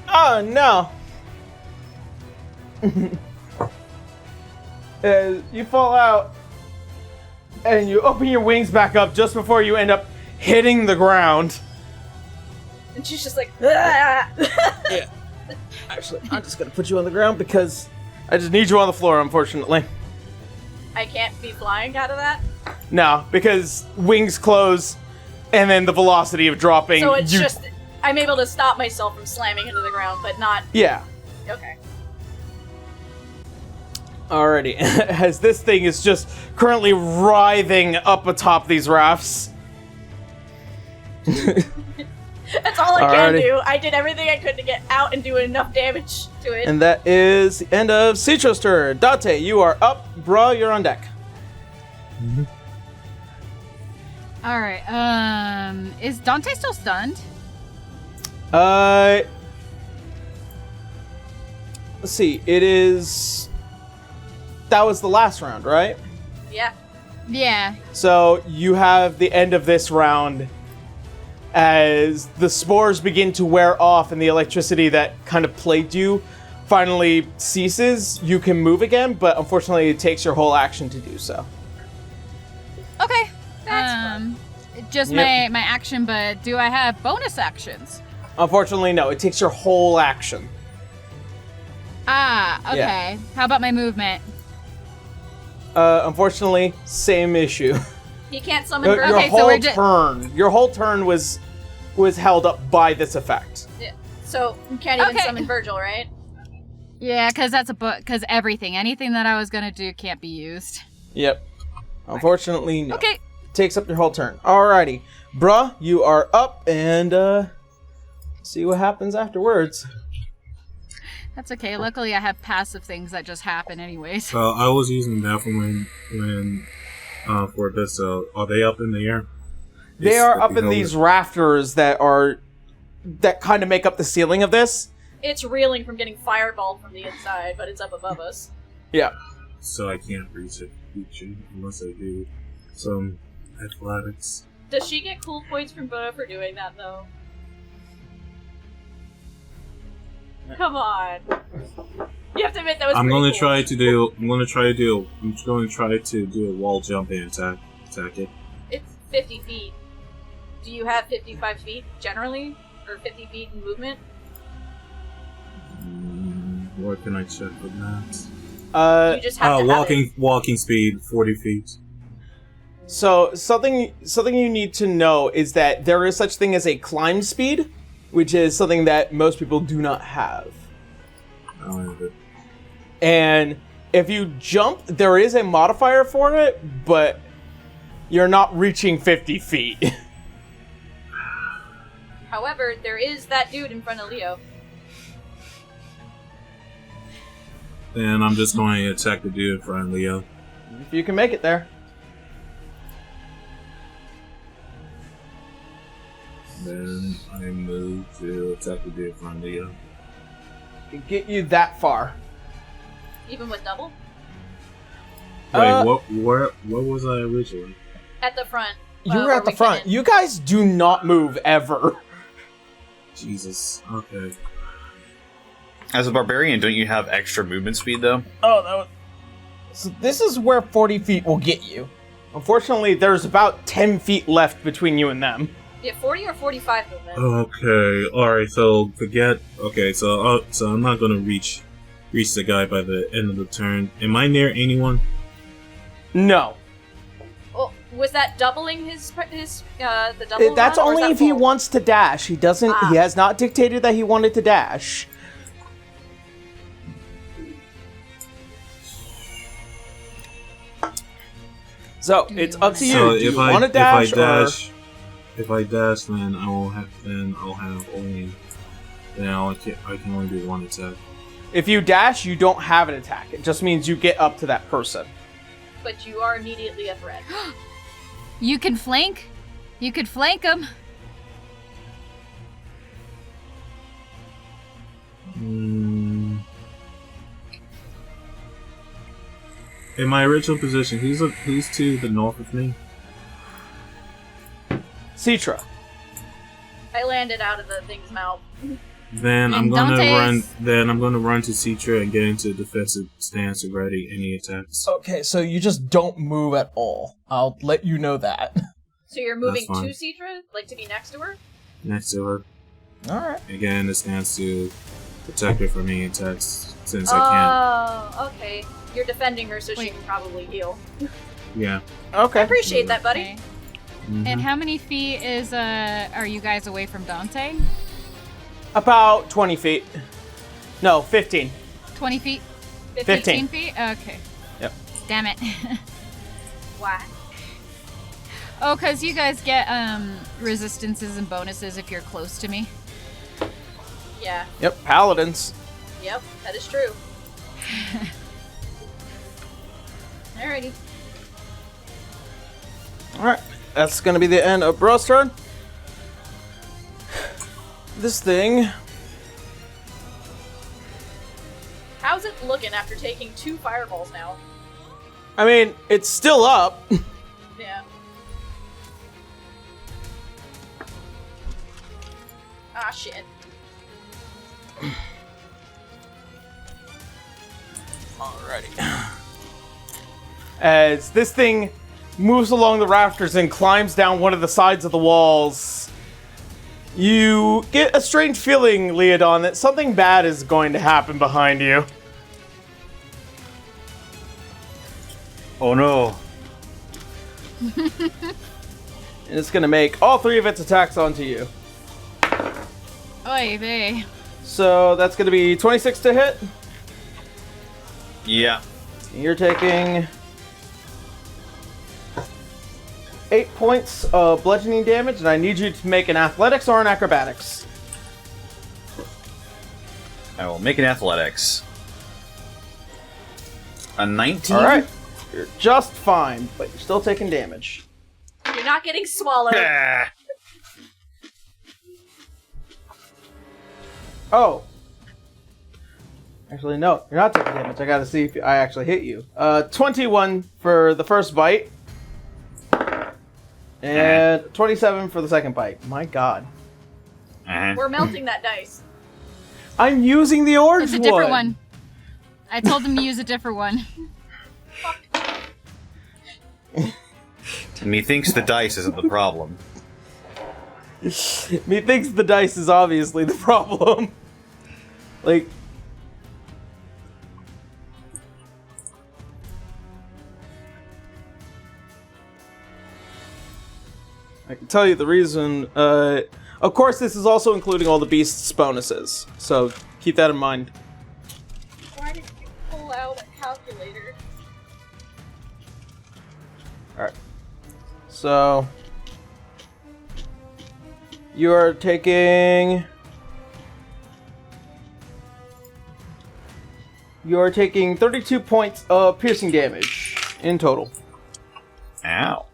Oh, no. You fall out, and you open your wings back up just before you end up hitting the ground. And she's just like, ah! Yeah. Actually, I'm just gonna put you on the ground because I just need you on the floor, unfortunately. I can't be flying out of that? No, because wings close, and then the velocity of dropping... So it's just, I'm able to stop myself from slamming into the ground, but not... Yeah. Okay. Alrighty, as this thing is just currently writhing up atop these rafts. That's all I can do. I did everything I could to get out and do enough damage to it. And that is the end of Citro's turn. Dante, you are up. Bruh, you're on deck. Alright, is Dante still stunned? Let's see, it is... That was the last round, right? Yeah. Yeah. So you have the end of this round as the spores begin to wear off and the electricity that kind of plagued you finally ceases. You can move again, but unfortunately it takes your whole action to do so. Okay. That's fun. Just Yep. my action, but do I have bonus actions? Unfortunately, no. It takes your whole action. Ah, okay. Yeah. How about my movement? Unfortunately, same issue. He can't summon Your, Virgil. your Okay, so whole we're turn. Your whole turn was held up by this effect. Yeah. So you can't even Okay. summon Virgil, right? Yeah, because that's a book. Because anything that I was gonna do can't be used. Yep. Unfortunately, no. Okay. Takes up your whole turn. Alrighty. Bruh, you are up, and see what happens afterwards. That's okay. Luckily, I have passive things that just happen anyways. I was using that for when for this. Are they up in the air? They are up in these rafters that kind of make up the ceiling of this. It's reeling from getting fireballed from the inside, but it's up above us. Yeah. so I can't reach it unless I do some athletics. Does she get cool points from Boda for doing that, though? Come on. You have to admit that was I'm pretty going cool. I'm going to try to do a wall jump and attack it. It's 50 feet. Do you have 55 feet, generally? Or 50 feet in movement? What can I check with that? You just have to have it. Walking speed, 40 feet. So something you need to know is that there is such thing as a climb speed, which is something that most people do not have. I don't have it. And if you jump, there is a modifier for it, but you're not reaching 50 feet. However, there is that dude in front of Leo. Then I'm just going to attack the dude in front of Leo. If you can make it there. Then I move to attack the dude in front of Leo. Can get you that far. Even with double? Wait, what was I originally? At the front. You were at the front. You guys do not move ever. Jesus. Okay. As a barbarian, don't you have extra movement speed, though? Oh, that was... So this is where 40 feet will get you. Unfortunately, there's about 10 feet left between you and them. You have 40 or 45 movement? Okay. Alright, so forget... Okay, so I'm not gonna reach the guy by the end of the turn. Am I near anyone? No. Well, was that doubling his the double That's run, or is only that if he full? wants to dash. He doesn't... He has not dictated that he wanted to dash. So, it's up to you. So Do you want to dash, if I dash, then I'll have only... Then I can only do one attack. If you dash, you don't have an attack. It just means you get up to that person. But you are immediately a threat. You can flank. You could flank him. In my original position, who's to the north of me? Citra. I landed out of the thing's mouth. Then And I'm gonna Dante's- run to Citra and get into a defensive stance to ready any attacks. Okay, so you just don't move at all. I'll let you know that. So you're moving That's to fine. Citra? Like to be next to her? Next to her. Alright. Again, the stance to protect her from any attacks since I Oh, okay. You're defending her so she Wait. can probably heal. can't. Yeah. Okay. I appreciate that, buddy. Okay. Mhm. And how many feet are you guys away from Dante? About 20 feet. No, 15. 20 feet? 15. 15 feet? Okay. Yep. Damn it. Why? Oh, because you guys get resistances and bonuses if you're close to me. Yeah. Yep, paladins. Yep, that is true. Alrighty. Alright, that's gonna be the end of Bro's turn. This thing... How's it looking after taking 2 fireballs now? I mean, it's still up. Yeah. Ah, shit. Alrighty. As this thing moves along the rafters and climbs down one of the sides of the walls, you get a strange feeling, Leodon, that something bad is going to happen behind you. Oh no. And it's going to make all 3 of its attacks onto you. Oy vey. So that's going to be 26 to hit. Yeah. You're taking 8 points of bludgeoning damage, and I need you to make an athletics or an acrobatics. I will make an athletics. A 19? Alright. You're just fine, but you're still taking damage. You're not getting swallowed. Ah. Oh. Actually, no, you're not taking damage. I gotta see if I actually hit you. 21 for the first bite. And 27 for the second bite. My god. We're melting that dice. I'm using the orange one. It's a different one. I told them to use a different one. Methinks the dice isn't the problem. Methinks the dice is obviously the problem. Like... I can tell you the reason. Of course, this is also including all the beasts' bonuses, so keep that in mind. Why did you pull out a calculator? Alright. So... You are taking... You are taking 32 points of piercing damage in total. Ow.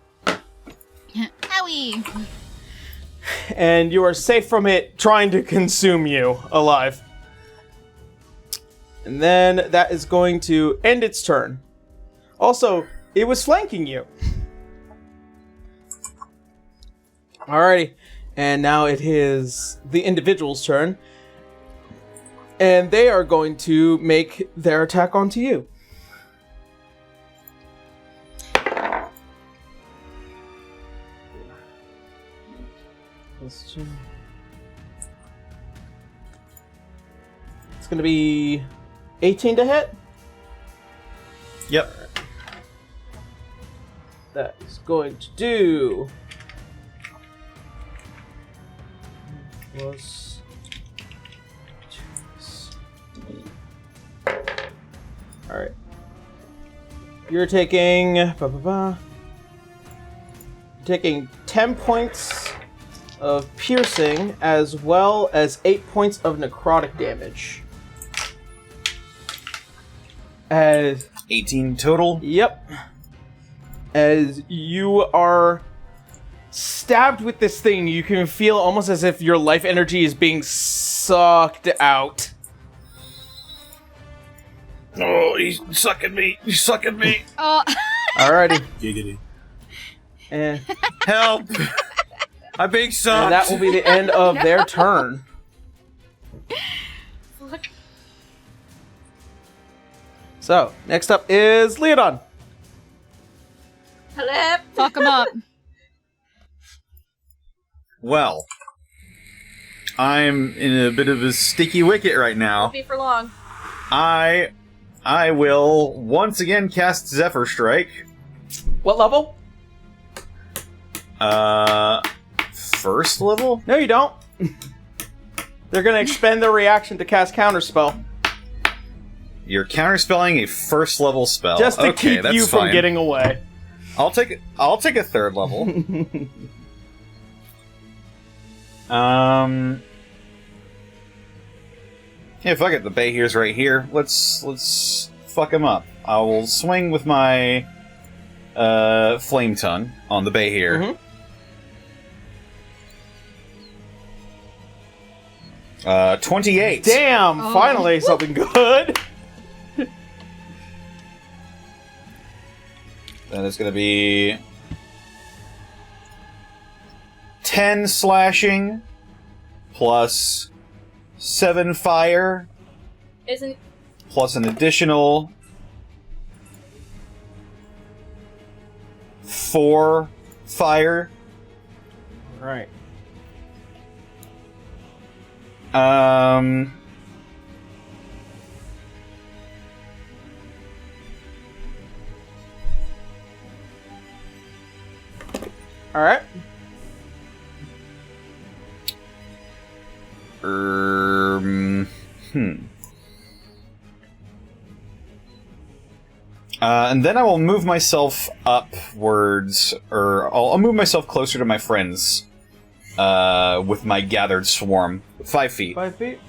Owie! And you are safe from it trying to consume you alive. And then that is going to end its turn. Also, it was flanking you. Alrighty. And now it is the individual's turn. And they are going to make their attack onto you. It's going to be 18 to hit. Yep. That is going to do... Plus... Alright. You're taking... Taking 10 points of piercing, as well as 8 points of necrotic damage. As... 18 total? Yep. As you are stabbed with this thing, you can feel almost as if your life energy is being sucked out. Oh, he's sucking me. He's sucking me. Oh. Alrighty. Giggity. And Help! I'm being sucked. that will be the end of their turn. Fuck. So, next up is Leodon. Hello? Fuck him up. Well, I'm in a bit of a sticky wicket right now. Won't be for long. I will once again cast Zephyr Strike. What level? First level? No, you don't. They're going to expend their reaction to cast Counterspell. You're counterspelling a first level spell. Just to okay, keep that's you from fine. getting away. I'll take a third level. Yeah, fuck it. The Bahir's right here. Let's fuck him up. I will swing with my Flame Tongue on the Bahir. Mm-hmm. 28. Damn, Oh. finally something good. That is going to be 10 slashing plus 7 fire Isn't... plus an additional 4 fire. Right. All right. And then I will move myself upwards, or I'll move myself closer to my friends with my gathered swarm. 5 feet. 5 feet.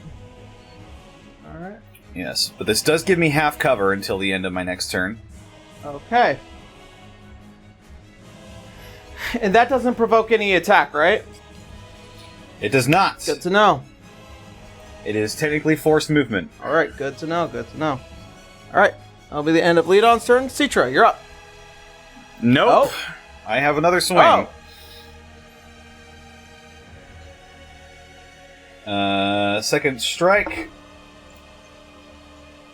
All right. Yes, but this does give me half cover until the end of my next turn. Okay. And that doesn't provoke any attack, right? It does not. Good to know. It is technically forced movement. Alright, good to know, good to know. Alright, that'll be the end of Leadon's turn. Citra, you're up. Nope. Oh. I have another swing. Second strike.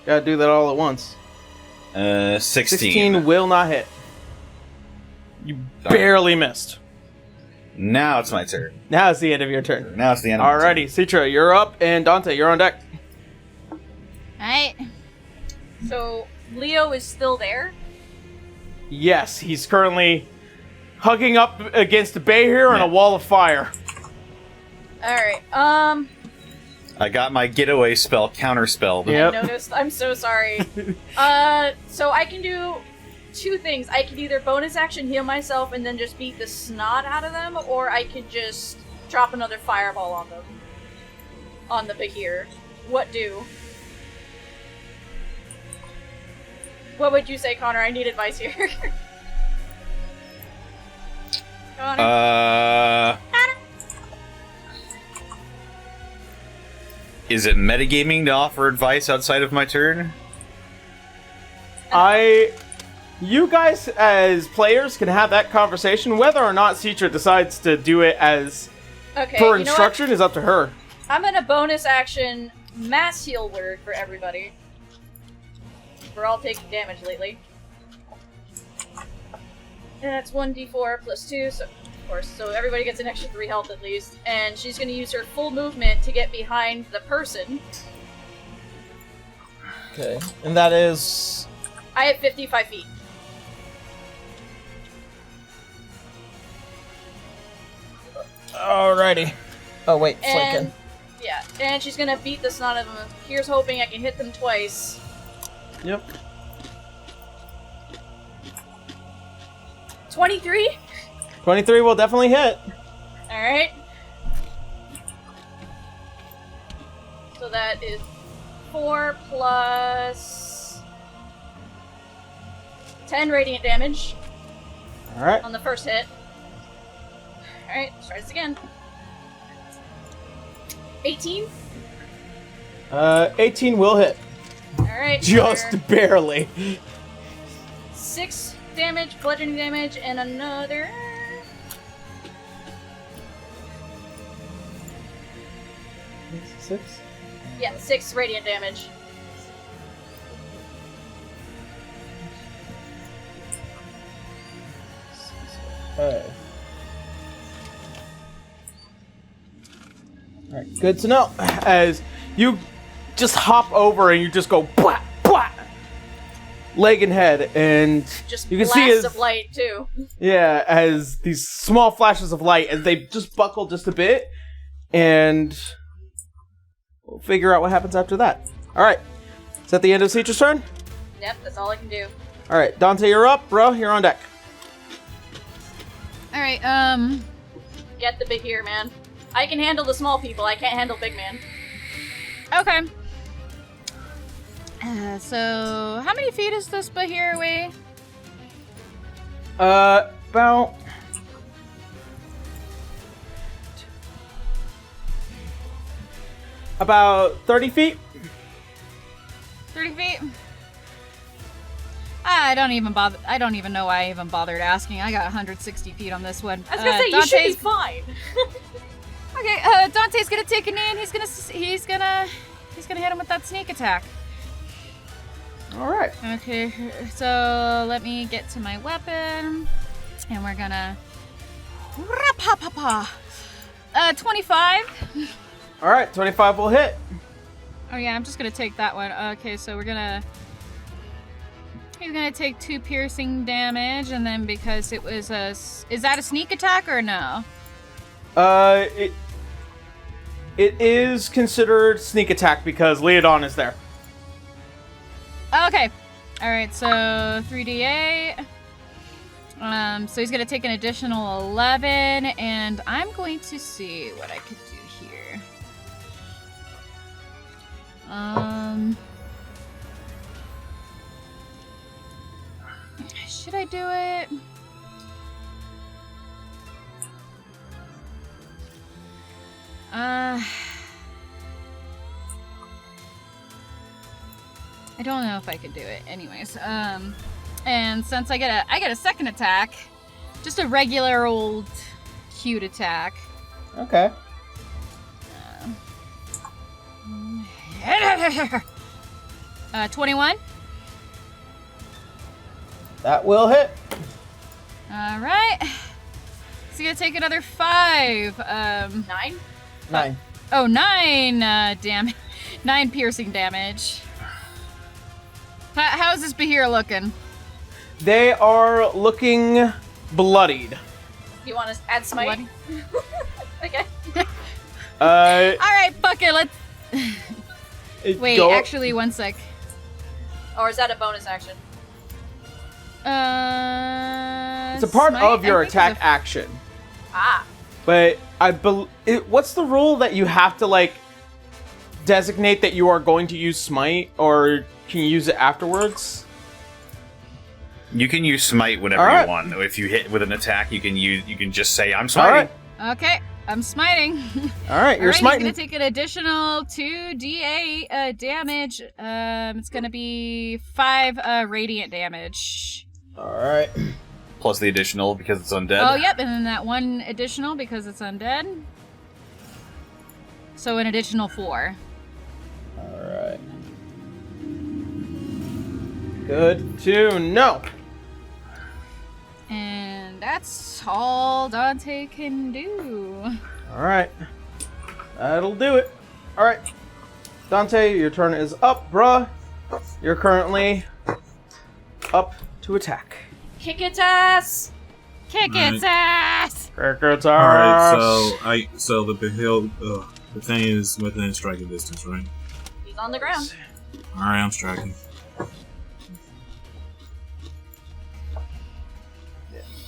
Gotta do that all at once. 16. 16 will not hit. You barely missed. Now it's my turn. Now it's the end of your turn. Now it's the end of my turn. Alrighty, Citra, you're up, and Dante, you're on deck. Alright. So, Leo is still there? Yes, he's currently hugging up against a bay here and a wall of fire. Alright, I got my getaway spell counterspelled. Yep. I noticed. I'm so sorry. So I can do two things. I can either bonus action heal myself and then just beat the snot out of them, or I could just drop another fireball on them. On the Bahir. What do? What would you say, Connor? I need advice here. Connor? Is it metagaming to offer advice outside of my turn? You guys as players can have that conversation. Whether or not Citra decides to do it as per instruction is up to her. I'm gonna bonus action mass heal word for everybody. We're all taking damage lately. And that's 1d4 plus 2, so of course, so everybody gets an extra 3 health at least. And she's gonna use her full movement to get behind the person. Okay, and that is... I have 55 feet. Alrighty. Oh wait, And, yeah, and she's gonna beat the snot of them. Here's hoping I can hit them twice. Yep. 23? 23 will definitely hit. Alright. So that is 4 plus 10 radiant damage Alright. on the first hit. Alright, let's try this again. 18? 18 will hit. Alright. Just barely. 6 damage, bludgeoning damage, and another... 6? Yeah, 6 radiant damage. Alright, good to know. As you just hop over and you just go blah, blah, leg and head, and Just you can blasts see as, of light, too. yeah, as these small flashes of light as they just buckle just a bit, and we'll figure out what happens after that. Alright, is that the end of Citra's turn? Yep, that's all I can do. Alright, Dante, you're up. Bro, you're on deck. Alright, Get the big here, man. I can handle the small people, I can't handle big man. okay. So, how many feet is this Bahir away? About 30 feet. 30 feet? I don't even know why I even bothered asking. I got 160 feet on this one. I was gonna say, you should be fine. Okay, Dante's gonna take a knee and he's gonna hit him with that sneak attack. Alright. Okay, so let me get to my weapon, and we're gonna... 25. Alright, 25 will hit. Oh yeah, I'm just gonna take that one. Okay, so we're gonna... He's gonna take 2 piercing damage, and then because it was a... Is that a sneak attack or no? It is considered sneak attack because Leodon is there. Okay. Alright, so 3d8. So he's gonna take an additional 11, and I'm going to see what I could do here. Should I do it? I don't know if I could do it. Anyways, and since I get a second attack, just a regular old cute attack. Okay. 21. That will hit. All right. So you gotta take another 5. 9? 9. Oh, 9 damage. 9 piercing damage. How's this Bahir looking? They are looking bloodied. You want to add smite? Bloody? Okay. Alright, fuck it, let's... Wait, actually, one sec. Or is that a bonus action? It's a part smite, of your I think attack it's action. Ah. But what's the rule that you have to, like, designate that you are going to use smite, or can you use it afterwards? You can use smite whenever you want. If you hit with an attack, you can just say, I'm smiting. Okay, I'm smiting. Alright, you're smiting. He's gonna take an additional 2d8 damage. It's gonna be 5 radiant damage. Alright. Plus the additional because it's undead. Oh, yep, and then that 1 additional because it's undead. So an additional 4. Alright. Good to know. And that's all Dante can do. Alright. That'll do it. Alright. Dante, your turn is up, bruh. You're currently up to attack. Kick its ass! Kick its ass! Kick its ass! Alright, so the Behil, the thing is within striking distance, right? He's on the ground. Alright, I'm striking.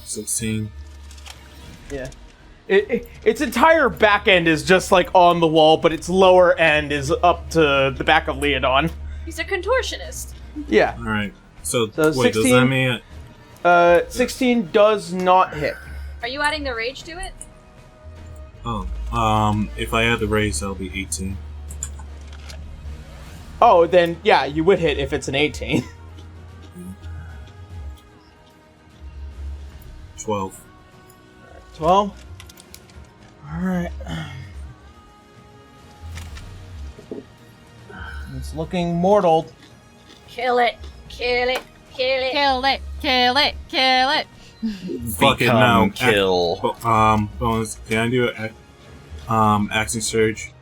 16. Yeah. Its entire back end is just like on the wall, but its lower end is up to the back of Leodon. He's a contortionist. Yeah. Alright, so wait, 16, does that mean... 16 does not hit. Are you adding the rage to it? Oh, if I add the raise, that'll be 18. Oh, then, yeah, you would hit if it's an 18. 12. 12. Alright. It's looking mortal. Kill it. Kill it. Kill it. Kill it! Kill it! Kill it! Fuck it, no. Kill. Bonus. Can I do action surge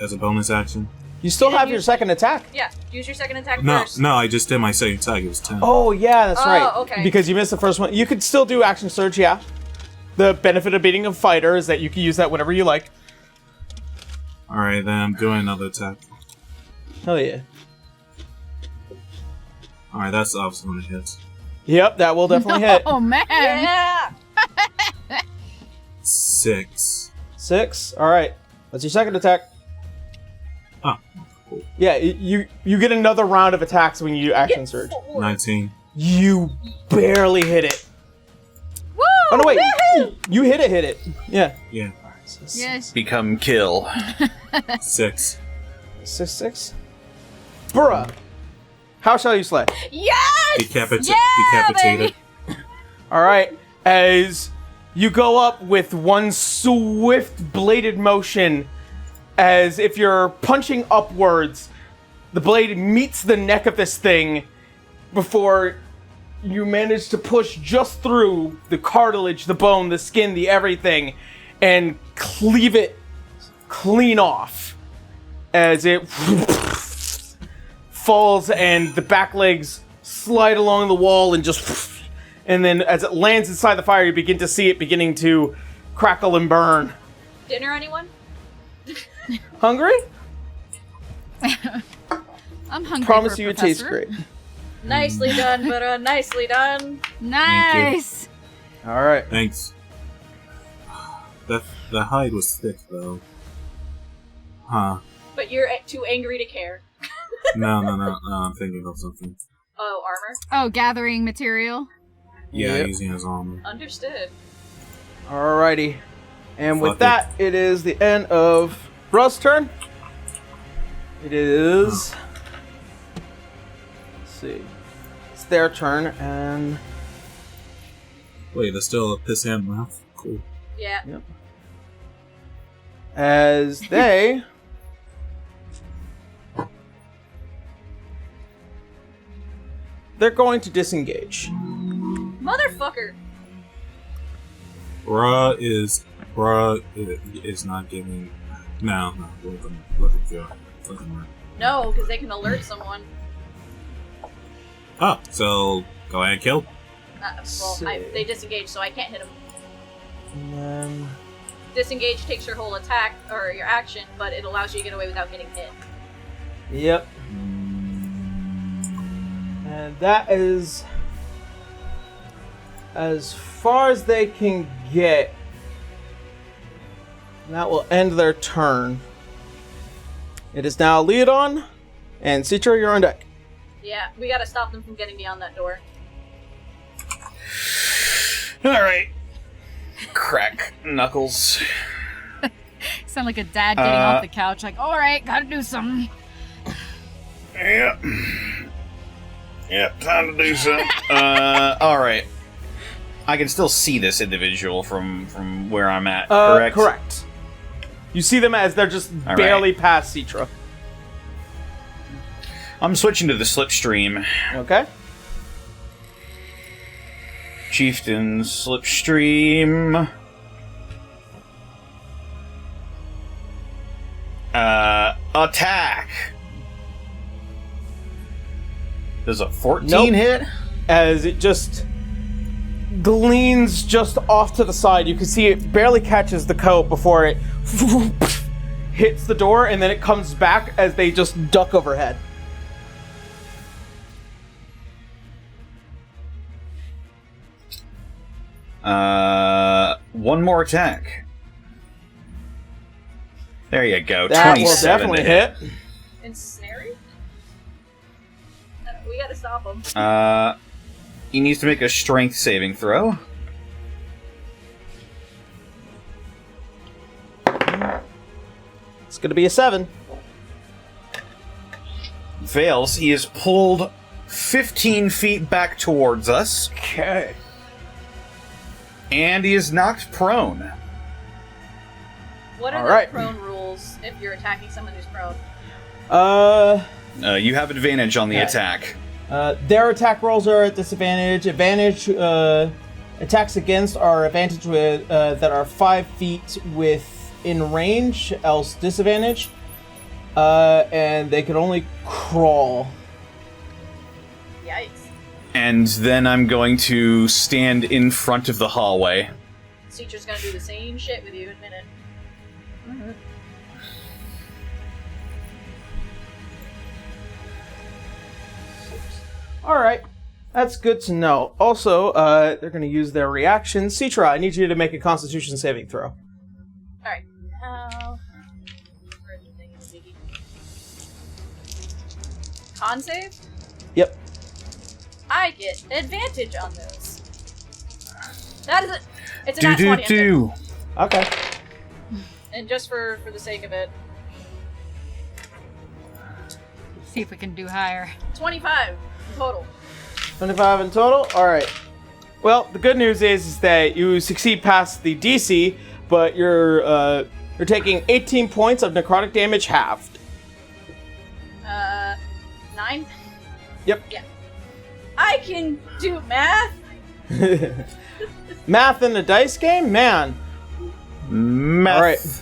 as a bonus action? You still have your second attack. Yeah, use your second attack No, first. no, I just did my second attack. It was 10. Oh, yeah, that's right. Okay. Because you missed the first one. You could still do action surge, yeah. The benefit of being a fighter is that you can use that whenever you like. Alright, then I'm doing another attack. Hell yeah. Alright, that's obviously when it hits. Yep, that will definitely hit. Oh, man! Yeah! 6. 6. Alright. That's your second attack. Oh, cool. Yeah, you get another round of attacks when you do action surge. 19. You barely hit it. Woo! Oh, no, wait. You hit it. Yeah. Yeah. Alright, so Yes. Become kill. 6. 6. Bruh. How shall you slay? Yes! Decapitated. Alright, as you go up with one swift bladed motion, as if you're punching upwards, the blade meets the neck of this thing before you manage to push just through the cartilage, the bone, the skin, the everything, and cleave it clean off as it falls and the back legs slide along the wall and just, and then as it lands inside the fire, you begin to see it beginning to crackle and burn. Dinner, anyone? Hungry? I'm hungry. Promise for you it Professor. tastes great. Nicely done, but nicely done. Nice. All right. Thanks. The hide was thick, though. Huh. But you're too angry to care. No, I'm thinking of something. Oh, armor? Oh, gathering material. Yeah, Yep. using his armor. Understood. Alrighty. And with Fuck that, it is the end of Bruh's turn. It is see. It's their turn, and... Wait, there's still a piss hand mouth? Cool. Yeah. Yep. As they... They're going to disengage. Motherfucker! Bruh is not giving... No, let them go. Let them run. No, because they can alert someone. Oh, so go ahead and kill. They disengage, so I can't hit them. And then... Disengage takes your whole attack, or your action, but it allows you to get away without getting hit. Yep. And that is as far as they can get. That will end their turn. It is now Leodon and Citra, you're on deck. Yeah, we gotta stop them from getting beyond that door. Alright. Crack knuckles. Sound like a dad getting off the couch, like, alright, gotta do something. Yep. Yep, time to do something. Alright. I can still see this individual from where I'm at, correct? Correct. You see them as they're just barely past Citra. I'm switching to the slipstream. Okay. Chieftain slipstream. Attack. Does a 14 hit? As it just gleans just off to the side, you can see it barely catches the coat before it hits the door, and then it comes back as they just duck overhead. One more attack. There you go. That will 27 definitely to hit. Ensnaring? We gotta stop him. He needs to make a strength saving throw. It's gonna be a 7. Fails. He is pulled 15 feet back towards us. Okay. And he is knocked prone. What are Alright. the prone rules if you're attacking someone who's prone? You have advantage on the attack. Their attack rolls are at disadvantage. Advantage attacks against are advantage with that are 5 feet within range, else disadvantage. And they can only crawl. Yikes. And then I'm going to stand in front of the hallway. Teacher's gonna do the same shit with you in a minute. Alright. That's good to know. Also, they're going to use their reaction. Citra, I need you to make a Constitution saving throw. Alright. Where's the thing? Con save? Yep. I get advantage on those. That is it. It's a nat 20. Do. Okay. And just for the sake of it, See if we can do higher. 25 in total. 25 in total? Alright. Well, the good news is that you succeed past the DC, but you're taking 18 points of necrotic damage halved. 9? Yep. Yeah. I can do math. Math in a dice game? Man. Meth. Alright.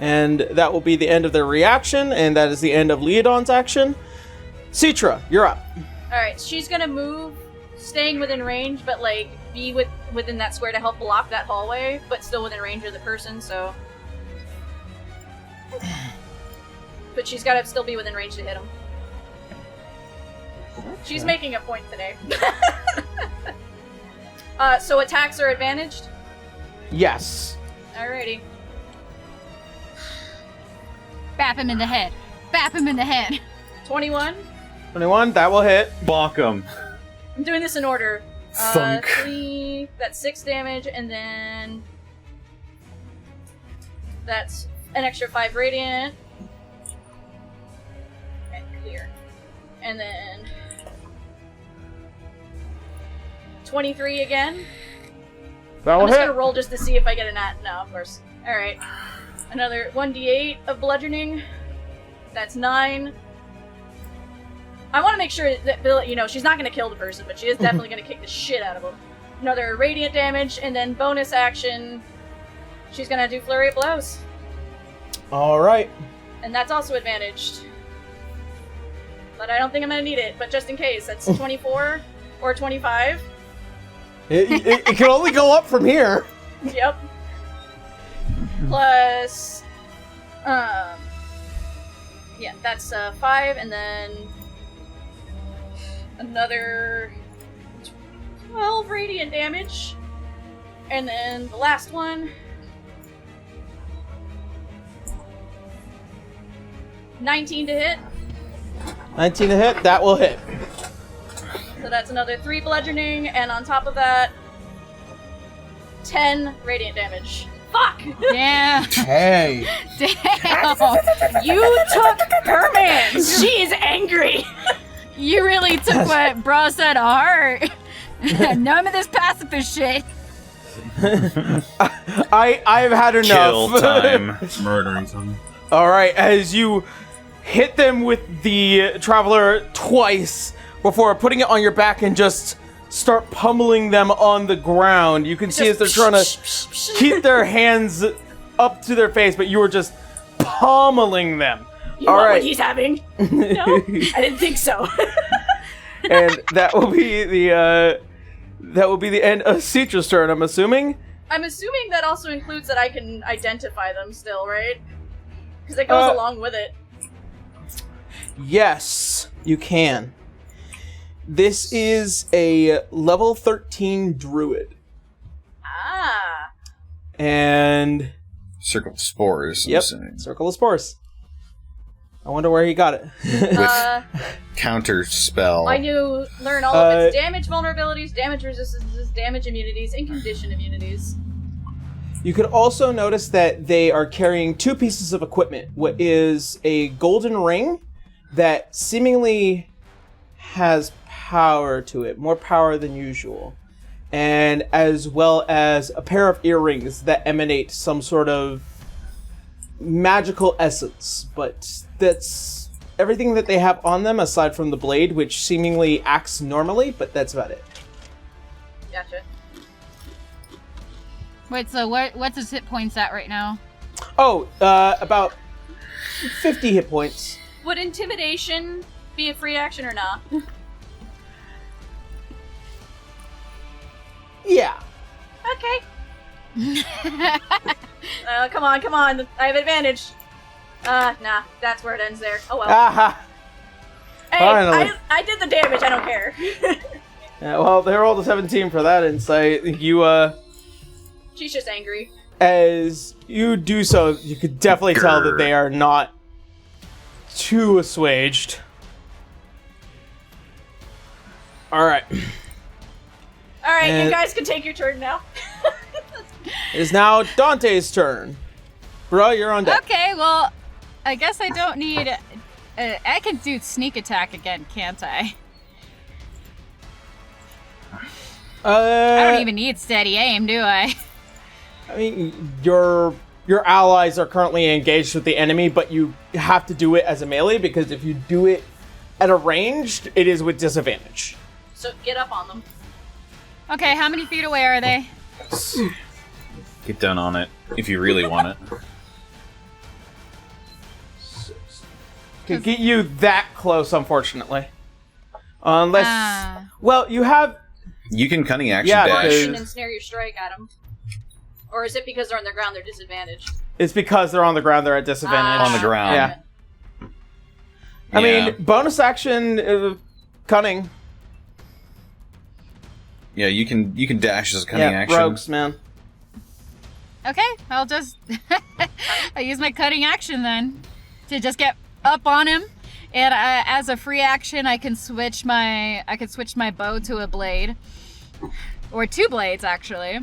And that will be the end of their reaction, and that is the end of Leodon's action. Citra, you're up. Alright, she's gonna move, staying within range, but like be within that square to help block that hallway, but still within range of the person, so. But she's gotta still be within range to hit him. She's making a point today. So attacks are advantaged? Yes. Alrighty. Bap him in the head. Bap him in the head. 21. 21, that will hit. Bonk him. I'm doing this in order. Thunk. 3, that's 6 damage, and then that's an extra 5 radiant. And clear. And then 23 again. That I'm will just hit. gonna roll just to see if I get a nat. No, of course. Alright. Another 1d8 of bludgeoning. That's 9. I want to make sure that, you know, she's not gonna kill the person, but she is definitely gonna kick the shit out of them. Another radiant damage, and then bonus action, she's gonna do flurry of blows. Alright. And that's also advantaged. But I don't think I'm gonna need it, but just in case, that's 24 or 25. It can only go up from here. Yep. Plus, yeah, that's 5, and then another 12 radiant damage, and then the last one, 19 to hit. 19 to hit, that will hit. So that's another 3 bludgeoning, and on top of that, 10 radiant damage. Fuck! Damn. Hey. Damn. You took her man! She's angry! You really took what Bra said to heart. None of this pacifist shit. I've had enough. Kill time. Murdering someone. Alright, as you hit them with the Traveler twice before putting it on your back and just start pummeling them on the ground. You can see as they're trying to keep their hands up to their face, but you were just pummeling them. You want what he's having? No, I didn't think so. And that will be the end of Citra's turn, I'm assuming. I'm assuming that also includes that I can identify them still, right? Because it goes along with it. Yes, you can. This is a level 13 druid. Ah. And Circle of spores. I'm yep, assuming. Circle of Spores. I wonder where he got it. With counter spell. I knew learn all of its damage vulnerabilities, damage resistances, damage immunities, and condition immunities. You could also notice that they are carrying 2 pieces of equipment. What is a golden ring that seemingly has power to it, more power than usual. And as well as a pair of earrings that emanate some sort of magical essence. But that's everything that they have on them aside from the blade, which seemingly acts normally, but that's about it. Gotcha. Wait, so what's his hit points at right now? Oh, about 50 hit points. Would intimidation be a free action or not? Yeah. Okay. Come on. I have advantage. Nah, that's where it ends there. Oh well. Aha. Hey, finally. I did the damage, I don't care. Yeah, well, they rolled a 17 for that insight. She's just angry. As you do so, you could definitely tell that they are not too assuaged. Alright. Alright, you guys can take your turn now. It is now Dante's turn. Bro, you're on deck. Okay, well, I guess I don't need... I can do sneak attack again, can't I? I don't even need steady aim, do I? I mean, your allies are currently engaged with the enemy, but you have to do it as a melee, because if you do it at a ranged, it is with disadvantage. So get up on them. Okay, how many feet away are they? Get down on it if you really want it. Can get you that close, unfortunately. Unless... Well, you have... You can cunning action Yeah, dash. because- And then snare your strike at them. Or is it because they're on the ground, they're disadvantaged? It's because they're on the ground, they're at disadvantage. On the ground. Yeah. I mean, bonus action, cunning. Yeah, you can dash as a cunning Yeah, action. rogues, man. Okay, I'll just... I use my cutting action then. To just get up on him. And as a free action, I can switch my bow to a blade. Or 2 blades, actually.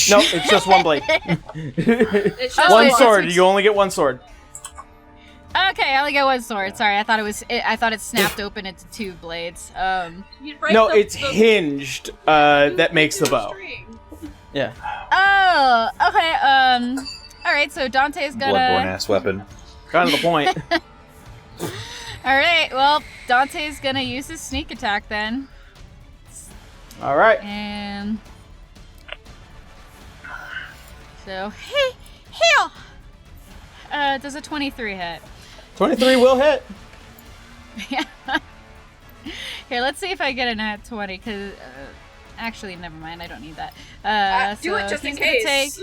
Nope, it's just one blade. It's just One it's sword. switch- You only get one sword. Okay, I only got one sword. Sorry, I thought it snapped open into 2 blades. You'd break No, the- it's hinged. That makes the bow. string. Yeah. Oh, okay. All right. So Dante's Bloodborne gonna. ass weapon. Kind of the point. All right. Well, Dante's gonna use his sneak attack then, All right. and so heal. Does a 23 hit? 23 will hit. Here, let's see if I get a nat 20. Cause actually, never mind. I don't need that. Do it just in he's gonna case.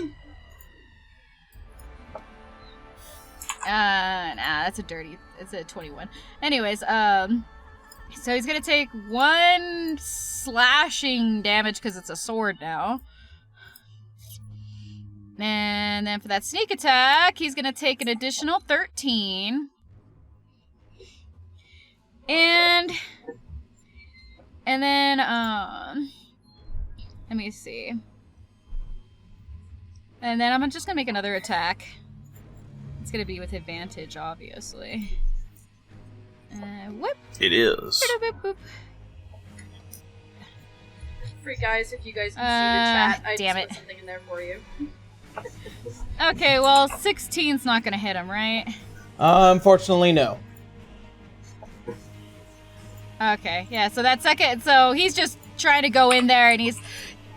Nah, that's it's a 21. Anyways, so he's gonna take 1 slashing damage because it's a sword now. And then for that sneak attack, he's gonna take an additional 13. And then, let me see. And then I'm just gonna make another attack. It's gonna be with advantage, obviously. Whoop. It is. Boop, boop. Free guys, if you guys can see the chat, I damn just it. put something in there for you. Okay, well, 16's not gonna hit him, right? Unfortunately, no. Okay, yeah, so that second, so he's just trying to go in there and he's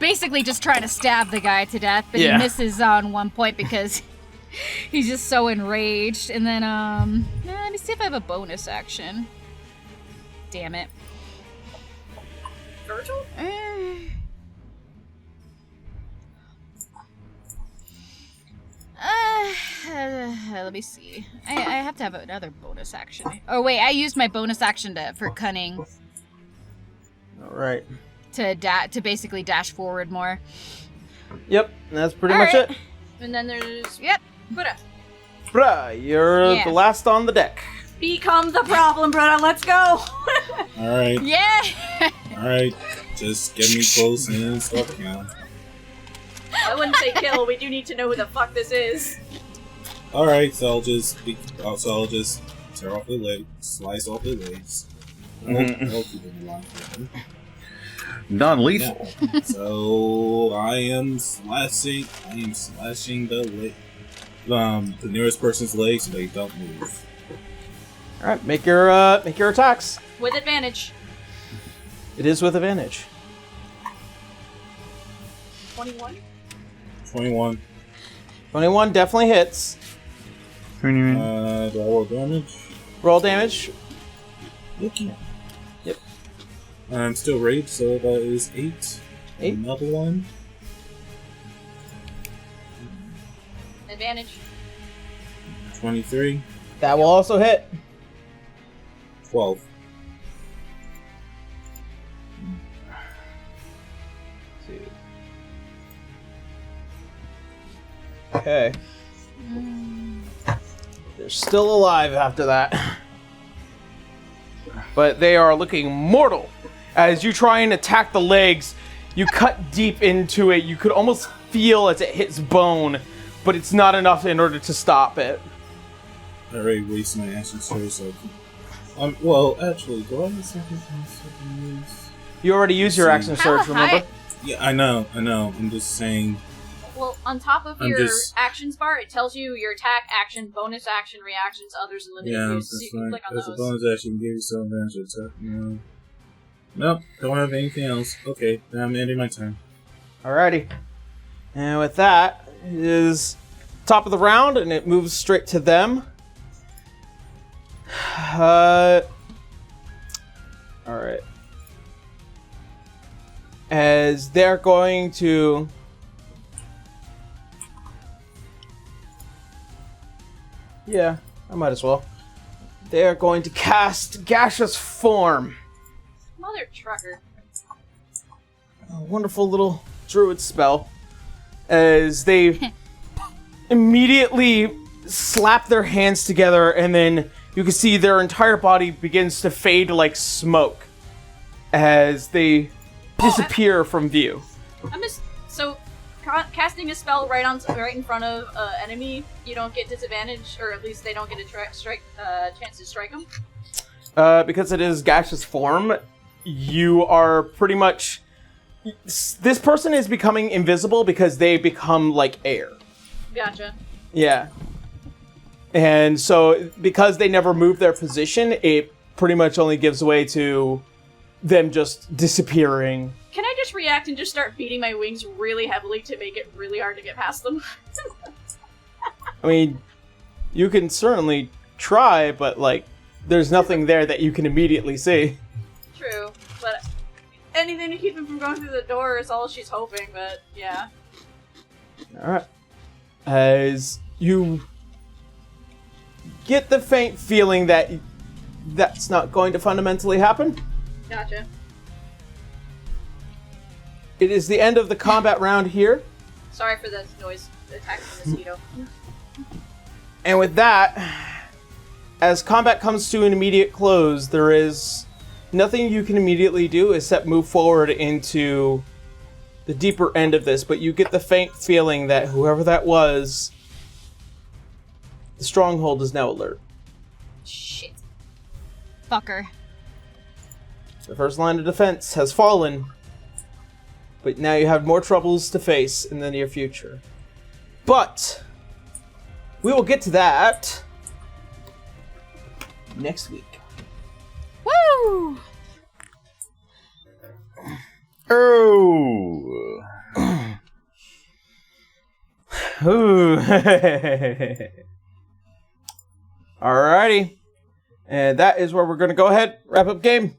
basically just trying to stab the guy to death, but Yeah. he misses on 1 point because he's just so enraged. And then, let me see if I have a bonus action. Damn it. Virgil? Let me see. I have to have another bonus action. Oh wait, I used my bonus action for cunning All right. to basically dash forward more. Yep, that's pretty All much right. it. And then there's Yep. Buddha. Bruh, you're Yeah. the last on the deck. Become the problem, brother. Let's go. All right, Yeah. all right. Just get me close and start counting. I wouldn't say kill. We do need to know who the fuck this is. All right, so I'll just tear off the leg, slice off the legs. I'll keep them alive. Non-lethal. Yeah. So I am slashing the nearest person's legs so they don't move. All right, make your attacks. With advantage. It is with advantage. 21. 21. 21 definitely hits. Do I roll damage? Roll damage. Okay. Yep. I'm still raged, so that is 8. 8. Another one. Advantage. 23. That will also hit. 12. Okay. They're still alive after that. But they are looking mortal. As you try and attack the legs, you cut deep into it. You could almost feel as it hits bone, but it's not enough in order to stop it. I already wasted my action surge, so well, actually, do I have second use? You already used your action surge, remember? Yeah, I know. I'm just saying. Well, on top of I'm your just- actions bar, it tells you your attack, action, bonus action, reactions, others, and limited Yeah, use. So you can click on as a those. bonus action, give yourself advantage attack. No. Nope, don't have anything else. Okay, then I'm ending my turn. Alrighty. And with that, it is top of the round, and it moves straight to them. Alright. As they're going to... Yeah, I might as well. They are going to cast Gaseous Form. Mother trucker. A wonderful little druid spell. As they immediately slap their hands together, and then you can see their entire body begins to fade like smoke as they disappear from view. So, casting a spell right in front of enemy, you don't get disadvantage, or at least they don't get a chance to strike them? Because it is gaseous form, you are pretty much... This person is becoming invisible because they become like air. Gotcha. Yeah. And so, because they never move their position, it pretty much only gives way to them just disappearing. Can I just react and just start beating my wings really heavily to make it really hard to get past them? I mean, you can certainly try, but, like, there's nothing there that you can immediately see. True, but anything to keep him from going through the door is all she's hoping, but yeah. Alright. As you get the faint feeling that that's not going to fundamentally happen. Gotcha. It is the end of the combat round here. Sorry for the noise attack from the mosquito. And with that, as combat comes to an immediate close, there is nothing you can immediately do except move forward into the deeper end of this, but you get the faint feeling that whoever that was, the stronghold is now alert. Shit. Fucker. The first line of defense has fallen, but now you have more troubles to face in the near future. But we will get to that next week. Woo! Oh. Ooh. Alrighty. And that is where we're going to go ahead, wrap up game.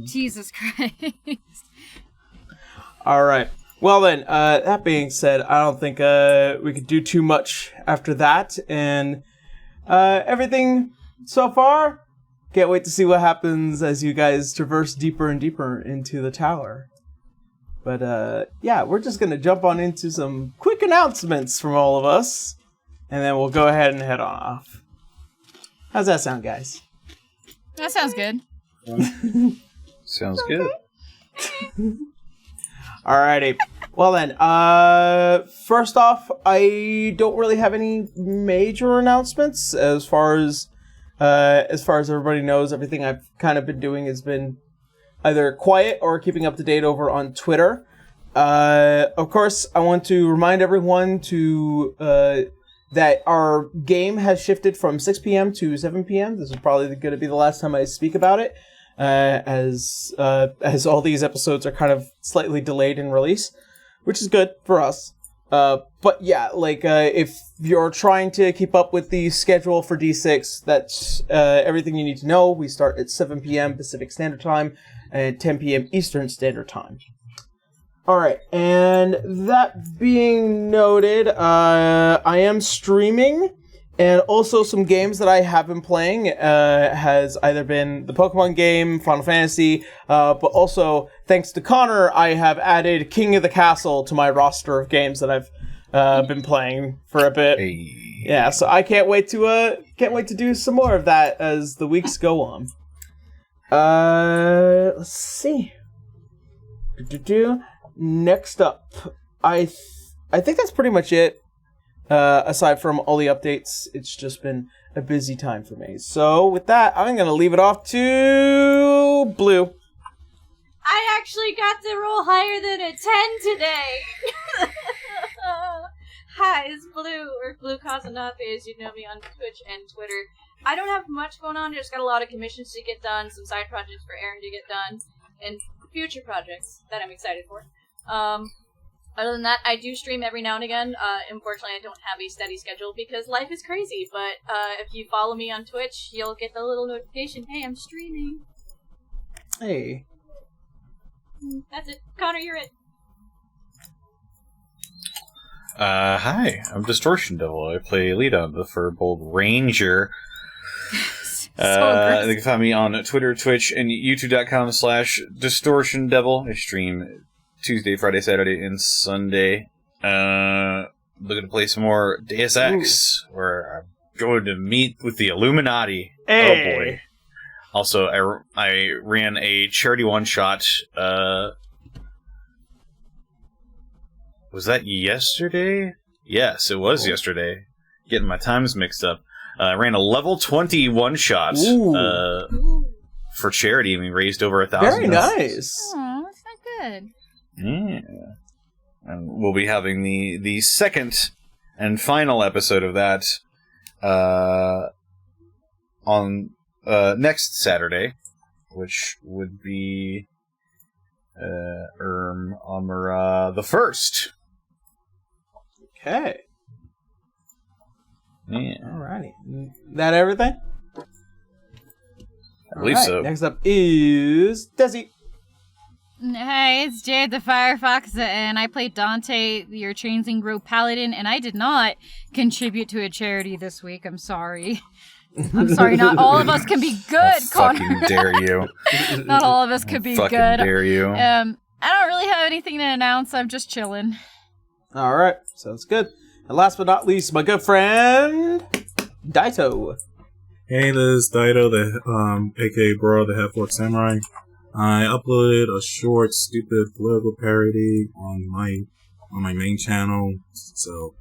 Jesus Christ. Alright. Well then, that being said, I don't think we could do too much after that. And everything so far, can't wait to see what happens as you guys traverse deeper and deeper into the tower. But yeah, we're just going to jump on into some quick announcements from all of us. And then we'll go ahead and head on off. How's that sound, guys? That sounds good. Sounds good. Alrighty. Well then, first off, I don't really have any major announcements as far as everybody knows. Everything I've kind of been doing has been either quiet or keeping up to date over on Twitter. Of course, I want to remind everyone to that our game has shifted from 6 p.m. to 7 p.m. This is probably going to be the last time I speak about it, as all these episodes are kind of slightly delayed in release, which is good for us. But yeah, like if you're trying to keep up with the schedule for D6, that's everything you need to know. We start at 7 p.m. Pacific Standard Time and 10 p.m. Eastern Standard Time. Alright, and that being noted, I am streaming, and also some games that I have been playing has either been the Pokemon game, Final Fantasy, but also, thanks to Connor, I have added King of the Castle to my roster of games that I've been playing for a bit. Hey. Yeah, so I can't wait to do some more of that as the weeks go on. Let's see. Next up, I think that's pretty much it. Aside from all the updates, it's just been a busy time for me. So with that, I'm gonna leave it off to Blue. I actually got to roll higher than a 10 today! Hi, it's Blue, or Blue Kazanabe, as you know me on Twitch and Twitter. I don't have much going on, just got a lot of commissions to get done, some side projects for Aaron to get done, and future projects that I'm excited for. Other than that, I do stream every now and again. Unfortunately, I don't have a steady schedule because life is crazy, but if you follow me on Twitch, you'll get the little notification, hey, I'm streaming. Hey. That's it. Connor, you're it. Hi, I'm Distortion Devil. I play lead on the Firbolg Ranger. They can find me on Twitter, Twitch, and youtube.com/Distortion Devil. I stream Tuesday, Friday, Saturday, and Sunday. Looking to play some more Deus Ex, where I'm going to meet with the Illuminati. Hey. Oh boy. Also, I ran a charity one-shot. Was that yesterday? Yes, it was yesterday. Getting my times mixed up. I ran a level 20 one-shot for charity, and we raised over 1,000. Very nice. Oh, that's not good. Yeah. And we'll be having the second and final episode of that on next Saturday, which would be on the 1st. Okay. Yeah. Alrighty. That everything? I believe so. Next up is Desi. Hey, it's Jade the Firefox, and I played Dante, your Transing Grove Paladin, and I did not contribute to a charity this week. I'm sorry. I'm sorry, not all of us can be good, Connor. Fucking dare you. Not all of us could be Fucking good. dare you. I don't really have anything to announce. I'm just chilling. Alright, sounds good. And last but not least, my good friend, Daito. Hey, this is Daito, aka Bro, the Half-Orc Samurai. I uploaded a short, stupid political parody on my main channel, so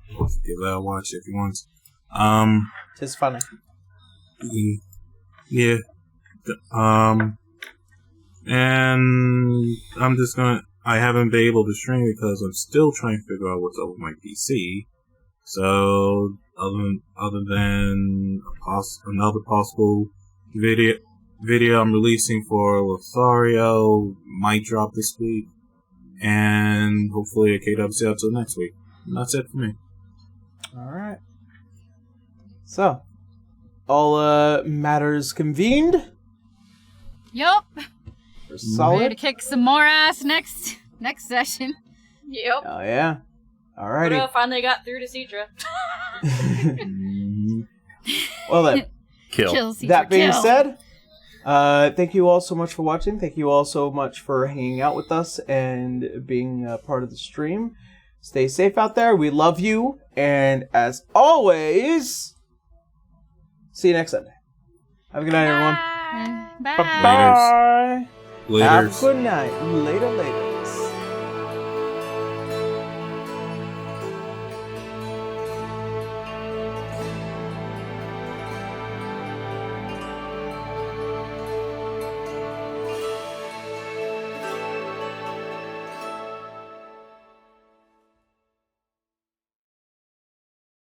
give that a watch if you want. Tis funny. Yeah. And I haven't been able to stream because I'm still trying to figure out what's up with my PC. So, other than another possible video I'm releasing for Lothario might drop this week, and hopefully a KWC episode next week. And that's it for me. Alright. So, all matters convened. Yup. For Ready to solid. kick some more ass next session. Yep. Oh yeah. Alrighty. Well, finally got through to Cedra. Well then, Kill. Caesar, that being kill. said, thank you all so much for watching. Thank you all so much for hanging out with us and being a part of the stream. Stay safe out there. We love you. And as always, see you next Sunday. Have a good night, everyone. Bye. Bye. Laters. Have a good night. Later.